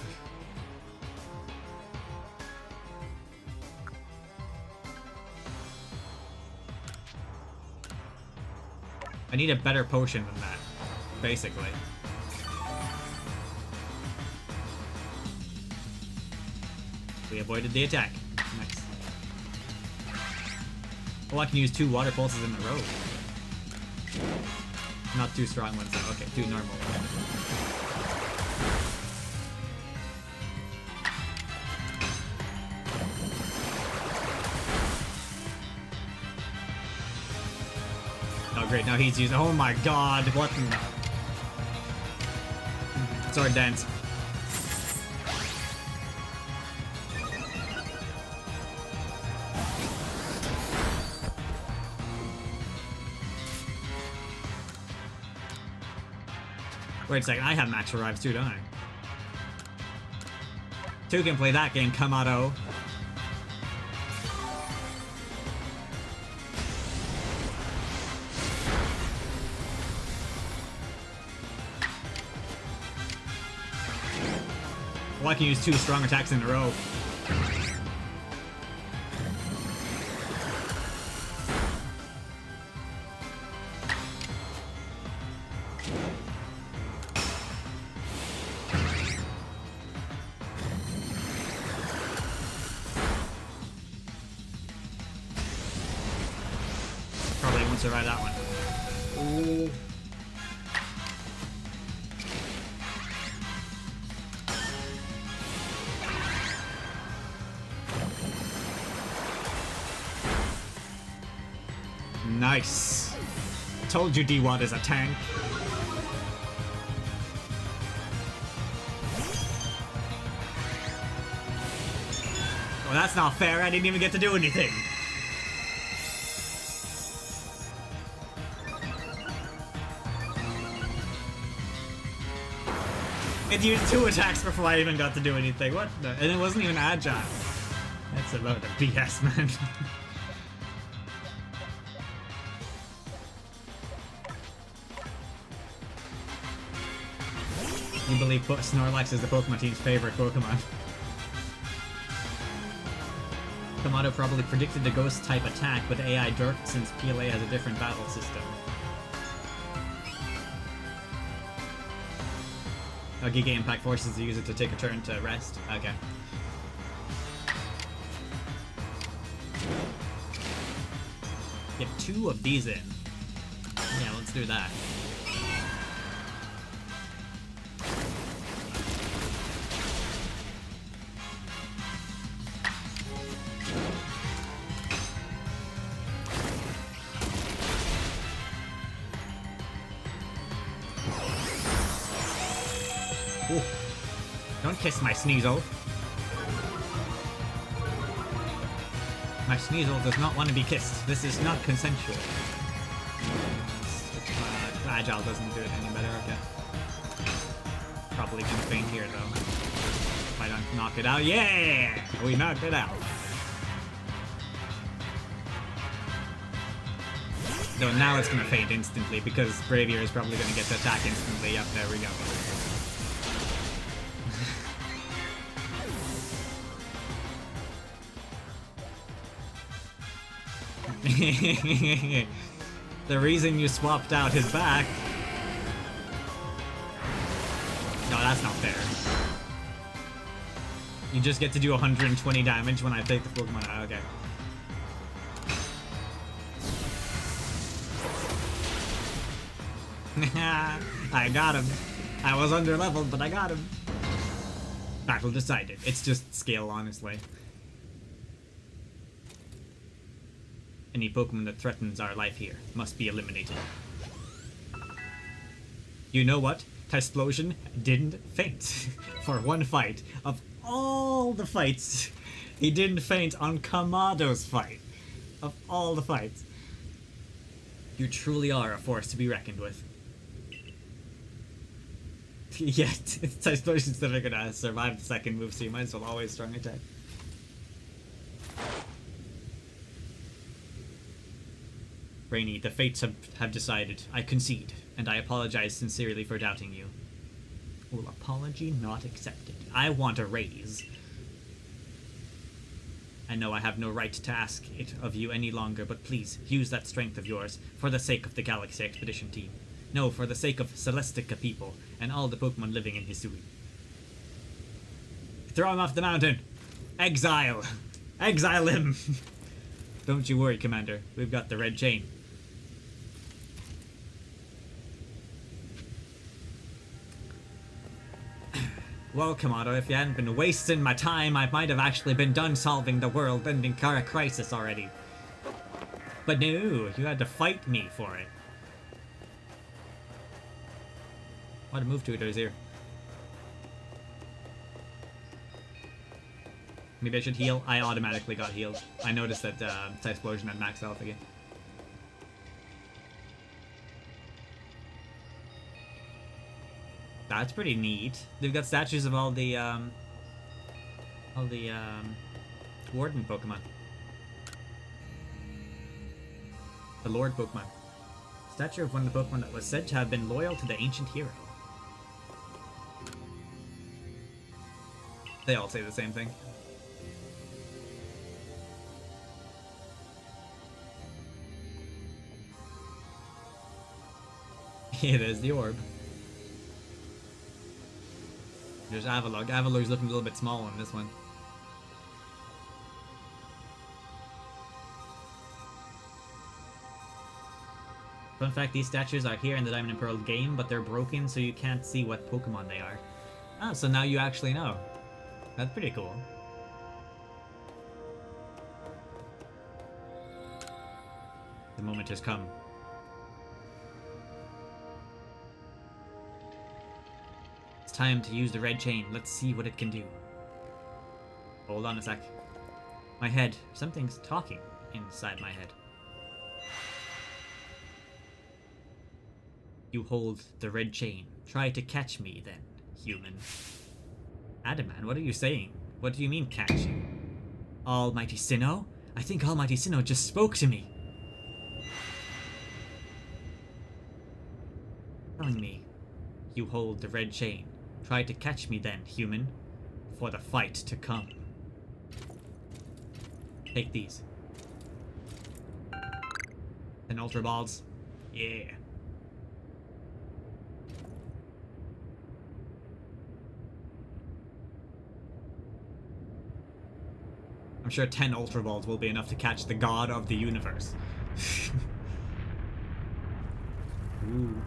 I need a better potion than that, basically. We avoided the attack. Nice. Oh, I can use 2 water pulses in a row. Not 2 strong ones though. Okay, 2 normal ones. Oh great, now he's using— oh my god, what in the— Sword dance. Wait a second, I have max revives too, don't I? 2 can play that game, Kamado. Well, I can use 2 strong attacks in a row. Probably won't survive that one. Ooh. Nice. Told you D-Wad is a tank. Well, that's not fair. I didn't even get to do anything. It used 2 attacks before I even got to do anything. What the? And it wasn't even agile. That's a load of BS, man. You believe Snorlax is the Pokemon team's favorite Pokemon. Kamado probably predicted the Ghost-type attack, but AI jerked since PLA has a different battle system. Oh, Giga Impact forces the user to take a turn to rest. Okay. Get 2 of these in. Yeah, let's do that. Ooh. Don't kiss my Sneasel. My Sneasel does not want to be kissed. This is not consensual. Agile doesn't do it any better, okay. Probably gonna faint here though. If I don't knock it out. Yeah! We knocked it out. Though now it's gonna faint instantly because Bravier is probably gonna get to attack instantly. Yep, there we go. The reason you swapped out his back. No, that's not fair. You just get to do 120 damage when I take the Pokemon out. Okay. I got him. I was under leveled, but I got him. Battle decided. It's just skill, honestly. Any Pokemon that threatens our life here must be eliminated. You know what? Tysplosion didn't faint for one fight. Of all the fights, he didn't faint on Kamado's fight. Of all the fights. You truly are a force to be reckoned with. Yeah, Tysplosion's never gonna survive the second move, so you might as well always strong attack. Rainy, the fates have decided. I concede, and I apologize sincerely for doubting you. Well, apology not accepted. I want a raise. I know I have no right to ask it of you any longer, but please, use that strength of yours for the sake of the Galaxy Expedition team. No, for the sake of Celestica people and all the Pokemon living in Hisui. Throw him off the mountain! Exile! Exile him! Don't you worry, Commander. We've got the red chain. Well, Kamado, if you hadn't been wasting my time, I might have actually been done solving the world-ending crisis already. But no, you had to fight me for it. What a move to it here. Maybe I should heal. I automatically got healed. I noticed that Tysplosion had max health again. That's pretty neat. They've got statues of all the Warden Pokemon. The Lord Pokemon. Statue of one of the Pokemon that was said to have been loyal to the ancient hero. They all say the same thing. It is the orb. There's Avalugg. Avalugg's looking a little bit small on this one. Fun fact, these statues are here in the Diamond and Pearl game, but they're broken so you can't see what Pokemon they are. Ah, so now you actually know. That's pretty cool. The moment has come. It's time to use the red chain. Let's see what it can do. Hold on a sec. My head. Something's talking inside my head. You hold the red chain. Try to catch me then, human. Adaman, what are you saying? What do you mean, catch you? Almighty Sinnoh? I think Almighty Sinnoh just spoke to me. Telling me, you hold the red chain. Try to catch me then, human, for the fight to come. Take these. 10 Ultra Balls. Yeah. I'm sure 10 Ultra Balls will be enough to catch the god of the universe. Ooh.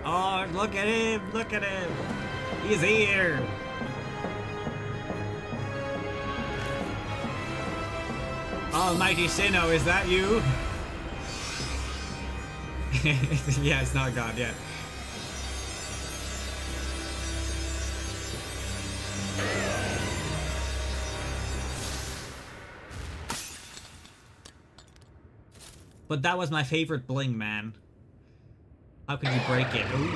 Oh, look at him! Look at him! He's here! Almighty Sinnoh, is that you? Yeah, it's not God yet. But that was my favorite bling, man. How could you break it? Ooh.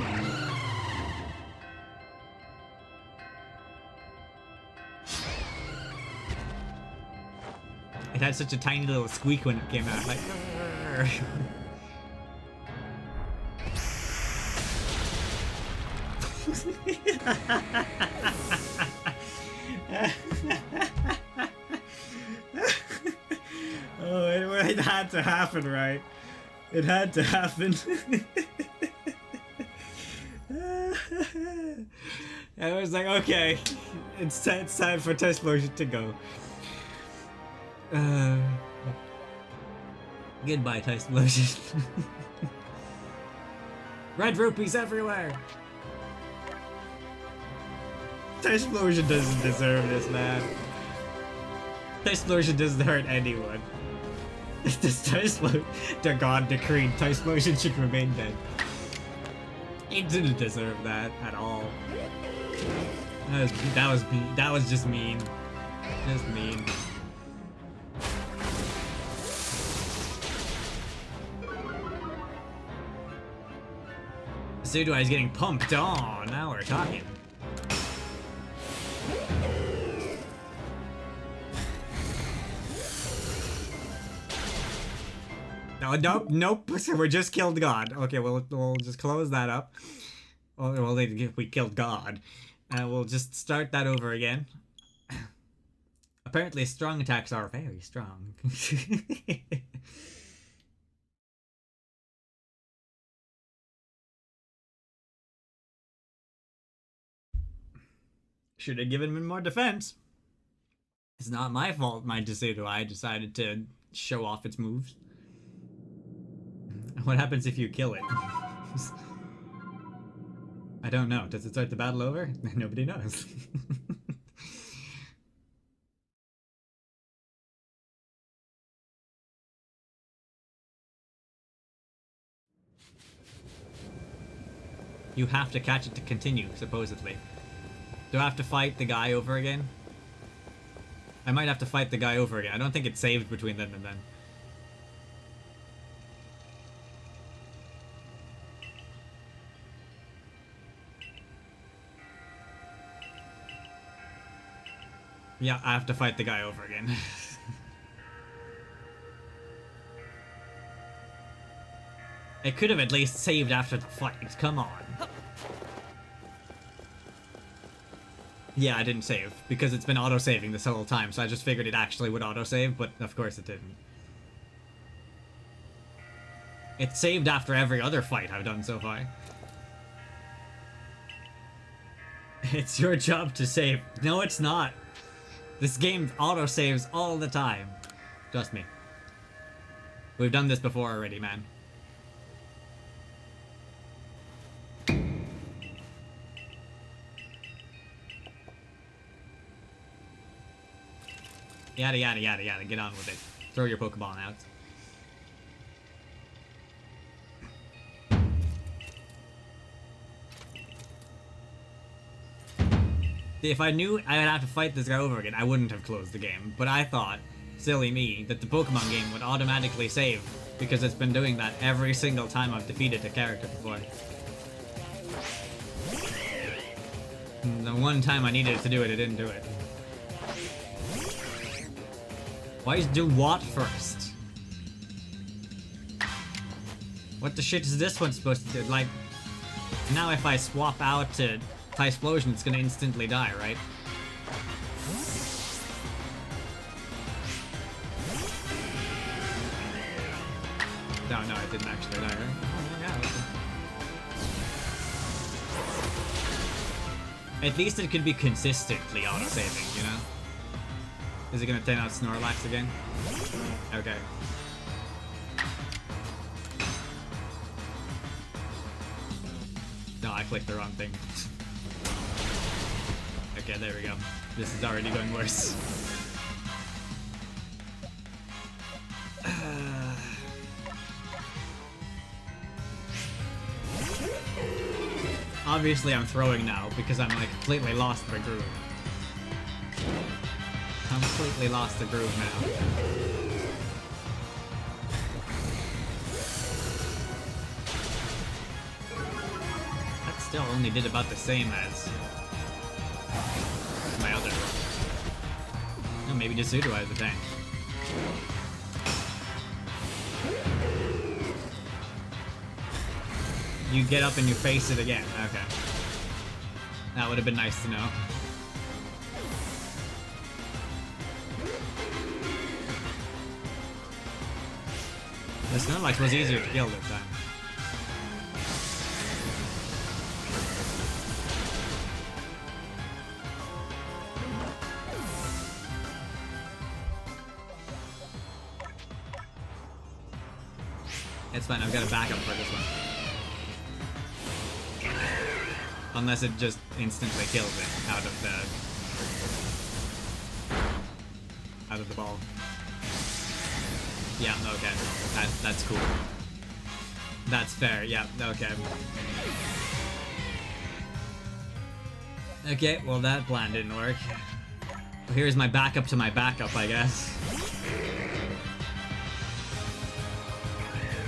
It had such a tiny little squeak when it came out, like. Oh, it had to happen, right? It had to happen. I was like, okay, it's time for Typhlosion to go. Goodbye, Typhlosion. Red rupees everywhere! Typhlosion doesn't deserve this, man. Typhlosion doesn't hurt anyone. The god decreed Typhlosion should remain dead. He didn't deserve that at all. That was just mean. Just mean. Sudowoodo is getting pumped on. Now we're talking. No, nope. We just killed God. Okay, we'll just close that up. Well, we killed God. We'll just start that over again. Apparently, strong attacks are very strong. Should have given him more defense. It's not my fault, my Decidueye. I decided to show off its moves. What happens if you kill it? I don't know. Does it start the battle over? Nobody knows. You have to catch it to continue, supposedly. Do I have to fight the guy over again? I might have to fight the guy over again. I don't think it's saved between then and then. Yeah, I have to fight the guy over again. It could have at least saved after the fight. Come on. Yeah, I didn't save, because it's been auto-saving this whole time, so I just figured it actually would auto-save, but of course it didn't. It saved after every other fight I've done so far. It's your job to save. No, it's not. This game auto-saves all the time. Trust me. We've done this before already, man. Yada yada yada yada, get on with it. Throw your Pokeball out. If I knew I would have to fight this guy over again, I wouldn't have closed the game. But I thought, silly me, that the Pokemon game would automatically save, because it's been doing that every single time I've defeated a character before. And the one time I needed it to do it, it didn't do it. Why is do what first? What the shit is this one supposed to do? Like, now if I swap out to Typhlosion, it's gonna instantly die, right? No, it didn't actually die, right? Oh, yeah, okay. At least it could be consistently auto-saving, you know? Is it gonna turn out Snorlax again? Okay. No, I clicked the wrong thing. Okay, there we go. This is already going worse. Obviously I'm throwing now because I'm like completely lost the groove. Completely lost the groove now. That still only did about the same as my other one. Oh, maybe just Sudowoodo as a tank. You get up and you face it again. Okay. That would have been nice to know. The Snorlax was easier to kill this time. It's fine, I've got a backup for this one. Unless it just instantly kills it out of the ball. Yeah, okay. That's cool. That's fair, yeah, okay. Okay, well that plan didn't work. Well, here's my backup to my backup, I guess.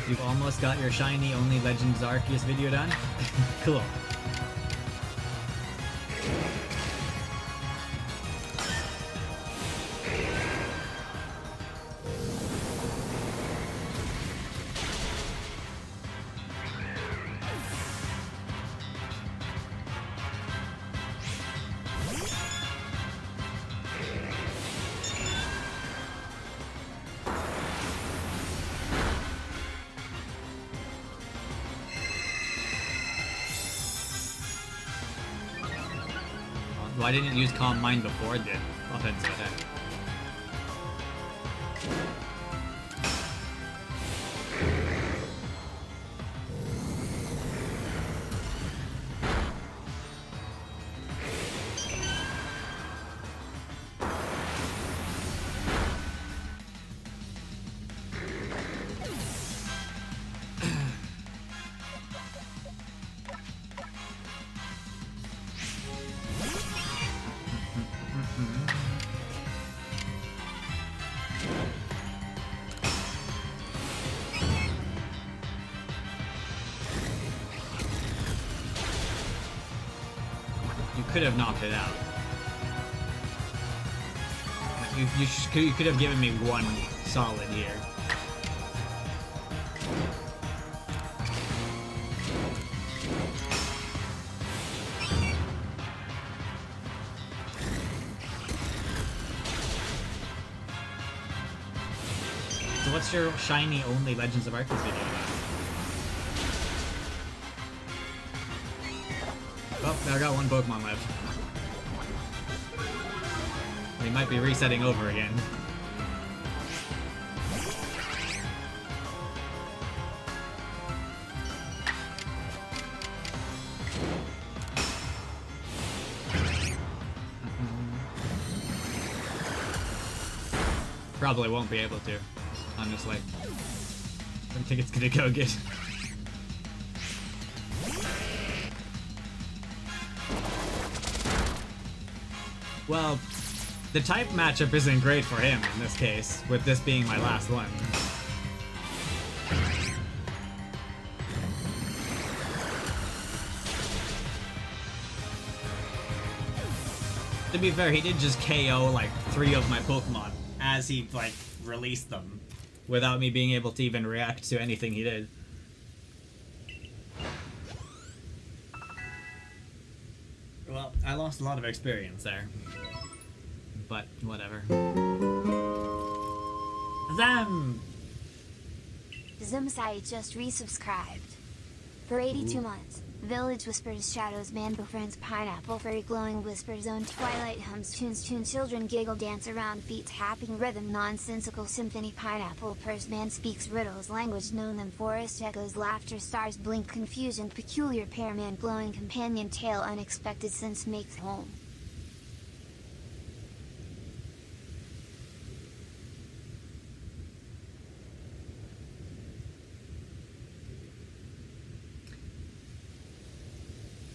You've almost got your shiny only Legends Arceus video done? Cool. Why didn't it use Calm Mind before the offensive attack? Could have knocked it out. You could have given me one solid here. So what's your shiny only Legends of Arceus video about? Oh, I got one Pokemon left. They might be resetting over again. Probably won't be able to, honestly. I don't think it's gonna go good. Well, the type matchup isn't great for him in this case, with this being my last one. To be fair, he did just KO like 3 of my Pokemon as he like released them, without me being able to even react to anything he did. Well, I lost a lot of experience there. But, whatever. Zam! Zumsai just resubscribed. For 82 months. Village whispers, shadows, man befriends, pineapple, furry glowing whispers, zone, twilight hums, tunes, children giggle, dance around, feet tapping, rhythm, nonsensical symphony, pineapple, purse, man speaks riddles, language known them, forest echoes, laughter, stars blink, confusion, peculiar pair, man glowing, companion tale, unexpected sense makes home.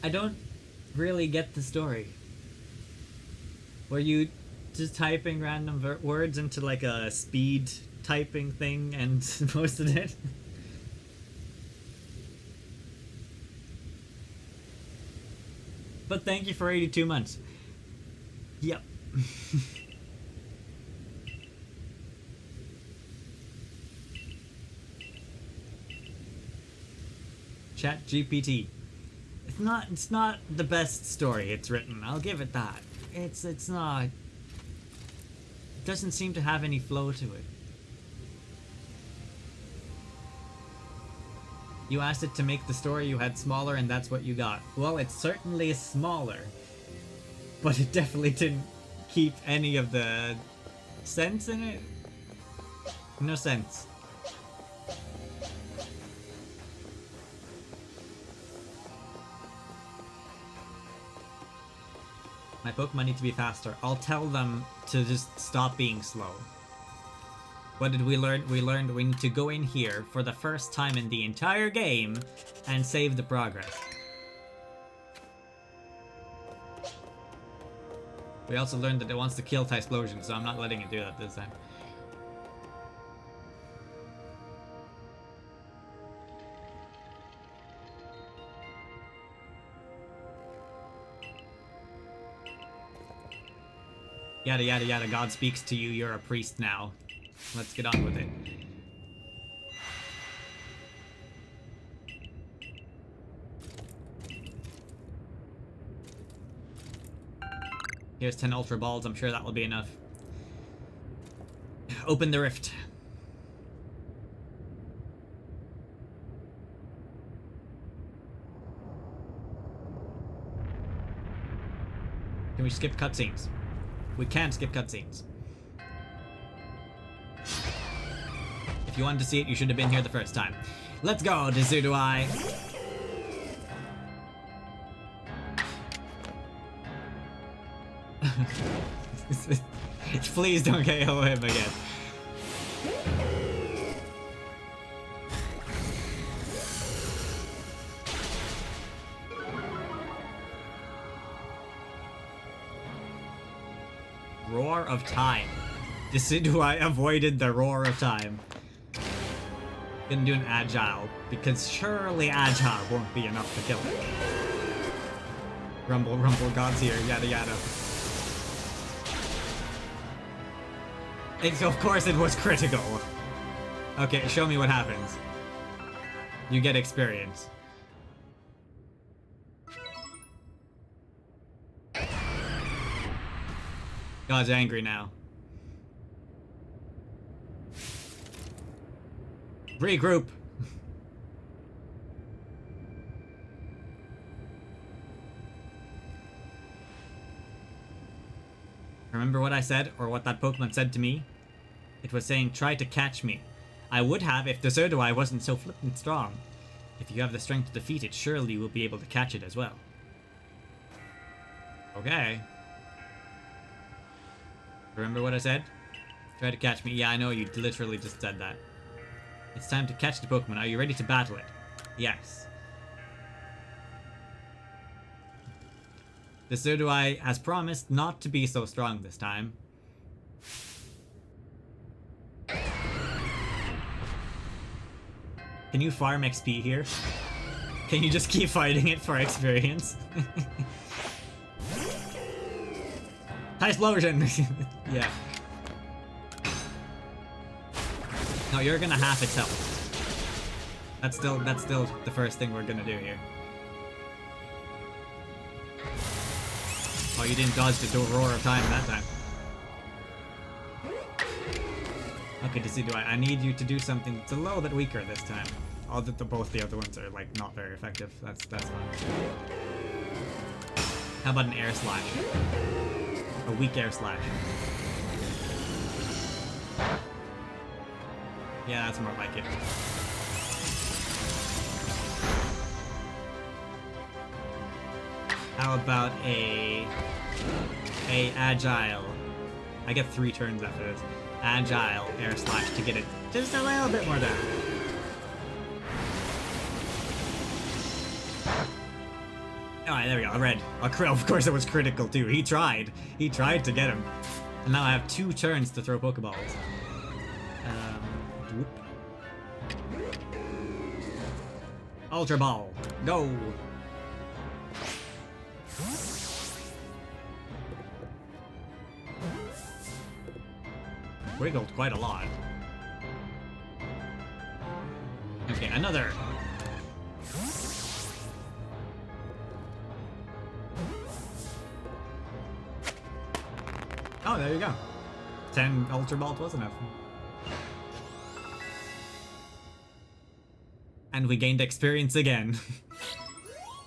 I don't really get the story. Were you just typing random words into like a speed typing thing and posted it? But thank you for 82 months. Yep. Chat GPT. It's not the best story it's written, I'll give it that. It's not... It doesn't seem to have any flow to it. You asked it to make the story you had smaller and that's what you got. Well, it's certainly smaller. But it definitely didn't keep any of the sense in it. No sense. My Pokemon need to be faster. I'll tell them to just stop being slow. What did we learn? We learned we need to go in here for the first time in the entire game and save the progress. We also learned that it wants to kill Typhlosion, so I'm not letting it do that this time. Yada yada yada, God speaks to you, you're a priest now. Let's get on with it. Here's 10 Ultra Balls, I'm sure that will be enough. Open the rift. Can we skip cutscenes? We can't skip cutscenes. If you wanted to see it, you should have been here the first time. Let's go, Desudui! Please don't KO him again. Roar of Time. Decidueye avoided the Roar of Time. Gonna do an Agile, because surely Agile won't be enough to kill it. Rumble, rumble, God's here, yada yada. Of course it was critical. Okay, show me what happens. You get experience. God's angry now. Regroup. Remember what I said, or what that Pokemon said to me? It was saying, try to catch me. I would have if the Desudui wasn't so flippin' strong. If you have the strength to defeat it, surely you will be able to catch it as well. Okay. Remember what I said? Try to catch me. Yeah, I know, you literally just said that. It's time to catch the Pokemon. Are you ready to battle it? Yes. The Desudui has promised not to be so strong this time. Can you farm XP here? Can you just keep fighting it for experience? Typhlosion! Yeah. No, you're gonna half its health. That's still the first thing we're gonna do here. Oh, you didn't dodge the Roar of Time that time. Okay, Decidueye, I need you to do something that's a little bit weaker this time. Although both the other ones are like not very effective. That's fine. How about an Air Slash? A weak Air Slash. Yeah, that's more like it. How about a Agile? I get 3 turns after this. Agile Air Slash to get it just a little bit more down. Alright, there we go. Red. Of course it was critical too. He tried. He tried to get him. And now I have 2 turns to throw Pokeballs. Whoop. Ultra Ball. Go! Wiggled quite a lot. Okay, another. Oh, there you go. 10 Ultra Balls was enough. And we gained experience again.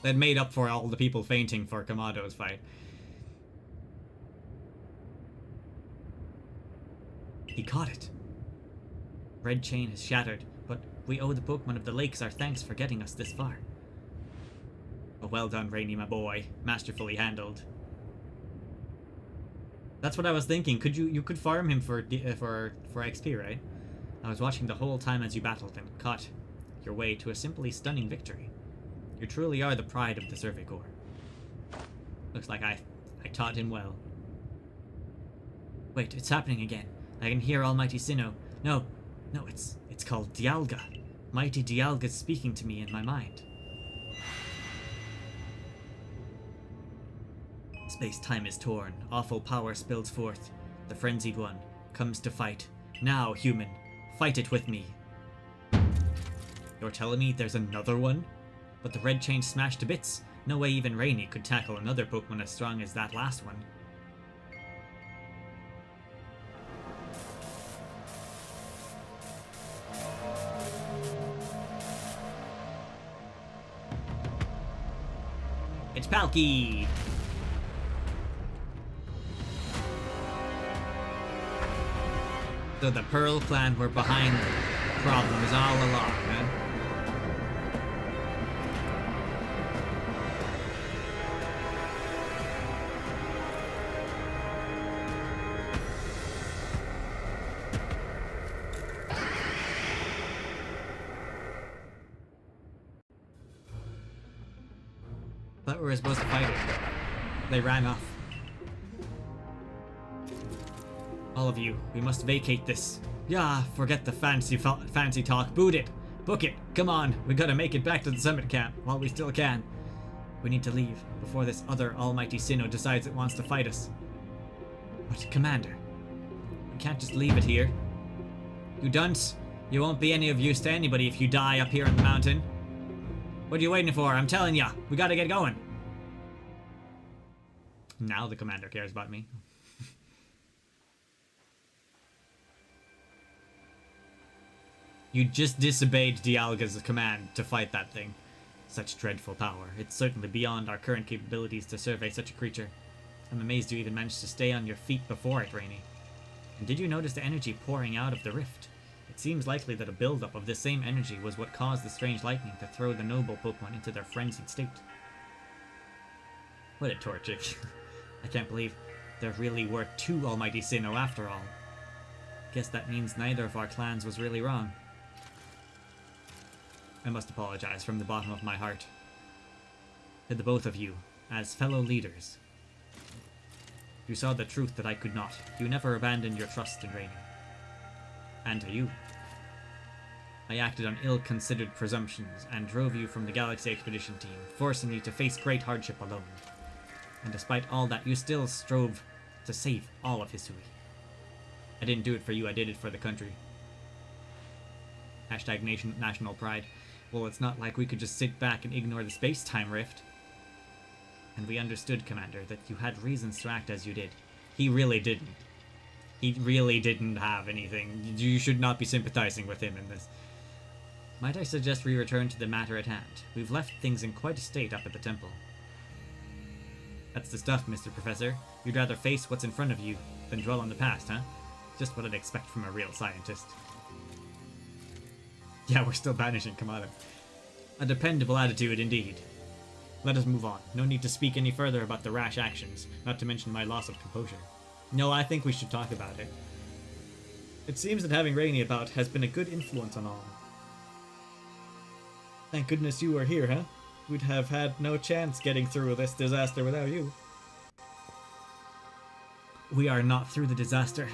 That made up for all the people fainting for Kamado's fight. He caught it. Red chain is shattered, but we owe the Pokemon of the Lakes our thanks for getting us this far. Oh, well done, Rainy, my boy. Masterfully handled. That's what I was thinking. You could farm him for XP, right? I was watching the whole time as you battled and caught your way to a simply stunning victory. You truly are the pride of the Survey Corps. Looks like I taught him well. Wait, it's happening again. I can hear Almighty Sinnoh. No, it's called Dialga. Mighty Dialga's speaking to me in my mind. Space-time is torn. Awful power spills forth. The frenzied one comes to fight. Now, human, fight it with me. You're telling me there's another one? But the red chain smashed to bits. No way even Rainy could tackle another Pokemon as strong as that last one. It's Palkia! So the Pearl Clan were behind the problems all along, huh? Thought we were supposed to fight it. They ran off. All of you, we must vacate this. Yeah, forget the fancy talk. Boot it. Book it. Come on. We gotta make it back to the summit camp while we still can. We need to leave before this other Almighty Sinnoh decides it wants to fight us. But Commander, we can't just leave it here. You dunce. You won't be any of use to anybody if you die up here in the mountain. What are you waiting for? I'm telling ya, we gotta get going. Now the commander cares about me. You just disobeyed Dialga's command to fight that thing. Such dreadful power. It's certainly beyond our current capabilities to survey such a creature. I'm amazed you even managed to stay on your feet before it, Rainy. And did you notice the energy pouring out of the rift? It seems likely that a buildup of this same energy was what caused the strange lightning to throw the noble Pokemon into their frenzied state. What a Torchic. I can't believe there really were two Almighty Sinnoh after all. Guess that means neither of our clans was really wrong. I must apologize from the bottom of my heart. To the both of you, as fellow leaders. You saw the truth that I could not. You never abandoned your trust in Rainy. And to you. I acted on ill-considered presumptions and drove you from the Galaxy Expedition team, forcing you to face great hardship alone. And despite all that, you still strove to save all of Hisui. I didn't do it for you, I did it for the country. Hashtag national pride. Well, it's not like we could just sit back and ignore the space-time rift. And we understood, Commander, that you had reasons to act as you did. He really didn't. He really didn't have anything. You should not be sympathizing with him in this. Might I suggest we return to the matter at hand? We've left things in quite a state up at the temple. That's the stuff, Mr. Professor. You'd rather face what's in front of you than dwell on the past, huh? Just what I'd expect from a real scientist. Yeah, we're still banishing Kamado. A dependable attitude indeed. Let us move on. No need to speak any further about the rash actions, not to mention my loss of composure. No, I think we should talk about it. It seems that having Rainy about has been a good influence on all. Thank goodness you were here, huh? We'd have had no chance getting through this disaster without you. We are not through the disaster.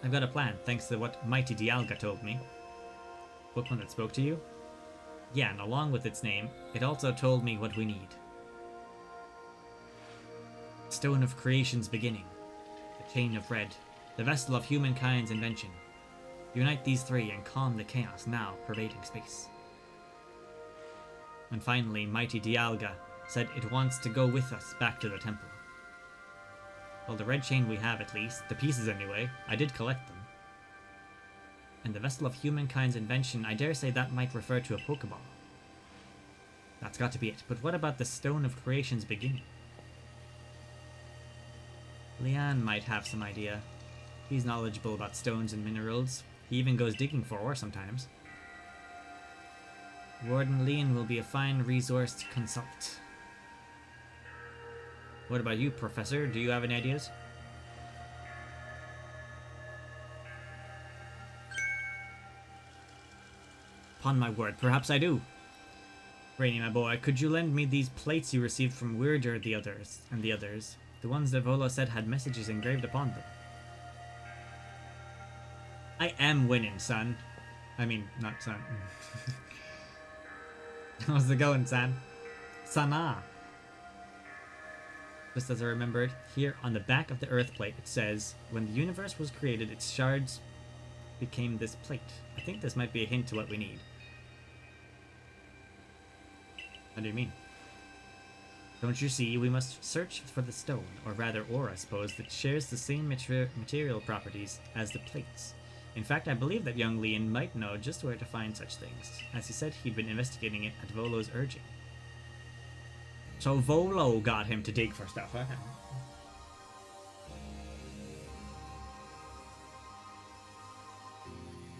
I've got a plan, thanks to what Mighty Dialga told me. Pokemon that spoke to you? Yeah, and along with its name, it also told me what we need. Stone of Creation's beginning. The Chain of Red. The vessel of humankind's invention. Unite these three and calm the chaos now pervading space. And finally, Mighty Dialga said it wants to go with us back to the temple. Well, the red chain we have at least, the pieces anyway, I did collect them. And the vessel of humankind's invention, I dare say that might refer to a Pokeball. That's got to be it, but what about the Stone of Creation's beginning? Leon might have some idea. He's knowledgeable about stones and minerals. He even goes digging for ore sometimes. Warden Leon will be a fine resource to consult. What about you, Professor? Do you have any ideas? Upon my word, perhaps I do. Rainy, my boy, could you lend me these plates you received from Weirder the others? The ones that Volo said had messages engraved upon them. I am winning, son. I mean, not son. How's it going, son? Sana. Just as I remembered, here on the back of the Earth plate it says, when the universe was created, its shards became this plate. I think this might be a hint to what we need. What do you mean? Don't you see, we must search for the stone, or rather ore I suppose, that shares the same material properties as the plates. In fact, I believe that young Leon might know just where to find such things, as he said he'd been investigating it at Volo's urging. So Volo got him to dig for stuff, huh?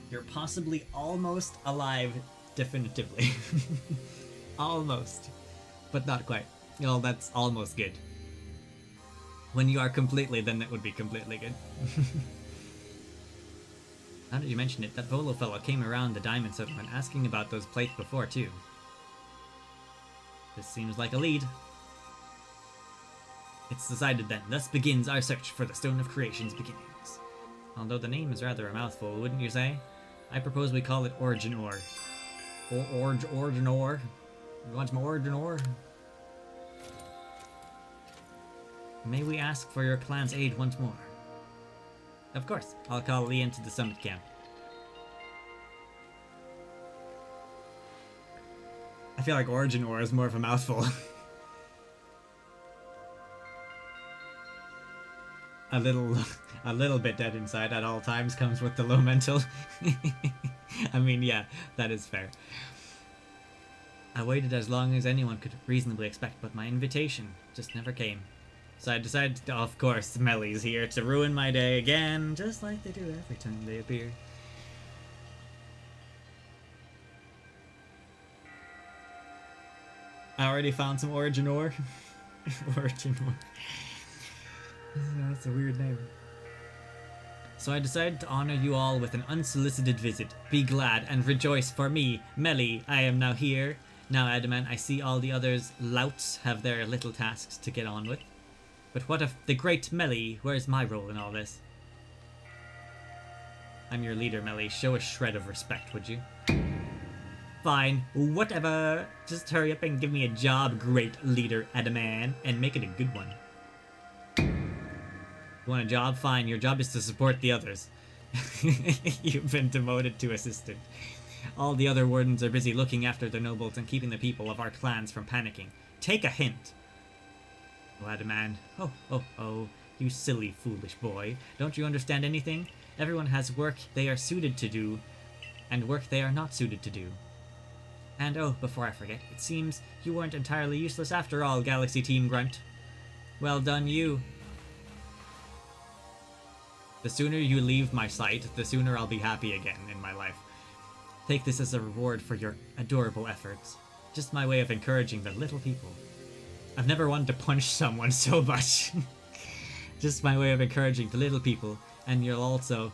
You're possibly almost alive definitively. Almost. But not quite. You know, that's almost good. When you are completely, then it would be completely good. Now that you mention it, that Volo fellow came around the diamond settlement asking about those plates before, too. This seems like a lead. It's decided then. Thus begins our search for the Stone of Creation's beginnings. Although the name is rather a mouthful, wouldn't you say? I propose we call it Origin Ore. Origin Ore? You want some Origin Ore? May we ask for your clan's aid once more? Of course, I'll call Leon to the summit camp. I feel like Origin Ore is more of a mouthful. a little bit dead inside at all times comes with the low mental. I mean, yeah, that is fair. I waited as long as anyone could reasonably expect, but my invitation just never came. So I decided to, of course, Melly's here to ruin my day again, just like they do every time they appear. I already found some Origin Ore. Origin Ore. That's a weird name. So I decided to honor you all with an unsolicited visit. Be glad and rejoice for me, Melly. I am now here. Now, Adamant, I see all the others louts have their little tasks to get on with. But what of the great Melly? Where's my role in all this? I'm your leader, Melly. Show a shred of respect, would you? Fine, whatever. Just hurry up and give me a job, great leader, Adamant, and make it a good one. You want a job? Fine. Your job is to support the others. You've been demoted to assistant. All the other wardens are busy looking after their nobles and keeping the people of our clans from panicking. Take a hint. Oh, Adamant. Oh, you silly, foolish boy. Don't you understand anything? Everyone has work they are suited to do, and work they are not suited to do. And oh, before I forget, it seems you weren't entirely useless after all, Galaxy Team Grunt. Well done, you. The sooner you leave my sight, the sooner I'll be happy again in my life. Take this as a reward for your adorable efforts. Just my way of encouraging the little people. I've never wanted to punch someone so much. Just my way of encouraging the little people, and you're all so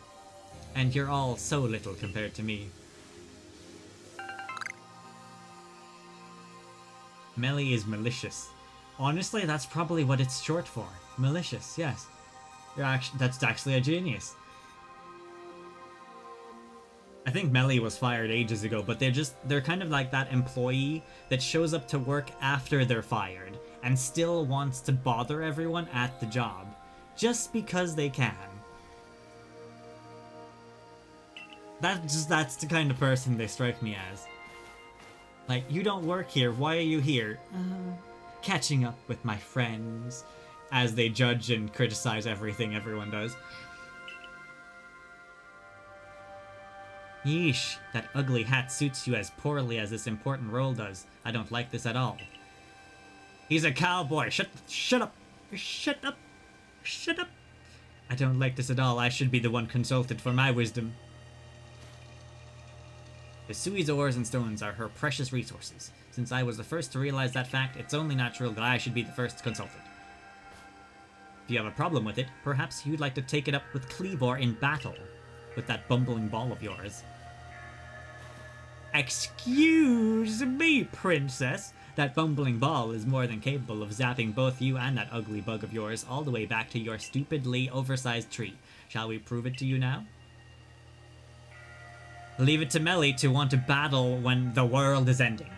little compared to me. Melly is malicious. Honestly, that's probably what it's short for. Malicious, yes. That's actually a genius. I think Melly was fired ages ago, but they're kind of like that employee that shows up to work after they're fired and still wants to bother everyone at the job just because they can. That's the kind of person they strike me as. Like, you don't work here, why are you here? Catching up with my friends, as they judge and criticize everything everyone does. Yeesh, that ugly hat suits you as poorly as this important role does. I don't like this at all. He's a cowboy. Shut up. Shut up. Shut up. I don't like this at all. I should be the one consulted for my wisdom. The Sui's ores and stones are her precious resources. Since I was the first to realize that fact, it's only natural that I should be the first consulted. If you have a problem with it, perhaps you'd like to take it up with Cleavor in battle, with that bumbling ball of yours. Excuse me, princess. That bumbling ball is more than capable of zapping both you and that ugly bug of yours all the way back to your stupidly oversized tree. Shall we prove it to you now? Leave it to Melly to want to battle when the world is ending.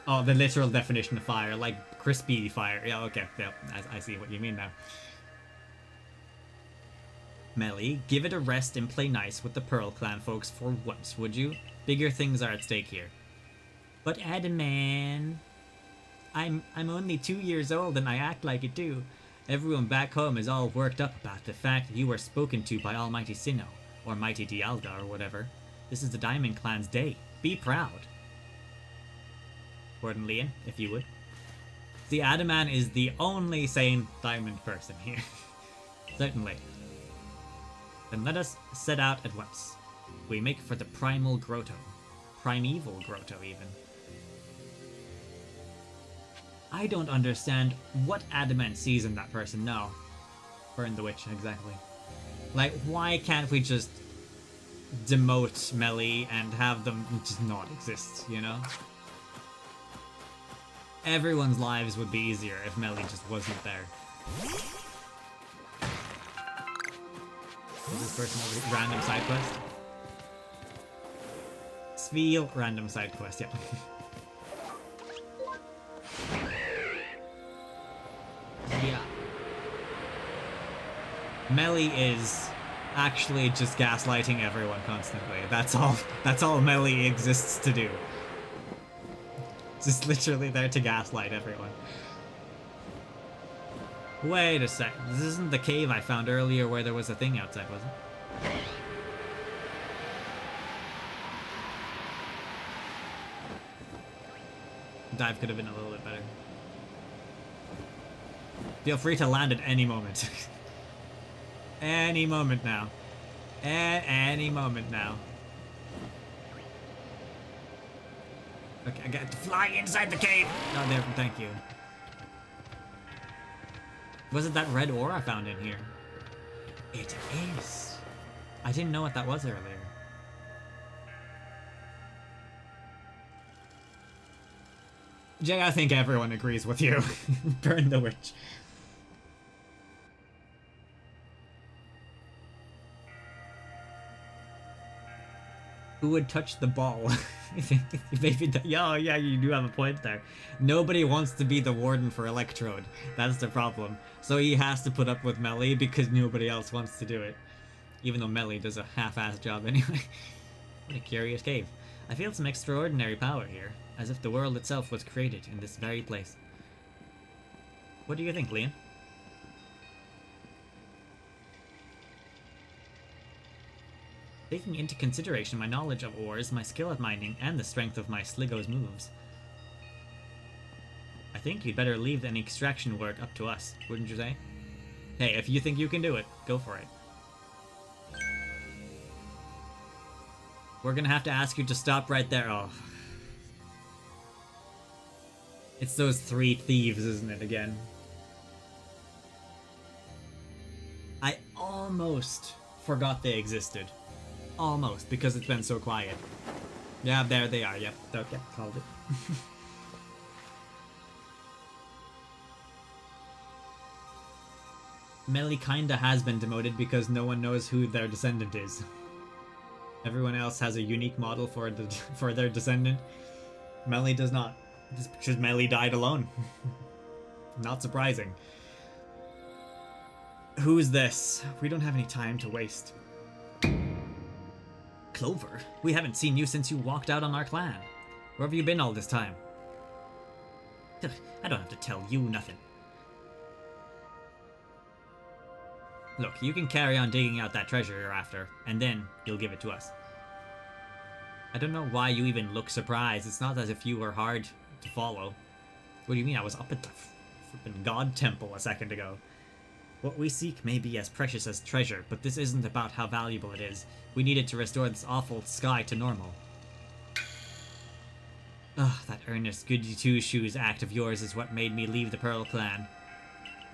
Oh, the literal definition of fire, like crispy fire. Yeah, okay, yeah, I see what you mean now. Melly, give it a rest and play nice with the Pearl Clan folks for once, would you? Bigger things are at stake here. But Adaman, I'm only 2 years old and I act like it too. Everyone back home is all worked up about the fact that you were spoken to by Almighty Sinnoh, or Mighty Dialga, or whatever. This is the Diamond Clan's day. Be proud. Gordon Leon, if you would. The Adaman is the only sane diamond person here. Certainly. Then let us set out at once. We make for the Primal Grotto. Primeval Grotto, even. I don't understand what Adamant sees in that person. No. Burn the witch, exactly. Like, why can't we just demote Melly and have them just not exist, you know? Everyone's lives would be easier if Melly just wasn't there. Is this person a random side quest? Sveal, random side quest, yeah. Yeah. Melly is actually just gaslighting everyone constantly. That's all Melly exists to do. Just literally there to gaslight everyone. Wait a sec. This isn't the cave I found earlier where there was a thing outside, was it? Dive could have been a little bit better. Feel free to land at any moment. Any moment now. Any moment now. Okay, I got to fly inside the cave! Oh, there, thank you. Was it that red ore I found in here? It is. I didn't know what that was earlier. Jay, I think everyone agrees with you. Burn the witch. Who would touch the ball? Maybe yeah, you do have a point there. Nobody wants to be the warden for Electrode. That's the problem. So he has to put up with Melly because nobody else wants to do it. Even though Melly does a half-assed job anyway. What a curious cave. I feel some extraordinary power here, as if the world itself was created in this very place. What do you think, Leon? Taking into consideration my knowledge of ores, my skill at mining, and the strength of my Sligo's moves, I think you'd better leave any extraction work up to us, wouldn't you say? Hey, if you think you can do it, go for it. We're gonna have to ask you to stop right there. Oh. It's those 3 thieves, isn't it, again? I almost forgot they existed. Almost, because it's been so quiet. Yeah, there they are, yep. Okay, called it. Melly kinda has been demoted because no one knows who their descendant is. Everyone else has a unique model for their descendant. Melly does not. Just because Melly died alone. Not surprising. Who's this? We don't have any time to waste. Clover? We haven't seen you since you walked out on our clan. Where have you been all this time? I don't have to tell you nothing. Look, you can carry on digging out that treasure you're after, and then you'll give it to us. I don't know why you even look surprised. It's not as if you were hard to follow. What do you mean? I was up at the flippin' God Temple a second ago. What we seek may be as precious as treasure, but this isn't about how valuable it is. We need it to restore this awful sky to normal. Ugh, that earnest goody two-shoes act of yours is what made me leave the Pearl Clan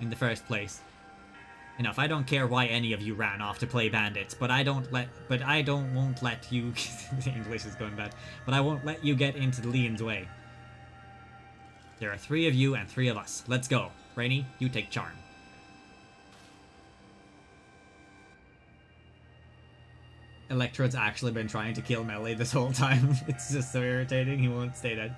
in the first place. Enough, I don't care why any of you ran off to play bandits, but won't let you, the English is going bad, but I won't let you get into the Leon's way. There are 3 of you and 3 of us. Let's go. Rainy, you take charm. Electrode's actually been trying to kill Melee this whole time. It's just so irritating, he won't stay dead.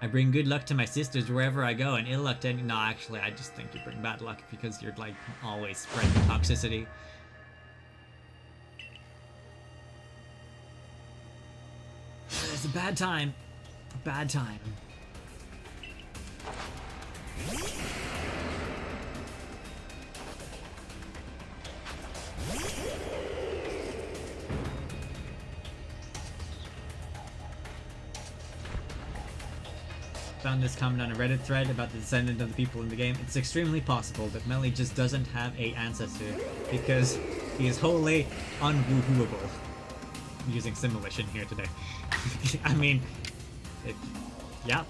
I bring good luck to my sisters wherever I go, and ill luck to any— No, actually, I just think you bring bad luck because you're, like, always spreading toxicity. It's a bad time. A bad time. Found this comment on a Reddit thread about the descendant of the people in the game. It's extremely possible that Melee just doesn't have a ancestor because he is wholly unwooable. I'm using Simulation here today. I mean, yeah,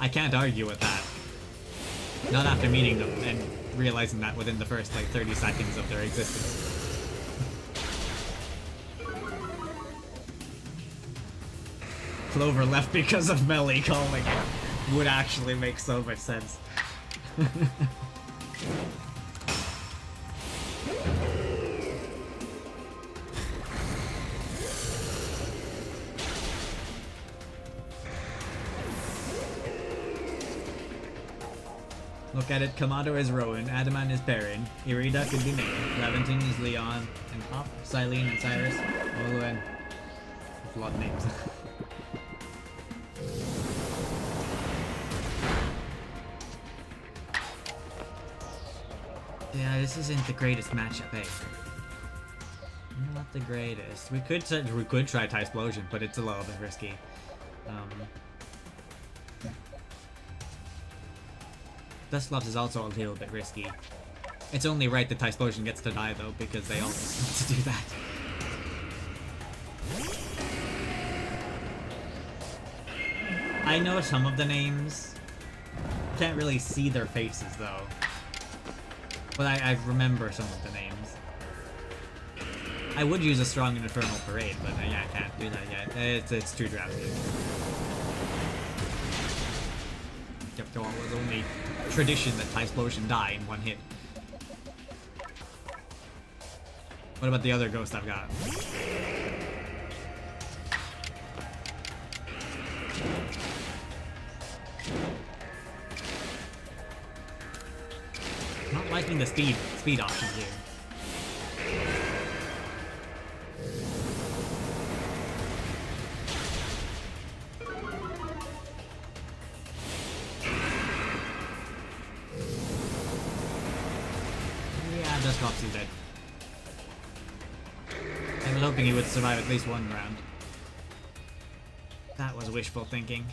I can't argue with that. Not after meeting them and realizing that within the first, like, 30 seconds of their existence. Clover left because of Melee calling it would actually make so much sense. Look at it, Kamado is Rowan, Adaman is Perrin, Irida could be May, Laventon is Leon, and Hop, Silene and Cyrus, Oluen. A lot of names. Yeah, this isn't the greatest matchup, eh? Not the greatest. We could try Tysplosion, but it's a little bit risky. Dusclops is also a little bit risky. It's only right that Tysplosion gets to die though, because they always need to do that. I know some of the names. Can't really see their faces though. But I remember some of the names. I would use a strong and Infernal Parade, but yeah, I can't do that yet. It's too drafted. After all, it was only tradition that Tysplosion die in one hit. What about the other ghost I've got? Not liking the speed options here. Yeah, Dusclops is dead. I was hoping he would survive at least one round. That was wishful thinking.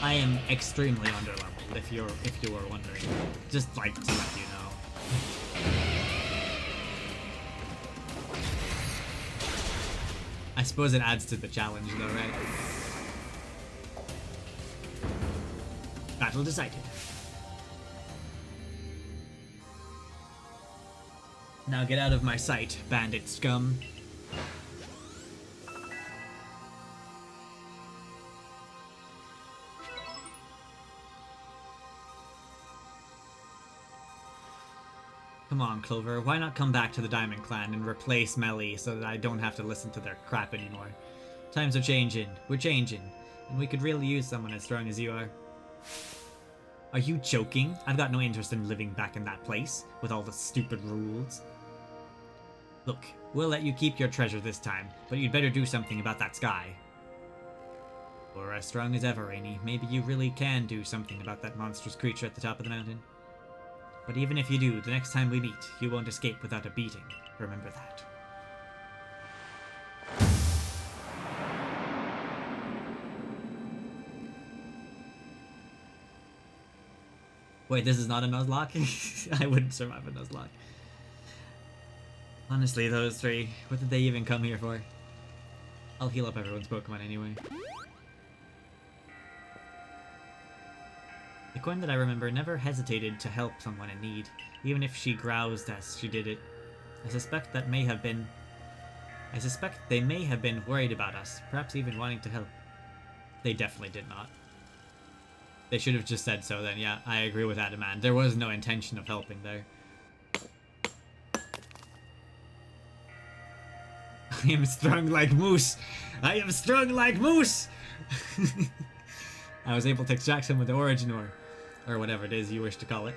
I am extremely underleveled, if you were wondering. Just like to let you know. I suppose it adds to the challenge though, right? Battle decided. Now get out of my sight, bandit scum. Come on, Clover, why not come back to the Diamond Clan and replace Melee so that I don't have to listen to their crap anymore? Times are changing, we're changing, and we could really use someone as strong as you are. Are you joking? I've got no interest in living back in that place, with all the stupid rules. Look, we'll let you keep your treasure this time, but you'd better do something about that sky. Or as strong as ever, Rainy, maybe you really can do something about that monstrous creature at the top of the mountain. But even if you do, the next time we meet, you won't escape without a beating. Remember that. Wait, this is not a Nuzlocke? I wouldn't survive a Nuzlocke. Honestly, those three, what did they even come here for? I'll heal up everyone's Pokemon anyway. The coin that I remember never hesitated to help someone in need, even if she groused as she did it. I suspect they may have been worried about us, perhaps even wanting to help. They definitely did not. They should have just said so then, yeah, I agree with Adamant. There was no intention of helping there. I am strung like moose! I am strung like moose! I was able to extract him with the origin ore. Or whatever it is you wish to call it.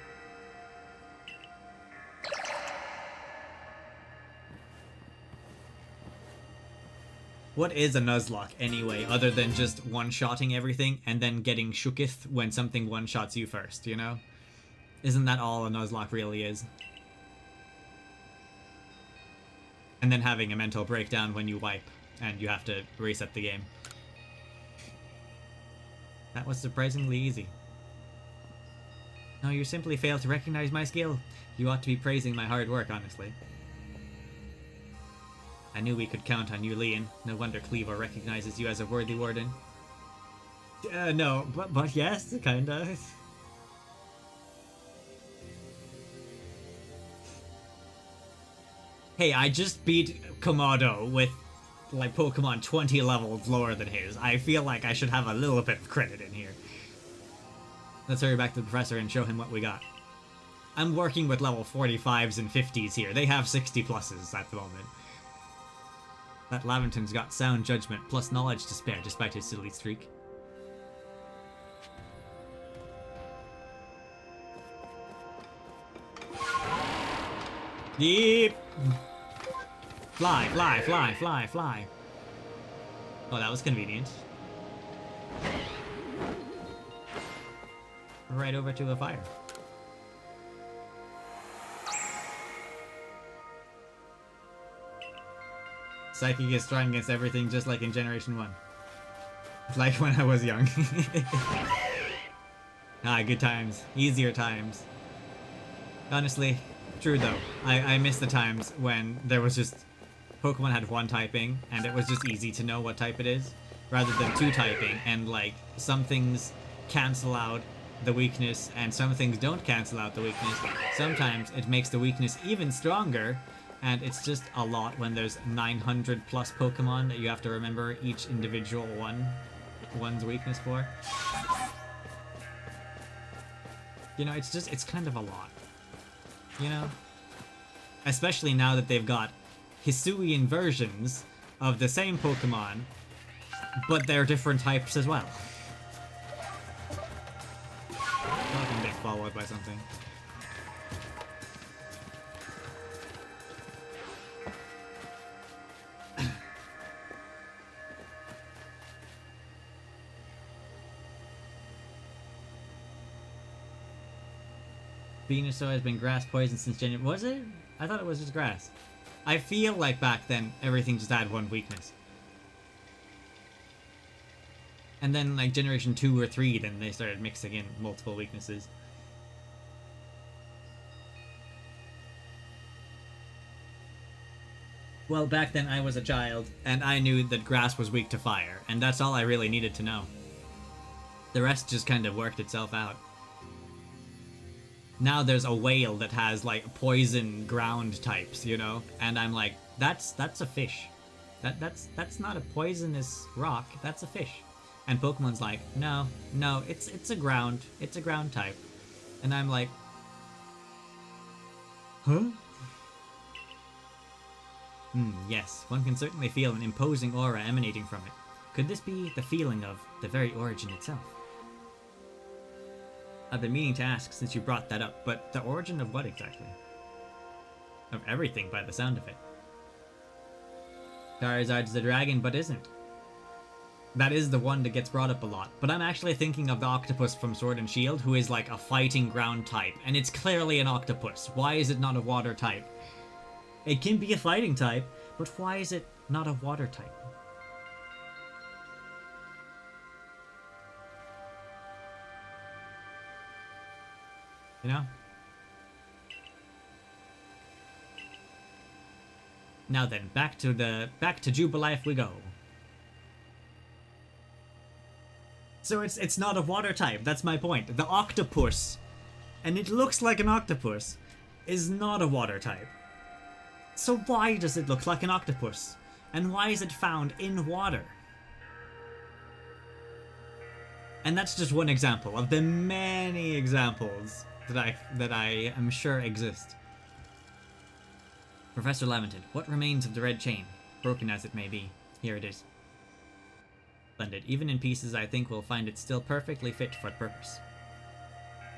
What is a Nuzlocke anyway, other than just one-shotting everything and then getting shooketh when something one-shots you first, you know? Isn't that all a Nuzlocke really is? And then having a mental breakdown when you wipe and you have to reset the game. That was surprisingly easy. No, you simply failed to recognize my skill. You ought to be praising my hard work, honestly. I knew we could count on you, Leon. No wonder Cleaver recognizes you as a worthy warden. No, but yes, kinda. Hey, I just beat Komodo with, like, Pokemon 20 levels lower than his. I feel like I should have a little bit of credit in here. Let's hurry back to the professor and show him what we got. I'm working with level 45s and 50s here. They have 60 pluses at the moment. That Laventon's got sound judgment plus knowledge to spare despite his silly streak. Yeep! Fly, fly, fly, fly, fly. Oh, that was convenient. Right over to the fire. Psychic is strong against everything just like in Generation 1. Like when I was young. Ah, good times. Easier times. Honestly, true though. I miss the times when there was just... Pokemon had one typing, and it was just easy to know what type it is, rather than two typing, and like, some things cancel out the weakness, and some things don't cancel out the weakness. Sometimes it makes the weakness even stronger, and it's just a lot when there's 900 plus Pokemon that you have to remember each individual one's weakness for. You know, it's kind of a lot. You know? Especially now that they've got Hisuian versions of the same Pokemon, but they're different types as well. I can get followed by something. Venusaur has been grass poison since January. Was it? I thought it was just grass. I feel like back then everything just had one weakness. And then like Generation 2 or 3, then they started mixing in multiple weaknesses. Well, back then I was a child, and I knew that grass was weak to fire, and that's all I really needed to know. The rest just kind of worked itself out. Now there's a whale that has like poison ground types, you know, and I'm like, that's a fish. That's not a poisonous rock. That's a fish. And Pokemon's like, no, it's a ground type, and I'm like, huh? Yes, one can certainly feel an imposing aura emanating from it. Could this be the feeling of the very origin itself? I've been meaning to ask since you brought that up, but the origin of what exactly? Of everything by the sound of it. Charizard's the dragon, but isn't. That is the one that gets brought up a lot, but I'm actually thinking of the octopus from Sword and Shield, who is like a fighting ground type, and it's clearly an octopus. Why is it not a water type? It can be a fighting type, but why is it not a water type? You know? Now then, back to Jubilife we go. So it's not a water type, that's my point. The octopus, and it looks like an octopus, is not a water type. So why does it look like an octopus? And why is it found in water? And that's just one example of the many examples that I am sure exist. Professor lamented, what remains of the red chain? Broken as it may be. Here it is. Splendid. Even in pieces, I think we'll find it still perfectly fit for the purpose.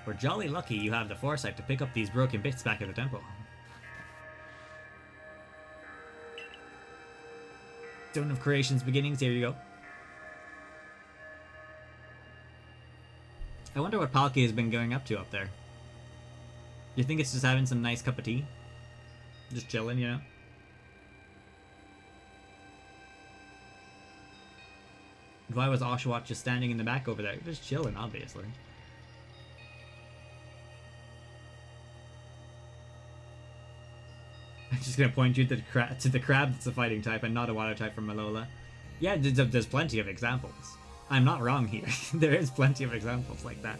We're jolly lucky you have the foresight to pick up these broken bits back at the temple. Stone of Creation's beginnings, here you go. I wonder what Palki has been going up to up there. You think it's just having some nice cup of tea? Just chilling, you know? Why was Oshawott just standing in the back over there? Just chilling, obviously. I'm just gonna point you to the crab that's a fighting type and not a water type from Malola. Yeah, there's plenty of examples. I'm not wrong here. There is plenty of examples like that.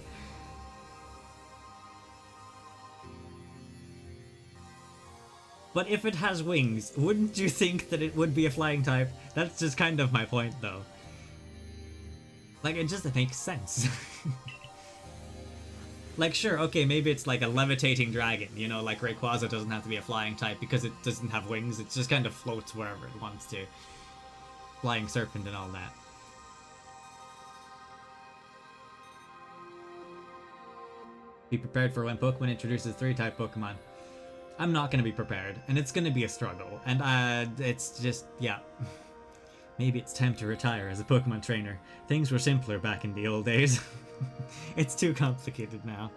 But if it has wings, wouldn't you think that it would be a flying type? That's just kind of my point, though. Like, it just makes sense. Like, sure, okay, maybe it's like a levitating dragon, you know, like Rayquaza doesn't have to be a flying type because it doesn't have wings, it just kind of floats wherever it wants to. Flying serpent and all that. Be prepared for when Pokemon introduces 3-type Pokemon. I'm not gonna be prepared, and it's gonna be a struggle, and it's just, yeah. Maybe it's time to retire as a Pokemon trainer. Things were simpler back in the old days. It's too complicated now.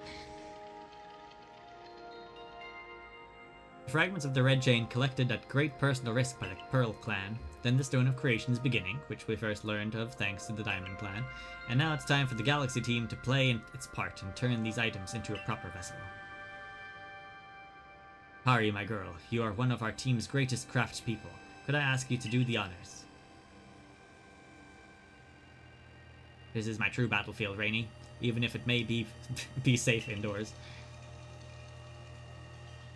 Fragments of the Red Chain collected at great personal risk by the Pearl Clan, then the Stone of Creation's beginning, which we first learned of thanks to the Diamond Clan, and now it's time for the Galaxy team to play its part and turn these items into a proper vessel. Pari, my girl, you are one of our team's greatest craftspeople. Could I ask you to do the honors? This is my true battlefield, Rainy, even if it may be safe indoors.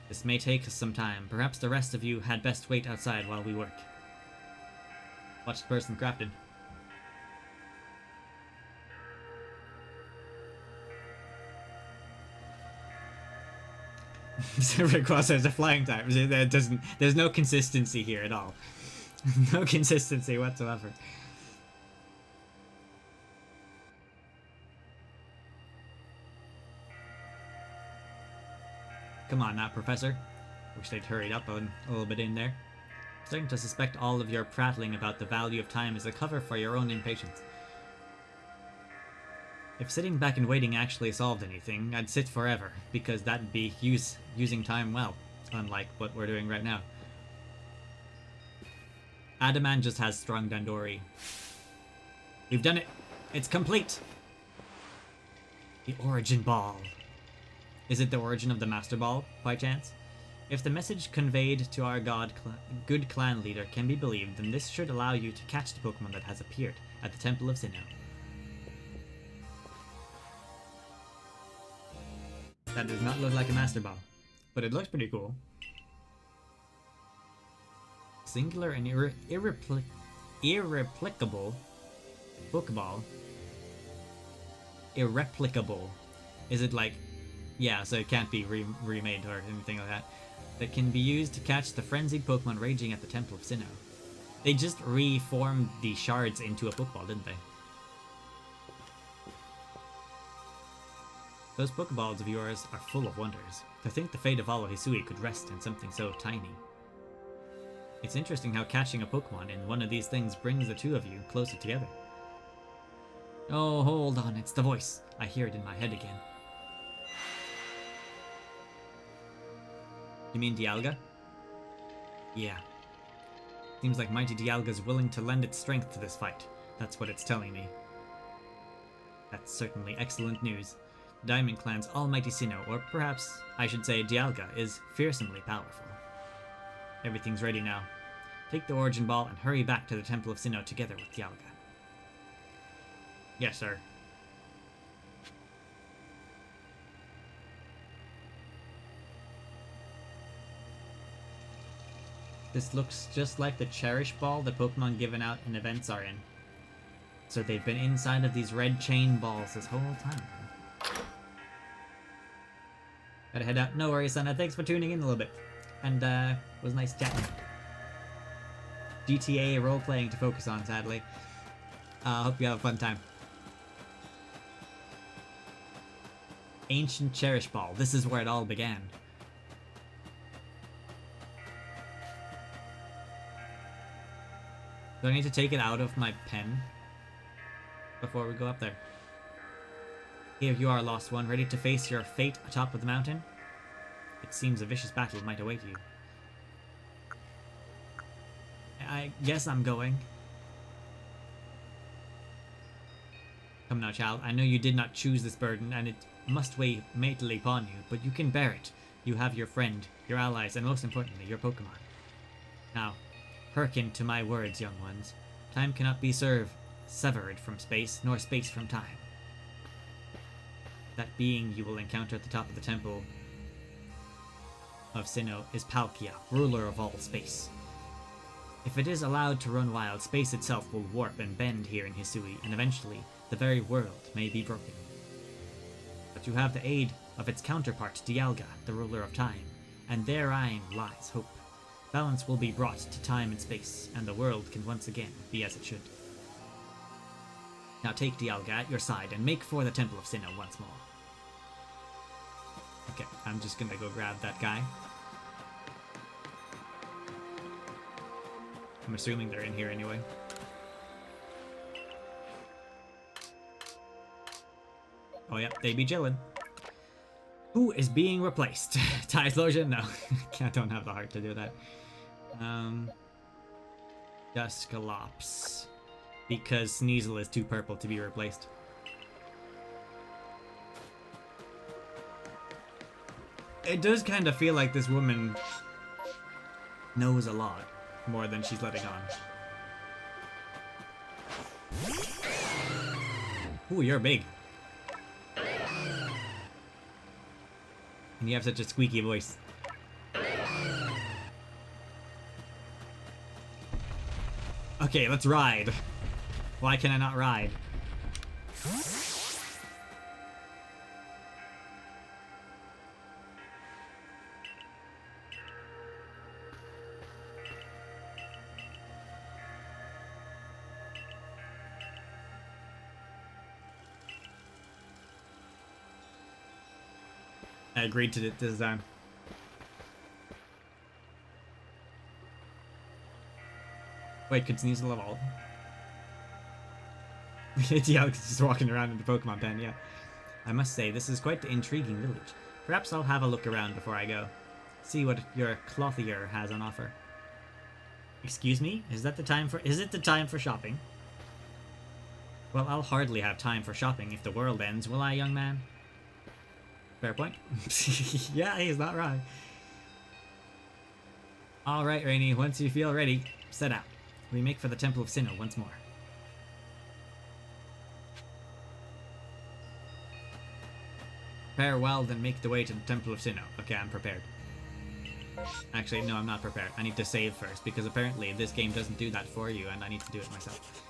This may take us some time. Perhaps the rest of you had best wait outside while we work. Watch the person crafted. Rayquaza is a flying type. There's no consistency here at all. No consistency whatsoever. Come on now, Professor. Wish they'd hurried up a little bit in there. Starting to suspect all of your prattling about the value of time is a cover for your own impatience. If sitting back and waiting actually solved anything, I'd sit forever, because that'd be using time well, unlike what we're doing right now. Adaman just has strong Dandori. We've done it! It's complete! The Origin Ball. Is it the origin of the Master Ball, by chance? If the message conveyed to our good clan leader can be believed, then this should allow you to catch the Pokemon that has appeared at the Temple of Sinnoh. That does not look like a Master Ball, but it looks pretty cool. Singular and irreplicable Pokeball. Irreplicable. Is it like... Yeah, so it can't be remade or anything like that. That can be used to catch the frenzied Pokemon raging at the Temple of Sinnoh. They just reformed the shards into a Pokeball, didn't they? Those Pokeballs of yours are full of wonders. To think the fate of all of Hisui could rest in something so tiny. It's interesting how catching a Pokemon in one of these things brings the two of you closer together. Oh, hold on, it's the voice. I hear it in my head again. You mean Dialga? Yeah. Seems like mighty Dialga's willing to lend its strength to this fight. That's what it's telling me. That's certainly excellent news. Diamond Clan's almighty Sinnoh, or perhaps I should say Dialga, is fearsomely powerful. Everything's ready now. Take the Origin Ball and hurry back to the Temple of Sinnoh together with Dialga. Yes, sir. This looks just like the Cherish Ball that Pokemon given out in events are in. So they've been inside of these red chain balls this whole time. Gotta head out. No worries, Sana. Thanks for tuning in a little bit. And, it was nice chatting. GTA role-playing to focus on, sadly. Hope you have a fun time. Ancient Cherish Ball. This is where it all began. Do I need to take it out of my pen before we go up there? Here you are, Lost One, ready to face your fate atop of the mountain? It seems a vicious battle might await you. I guess I'm going. Come now, child. I know you did not choose this burden, and it must weigh mightily upon you, but you can bear it. You have your friend, your allies, and most importantly, your Pokemon. Now, hearken to my words, young ones. Time cannot be severed from space, nor space from time. That being you will encounter at the top of the Temple of Sinnoh is Palkia, ruler of all space. If it is allowed to run wild, space itself will warp and bend here in Hisui, and eventually, the very world may be broken. But you have the aid of its counterpart, Dialga, the ruler of time, and therein lies hope. Balance will be brought to time and space, and the world can once again be as it should. Now take Dialga at your side and make for the Temple of Sinnoh once more. Okay, I'm just gonna go grab that guy. I'm assuming they're in here anyway. Oh yep, they be chillin'. Who is being replaced? Typhlosion? No, I don't have the heart to do that. Duscalops. Because Sneasel is too purple to be replaced. It does kind of feel like this woman knows a lot more than she's letting on. Ooh, you're big. And you have such a squeaky voice. Okay, let's ride. Why can I not ride? I agreed to it this time. Wait, could Sneasel evolve? Yeah, just walking around in the Pokemon pen, yeah. I must say, this is quite the intriguing village. Perhaps I'll have a look around before I go. See what your clothier has on offer. Excuse me? Is it the time for shopping? Well, I'll hardly have time for shopping if the world ends, will I, young man? Fair point. Yeah, he's not wrong. Alright, Rainy, once you feel ready, set out. We make for the Temple of Sinnoh once more. Prepare well, then make the way to the Temple of Sinnoh. Okay, I'm prepared. Actually, no, I'm not prepared. I need to save first, because apparently this game doesn't do that for you, and I need to do it myself.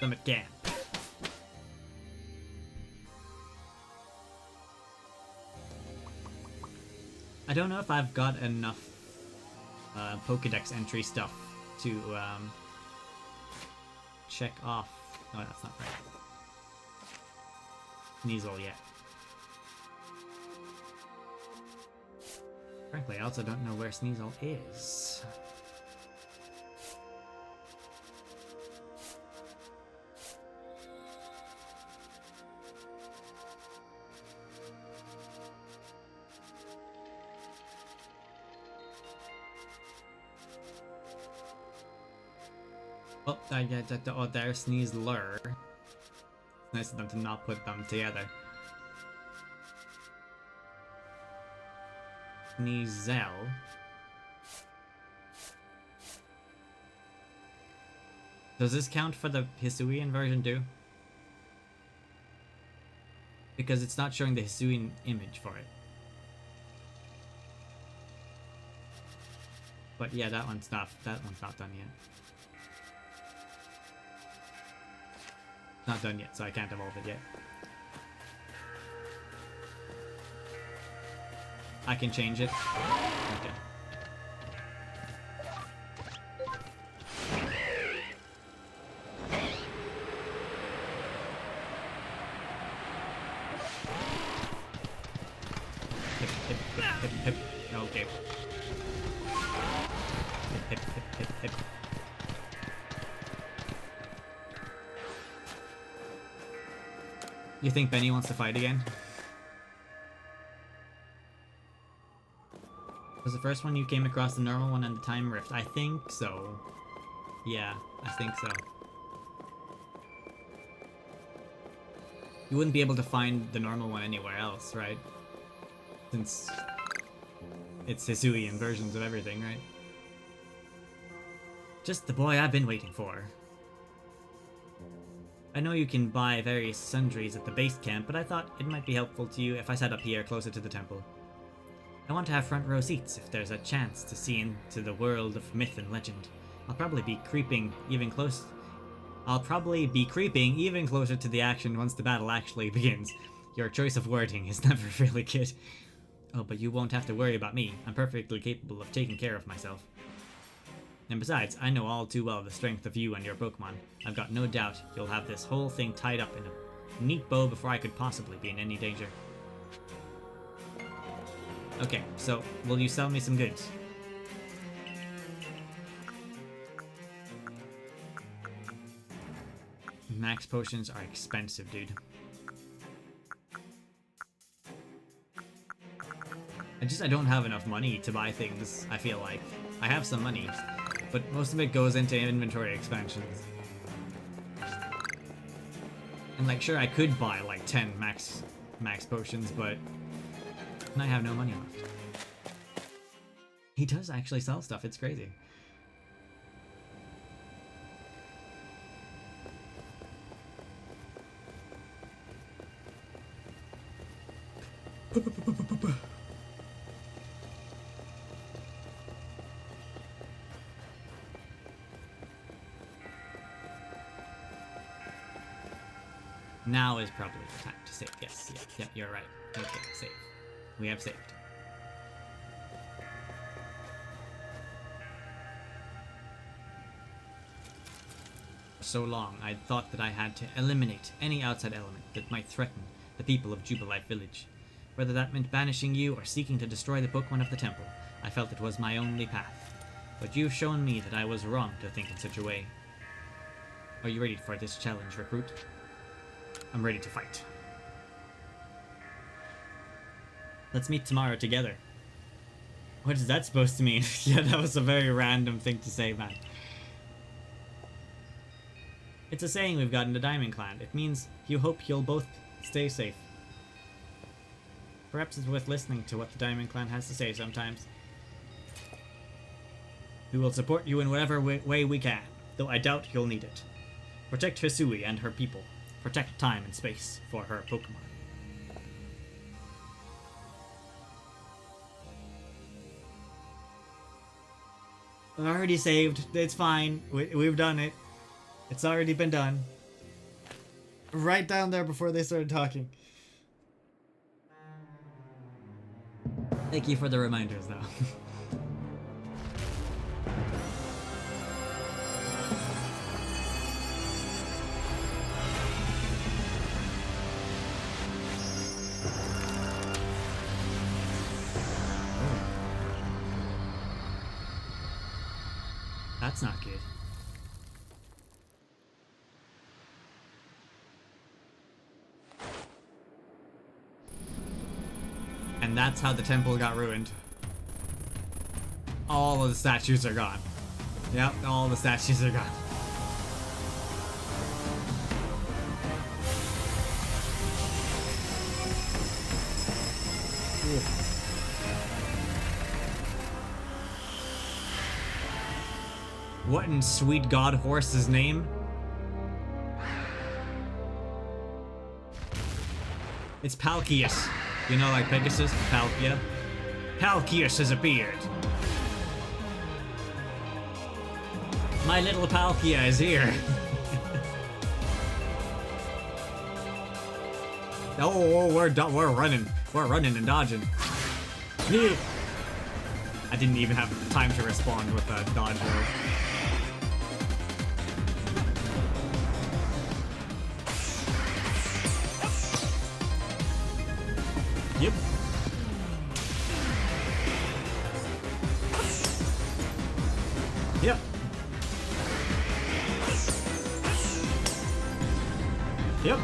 Them again. I don't know if I've got enough Pokédex entry stuff to check off. No, that's not right. Sneasel yet. Frankly, I also don't know where Sneasel is. Oh, oh, there's Sneasler. Nice of them to not put them together. Sneasel. Does this count for the Hisuian version too? Because it's not showing the Hisuian image for it. But yeah, that one's not done yet. Not done yet, so I can't evolve it yet. I can change it. Okay. Hip. Okay. Hip. You think Benny wants to fight again? Was the first one you came across the normal one and the time rift? I think so. Yeah, I think so. You wouldn't be able to find the normal one anywhere else, right? Since it's Hisuian versions of everything, right? Just the boy I've been waiting for. I know you can buy various sundries at the base camp, but I thought it might be helpful to you if I set up here closer to the temple. I want to have front row seats if there's a chance to see into the world of myth and legend. I'll probably be creeping even closer to the action once the battle actually begins. Your choice of wording is never really good. Oh, but you won't have to worry about me. I'm perfectly capable of taking care of myself. And besides, I know all too well the strength of you and your Pokémon. I've got no doubt you'll have this whole thing tied up in a neat bow before I could possibly be in any danger. Okay, so will you sell me some goods? Max potions are expensive, dude. I don't have enough money to buy things, I feel like. I have some money, but most of it goes into inventory expansions. And like, sure, I could buy like 10 max potions, but I have no money left. He does actually sell stuff, it's crazy. Now is probably the time to save. Yes, yeah, you're right. Okay, save. We have saved. For so long, I thought that I had to eliminate any outside element that might threaten the people of Jubilife Village. Whether that meant banishing you or seeking to destroy the Pokemon of the temple, I felt it was my only path. But you've shown me that I was wrong to think in such a way. Are you ready for this challenge, recruit? I'm ready to fight. Let's meet tomorrow together. What is that supposed to mean? Yeah, that was a very random thing to say, man. It's a saying we've got in the Diamond Clan. It means you hope you'll both stay safe. Perhaps it's worth listening to what the Diamond Clan has to say sometimes. We will support you in whatever way we can, though I doubt you'll need it. Protect Hisui and her people. Protect time and space for her Pokemon. Already saved. It's fine. We've done it. It's already been done. Right down there before they started talking. Thank you for the reminders, though. That's not good. And that's how the temple got ruined. All of the statues are gone. Yep, all the statues are gone. Ooh. What in sweet god horse's name? It's Palkius. You know, like Pegasus? Palkia? Palkius has appeared. My little Palkia is here. Oh, we're running. We're running and dodging. I didn't even have time to respond with a dodge roll. Yep. Yep. Yep.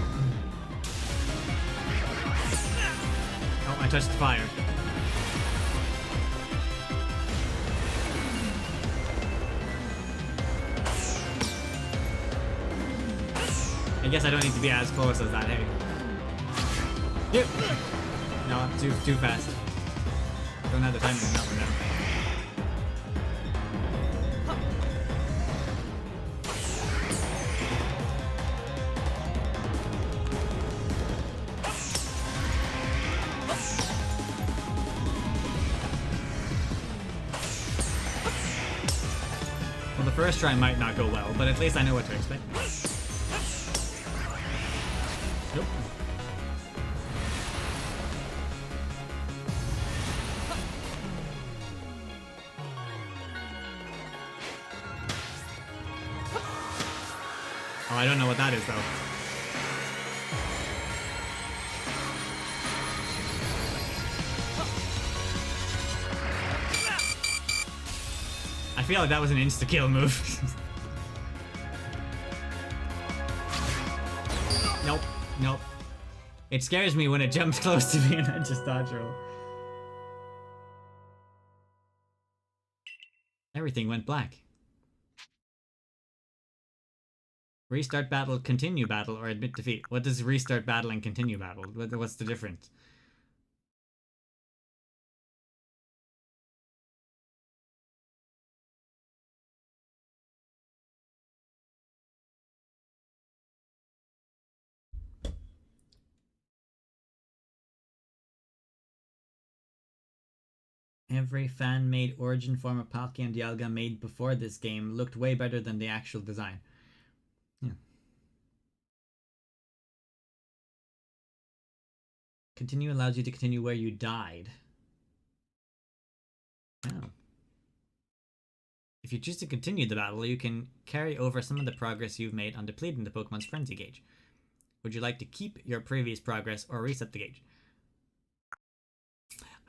Oh, I touched the fire. I guess I don't need to be as close as that, hey? Yep. No, too fast. Don't have the time to that one now. Well, the first try might not go well, but at least I know what to expect. Nope. Oh, I don't know what that is, though. I feel like that was an insta-kill move. Nope. Nope. It scares me when it jumps close to me and I just dodge roll. Everything went black. Restart battle, continue battle, or admit defeat. What does restart battle and continue battle? What's the difference? Every fan-made origin form of Palkia and Dialga made before this game looked way better than the actual design. Yeah. Continue allows you to continue where you died. Oh. If you choose to continue the battle, you can carry over some of the progress you've made on depleting the Pokemon's Frenzy gauge. Would you like to keep your previous progress or reset the gauge?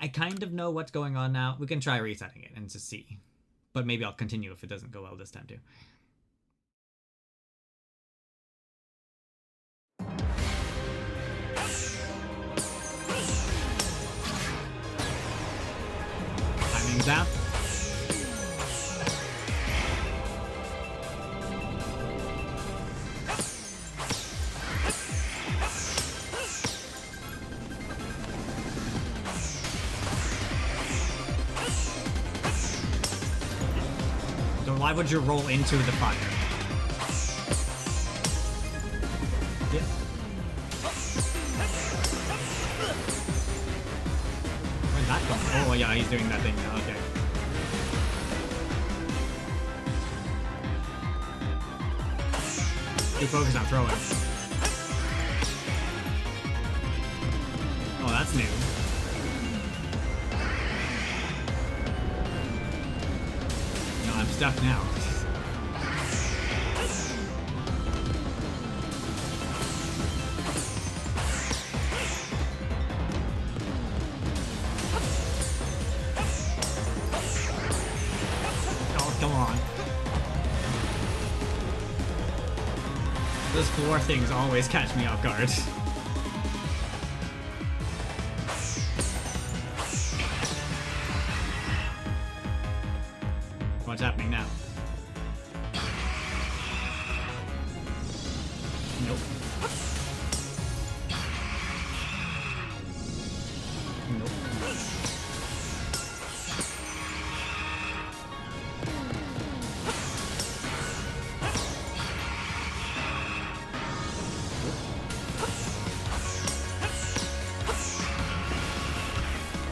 I kind of know what's going on now. We can try resetting it and just see. But maybe I'll continue if it doesn't go well this time too. Timing's out. Why would you roll into the fire? Yep. Where'd that come? Oh yeah, he's doing that thing now, okay. Too focused on throwing. Oh, that's new. I'm stuck now. Oh, come on. Those floor things always catch me off guard. What's happening now? Nope. Nope.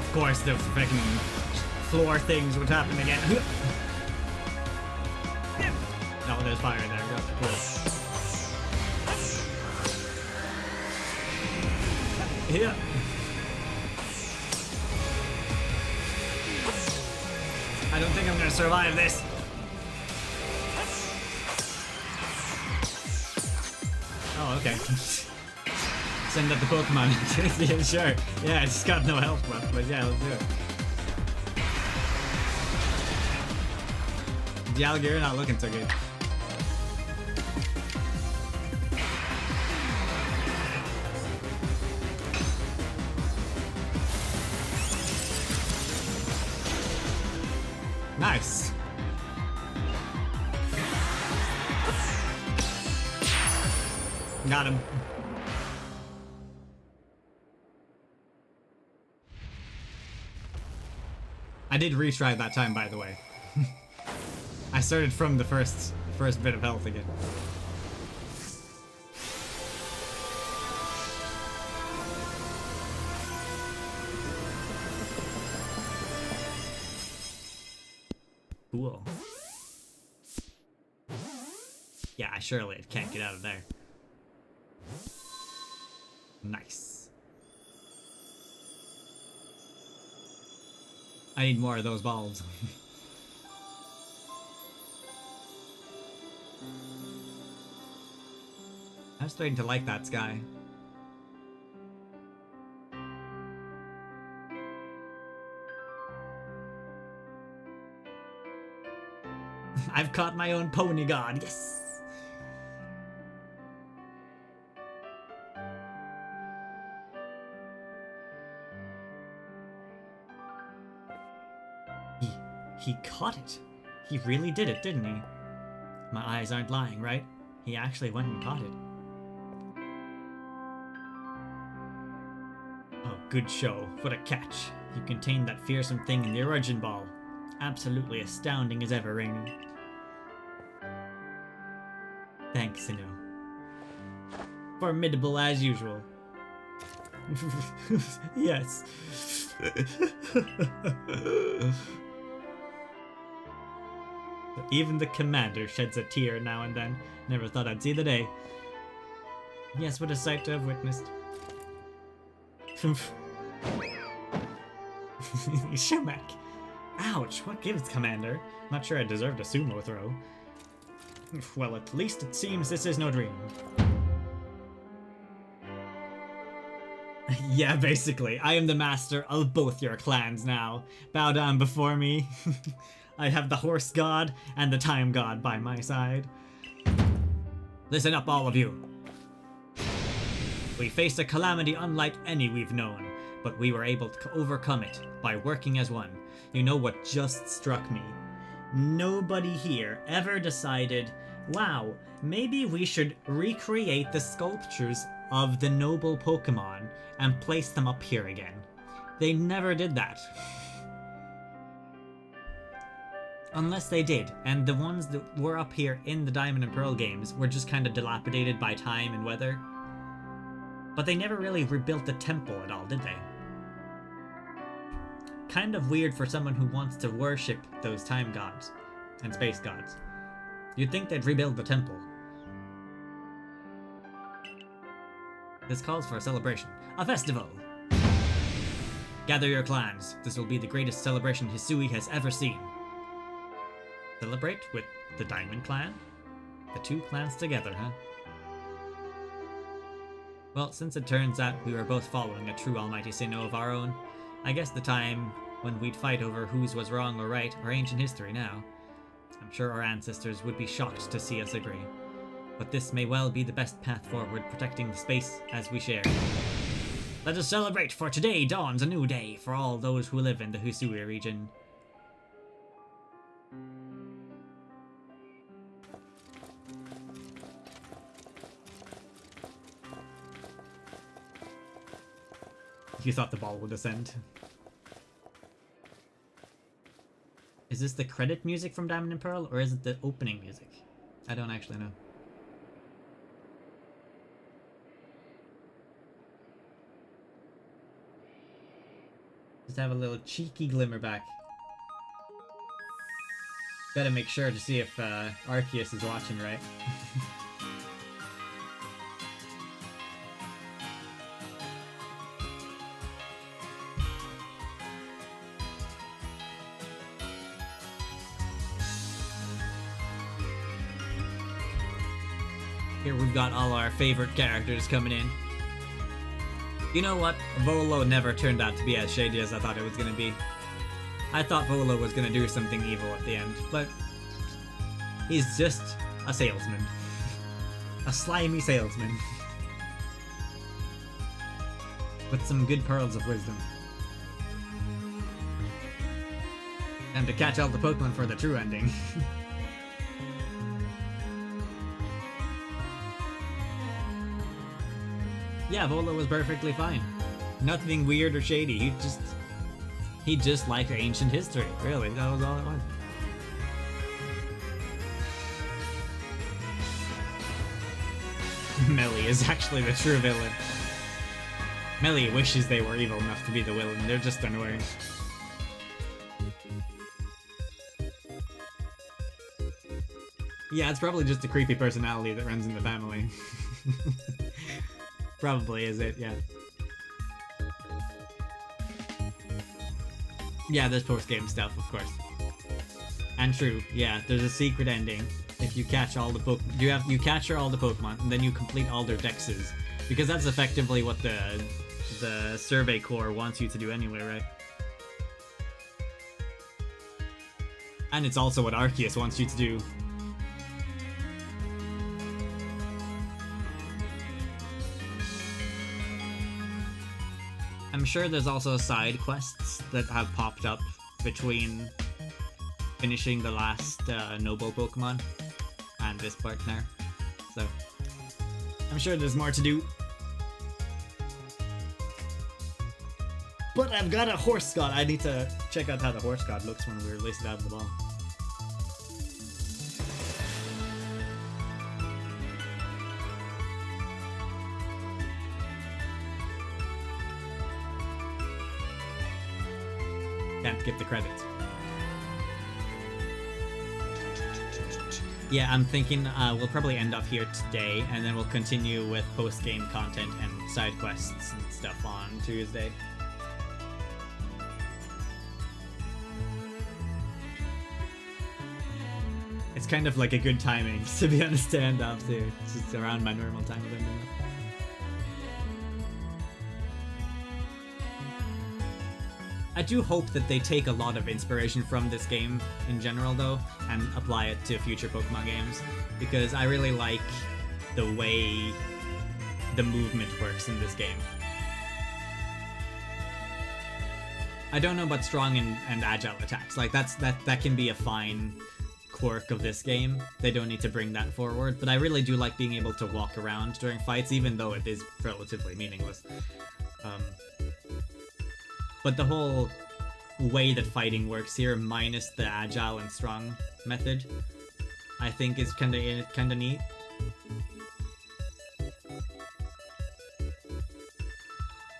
Of course, the freaking floor things would happen again. Oh, there's fire there. Cool. Yeah. I don't think I'm gonna survive this. Oh, okay. Send up the Pokemon. Yeah, sure. Yeah, it's got no health left, but yeah, let's do it. Dialga, not looking so good. Nice. Got him. I did retry that time, by the way. I started from the first bit of health again. Cool. Yeah, surely it can't get out of there. Nice. I need more of those balls. I'm starting to like that sky. I've caught my own pony god, yes! He caught it. He really did it, didn't he? My eyes aren't lying, right? He actually went and caught it. Oh, good show. What a catch. You contained that fearsome thing in the origin ball. Absolutely astounding as ever, Rainy. Thanks, Sinnoh. Formidable as usual. Yes. Even the commander sheds a tear now and then. Never thought I'd see the day. Yes, what a sight to have witnessed. Shemek. Ouch, what gives, Commander? Not sure I deserved a sumo throw. Well, at least it seems this is no dream. Yeah, basically. I am the master of both your clans now. Bow down before me. I have the horse god and the time god by my side. Listen up, all of you. We faced a calamity unlike any we've known, but we were able to overcome it by working as one. You know what just struck me? Nobody here ever decided, wow, maybe we should recreate the sculptures of the noble Pokémon and place them up here again. They never did that. Unless they did, and the ones that were up here in the Diamond and Pearl games were just kind of dilapidated by time and weather. But they never really rebuilt the temple at all, did they? Kind of weird for someone who wants to worship those time gods and space gods. You'd think they'd rebuild the temple. This calls for a celebration. A festival! Gather your clans. This will be the greatest celebration Hisui has ever seen. Celebrate with the Diamond Clan? The two clans together, huh? Well, since it turns out we were both following a true almighty Sinnoh of our own, I guess the time when we'd fight over whose was wrong or right are ancient history now. I'm sure our ancestors would be shocked to see us agree. But this may well be the best path forward, protecting the space as we share. Let us celebrate, for today dawns a new day for all those who live in the Hisui region. You thought the ball would descend. Is this the credit music from Diamond and Pearl, or is it the opening music? I don't actually know. Is to have a little cheeky glimmer back. Gotta make sure to see if Arceus is watching, right? Here we've got all our favorite characters coming in. You know what? Volo never turned out to be as shady as I thought it was gonna be. I thought Volo was gonna do something evil at the end, but he's just a salesman. A slimy salesman. With some good pearls of wisdom. And to catch all the Pokemon for the true ending. Yeah, Volo was perfectly fine. Nothing weird or shady. He just liked ancient history. Really, that was all it was. Melly is actually the true villain. Melly wishes they were evil enough to be the villain. They're just annoying. Yeah, it's probably just a creepy personality that runs in the family. Probably is it, yeah. Yeah, there's post-game stuff, of course. And true, yeah, there's a secret ending. If you catch all the you capture all the Pokemon, and then you complete all their dexes. Because that's effectively what the Survey Corps wants you to do anyway, right? And it's also what Arceus wants you to do. I'm sure there's also side quests that have popped up between finishing the last Noble Pokemon and this part now. So, I'm sure there's more to do. But I've got a Horse God. I need to check out how the Horse God looks when we release it out of the ball. Can't skip the credits. Yeah, I'm thinking we'll probably end up here today, and then we'll continue with post-game content and side quests and stuff on Tuesday. It's kind of like a good timing, to be honest, to end up here. It's just around my normal time of ending up. I do hope that they take a lot of inspiration from this game in general, though, and apply it to future Pokemon games, because I really like the way the movement works in this game. I don't know about strong and agile attacks. Like that can be a fine quirk of this game. They don't need to bring that forward, but I really do like being able to walk around during fights, even though it is relatively meaningless. But the whole way that fighting works here, minus the agile and strong method, I think is kinda neat.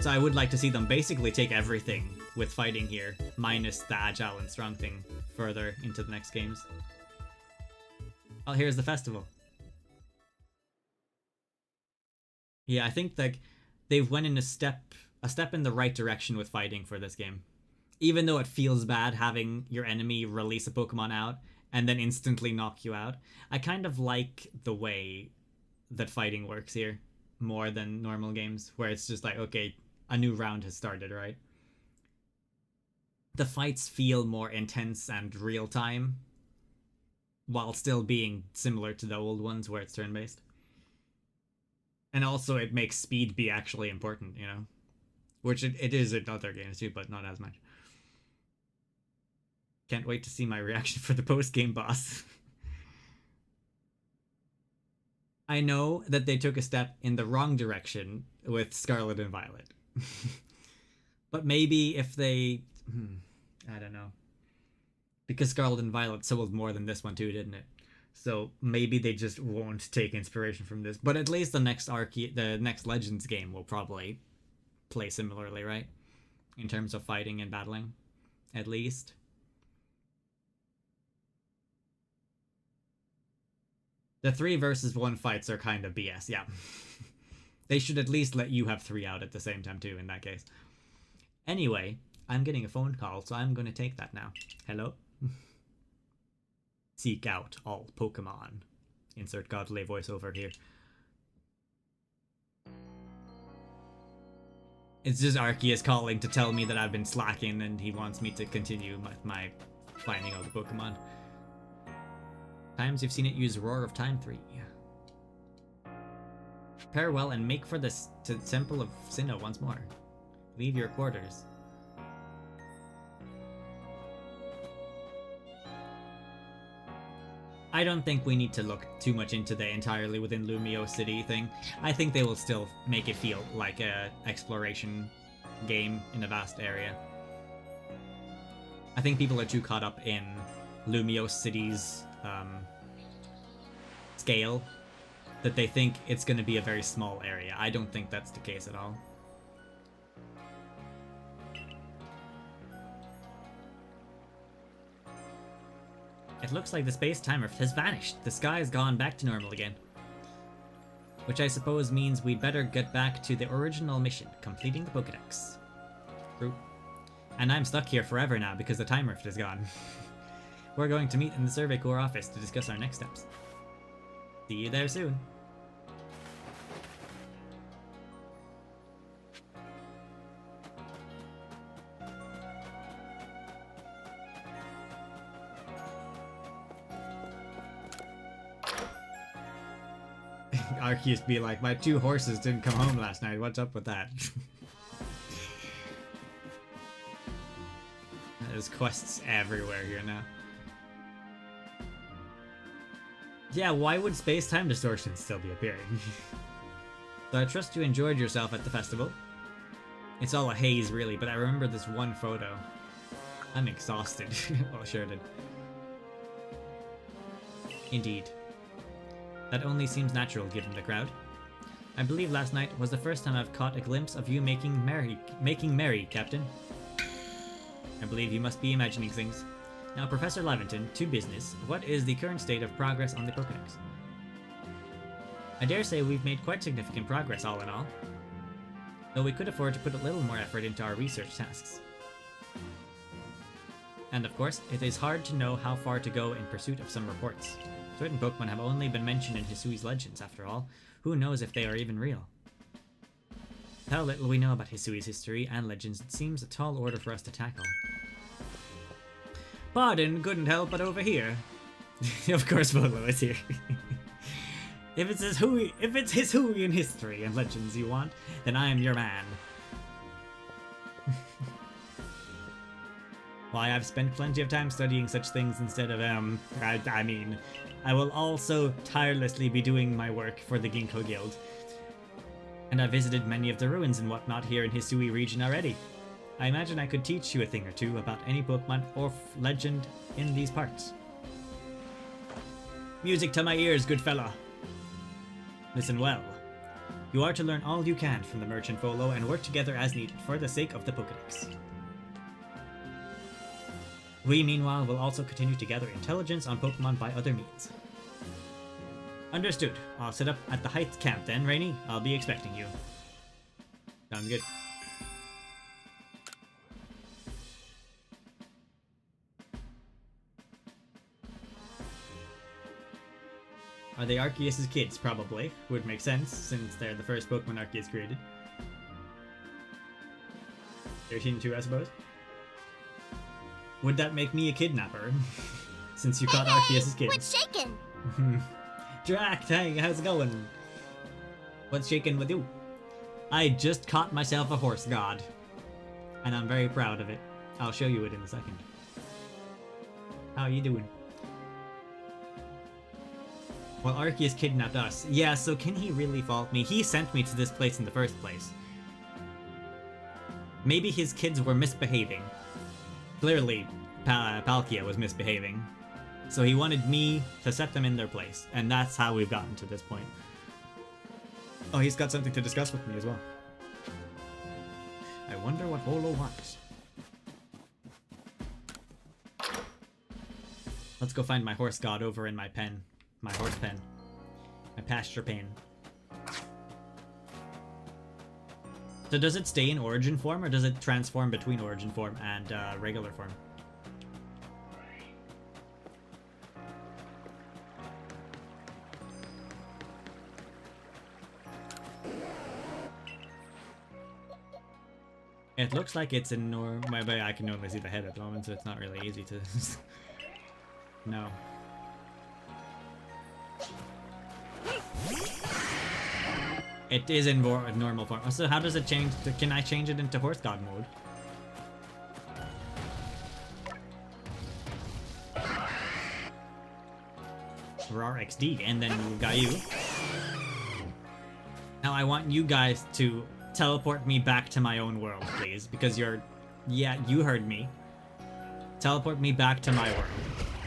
So I would like to see them basically take everything with fighting here, minus the agile and strong thing, further into the next games. Oh, here's the festival. Yeah, I think like they've went in a step in the right direction with fighting for this game. Even though it feels bad having your enemy release a Pokemon out and then instantly knock you out, I kind of like the way that fighting works here more than normal games, where it's just like, okay, a new round has started, right? The fights feel more intense and real-time, while still being similar to the old ones where it's turn-based. And also it makes speed be actually important, you know? Which it is in other games too, but not as much. Can't wait to see my reaction for the post-game boss. I know that they took a step in the wrong direction with Scarlet and Violet. But maybe if they... I don't know. Because Scarlet and Violet sold more than this one too, didn't it? So maybe they just won't take inspiration from this. But at least the next Legends game will probably play similarly, right? in terms of fighting and battling, at least. The 3 versus 1 fights are kind of BS, yeah. They should at least let you have 3 out at the same time too, in that case. Anyway, I'm getting a phone call, so I'm going to take that now. Hello? Seek out all Pokemon. Insert godly voiceover here. It's just Arceus calling to tell me that I've been slacking and he wants me to continue my finding all the Pokemon. Times you've seen it use Roar of Time 3. Prepare well and make for the Temple of Sinnoh once more. Leave your quarters. I don't think we need to look too much into the entirely within Lumio City thing. I think they will still make it feel like a exploration game in a vast area. I think people are too caught up in Lumio City's scale that they think it's going to be a very small area. I don't think that's the case at all. It looks like the space-time rift has vanished. The sky has gone back to normal again. Which I suppose means we'd better get back to the original mission, completing the Pokédex. True. And I'm stuck here forever now because the time rift is gone. We're going to meet in the Survey Corps office to discuss our next steps. See you there soon. Arceus be like, my 2 horses didn't come home last night. What's up with that? There's quests everywhere here now. Yeah, why would space-time distortions still be appearing? So I trust you enjoyed yourself at the festival. It's all a haze, really, but I remember this one photo. I'm exhausted. Well, sure did. Indeed. That only seems natural given the crowd. I believe last night was the first time I've caught a glimpse of you making merry, Captain. I believe you must be imagining things. Now, Professor Leventon, to business. What is the current state of progress on the Pokédex? I dare say we've made quite significant progress all in all. Though we could afford to put a little more effort into our research tasks. And of course, it is hard to know how far to go in pursuit of some reports. Certain Pokemon have only been mentioned in Hisui's legends, after all. Who knows if they are even real? How little we know about Hisui's history and legends, it seems a tall order for us to tackle. Pardon, couldn't help but overhear. Of course Volo is here. If it's Hisui in history and legends you want, then I am your man. Why, I've spent plenty of time studying such things instead of, I mean, I will also tirelessly be doing my work for the Ginkgo Guild. And I visited many of the ruins and whatnot here in Hisui region already. I imagine I could teach you a thing or two about any Pokemon or legend in these parts. Music to my ears, good fella. Listen well. You are to learn all you can from the Merchant Volo and work together as needed for the sake of the Pokédex. We, meanwhile, will also continue to gather intelligence on Pokemon by other means. Understood. I'll set up at the Heights camp then, Rainy. I'll be expecting you. Sounds good. Are they Arceus' kids? Probably. Would make sense, since they're the first Pokemon Arceus created. 13-2, I suppose. Would that make me a kidnapper? Since you caught Arceus' kids. What's shaking? Drac, hey, how's it going? What's shaking with you? I just caught myself a horse god. And I'm very proud of it. I'll show you it in a second. How you doing? Well, Arceus kidnapped us. Yeah, so can he really fault me? He sent me to this place in the first place. Maybe his kids were misbehaving. Clearly, Palkia was misbehaving. So he wanted me to set them in their place. And that's how we've gotten to this point. Oh, he's got something to discuss with me as well. I wonder what Holo wants. Let's go find my horse god over in my pen. My horse pen. My pasture pen. So does it stay in origin form, or does it transform between origin form and regular form? It looks like it's in I can only see the head at the moment, so it's not really easy to... No. It is in normal form. So how does it change? Can I change it into horse god mode? Roar XD, and then we've got you. Now I want you guys to teleport me back to my own world, please, because you're... Yeah, you heard me. Teleport me back to my world.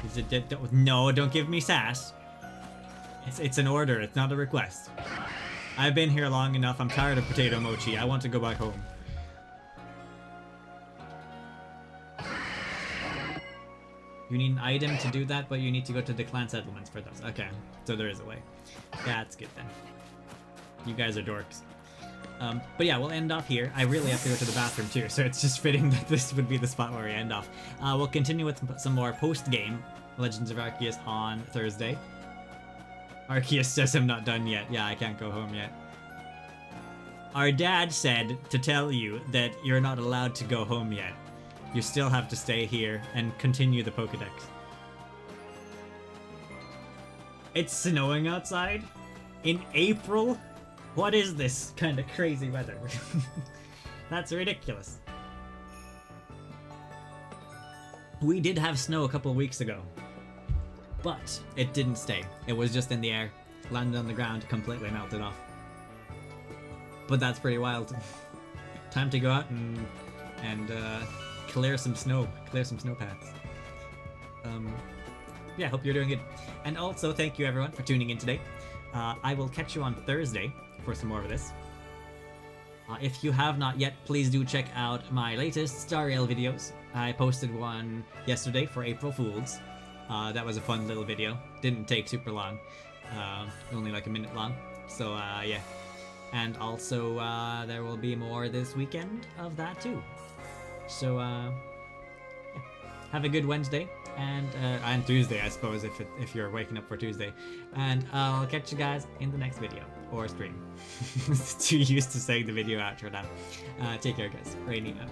Is it... No, don't give me sass. It's an order, it's not a request. I've been here long enough, I'm tired of potato mochi, I want to go back home. You need an item to do that, but you need to go to the clan settlements for those. Okay, so there is a way. That's good then. You guys are dorks. But yeah, we'll end off here. I really have to go to the bathroom too, so it's just fitting that this would be the spot where we end off. We'll continue with some more post-game Legends of Arceus on Thursday. Arceus says I'm not done yet. Yeah, I can't go home yet. Our dad said to tell you that you're not allowed to go home yet. You still have to stay here and continue the Pokédex. It's snowing outside? In April? What is this kind of crazy weather? That's ridiculous. We did have snow a couple weeks ago, but it didn't stay. It was just in the air, landed on the ground, completely melted off. But that's pretty wild. Time to go out and clear some snow paths. Yeah, hope you're doing good. And also, thank you everyone for tuning in today. I will catch you on Thursday for some more of this. If you have not yet, please do check out my latest Star Rail videos. I posted one yesterday for April Fools. That was a fun little video. Didn't take super long. Only like a minute long. So yeah. And also there will be more this weekend of that too. So yeah. Have a good Wednesday and Tuesday, I suppose, if you're waking up for Tuesday. And I'll catch you guys in the next video or stream. Too used to saying the video outro now. Take care, guys. Rainy out.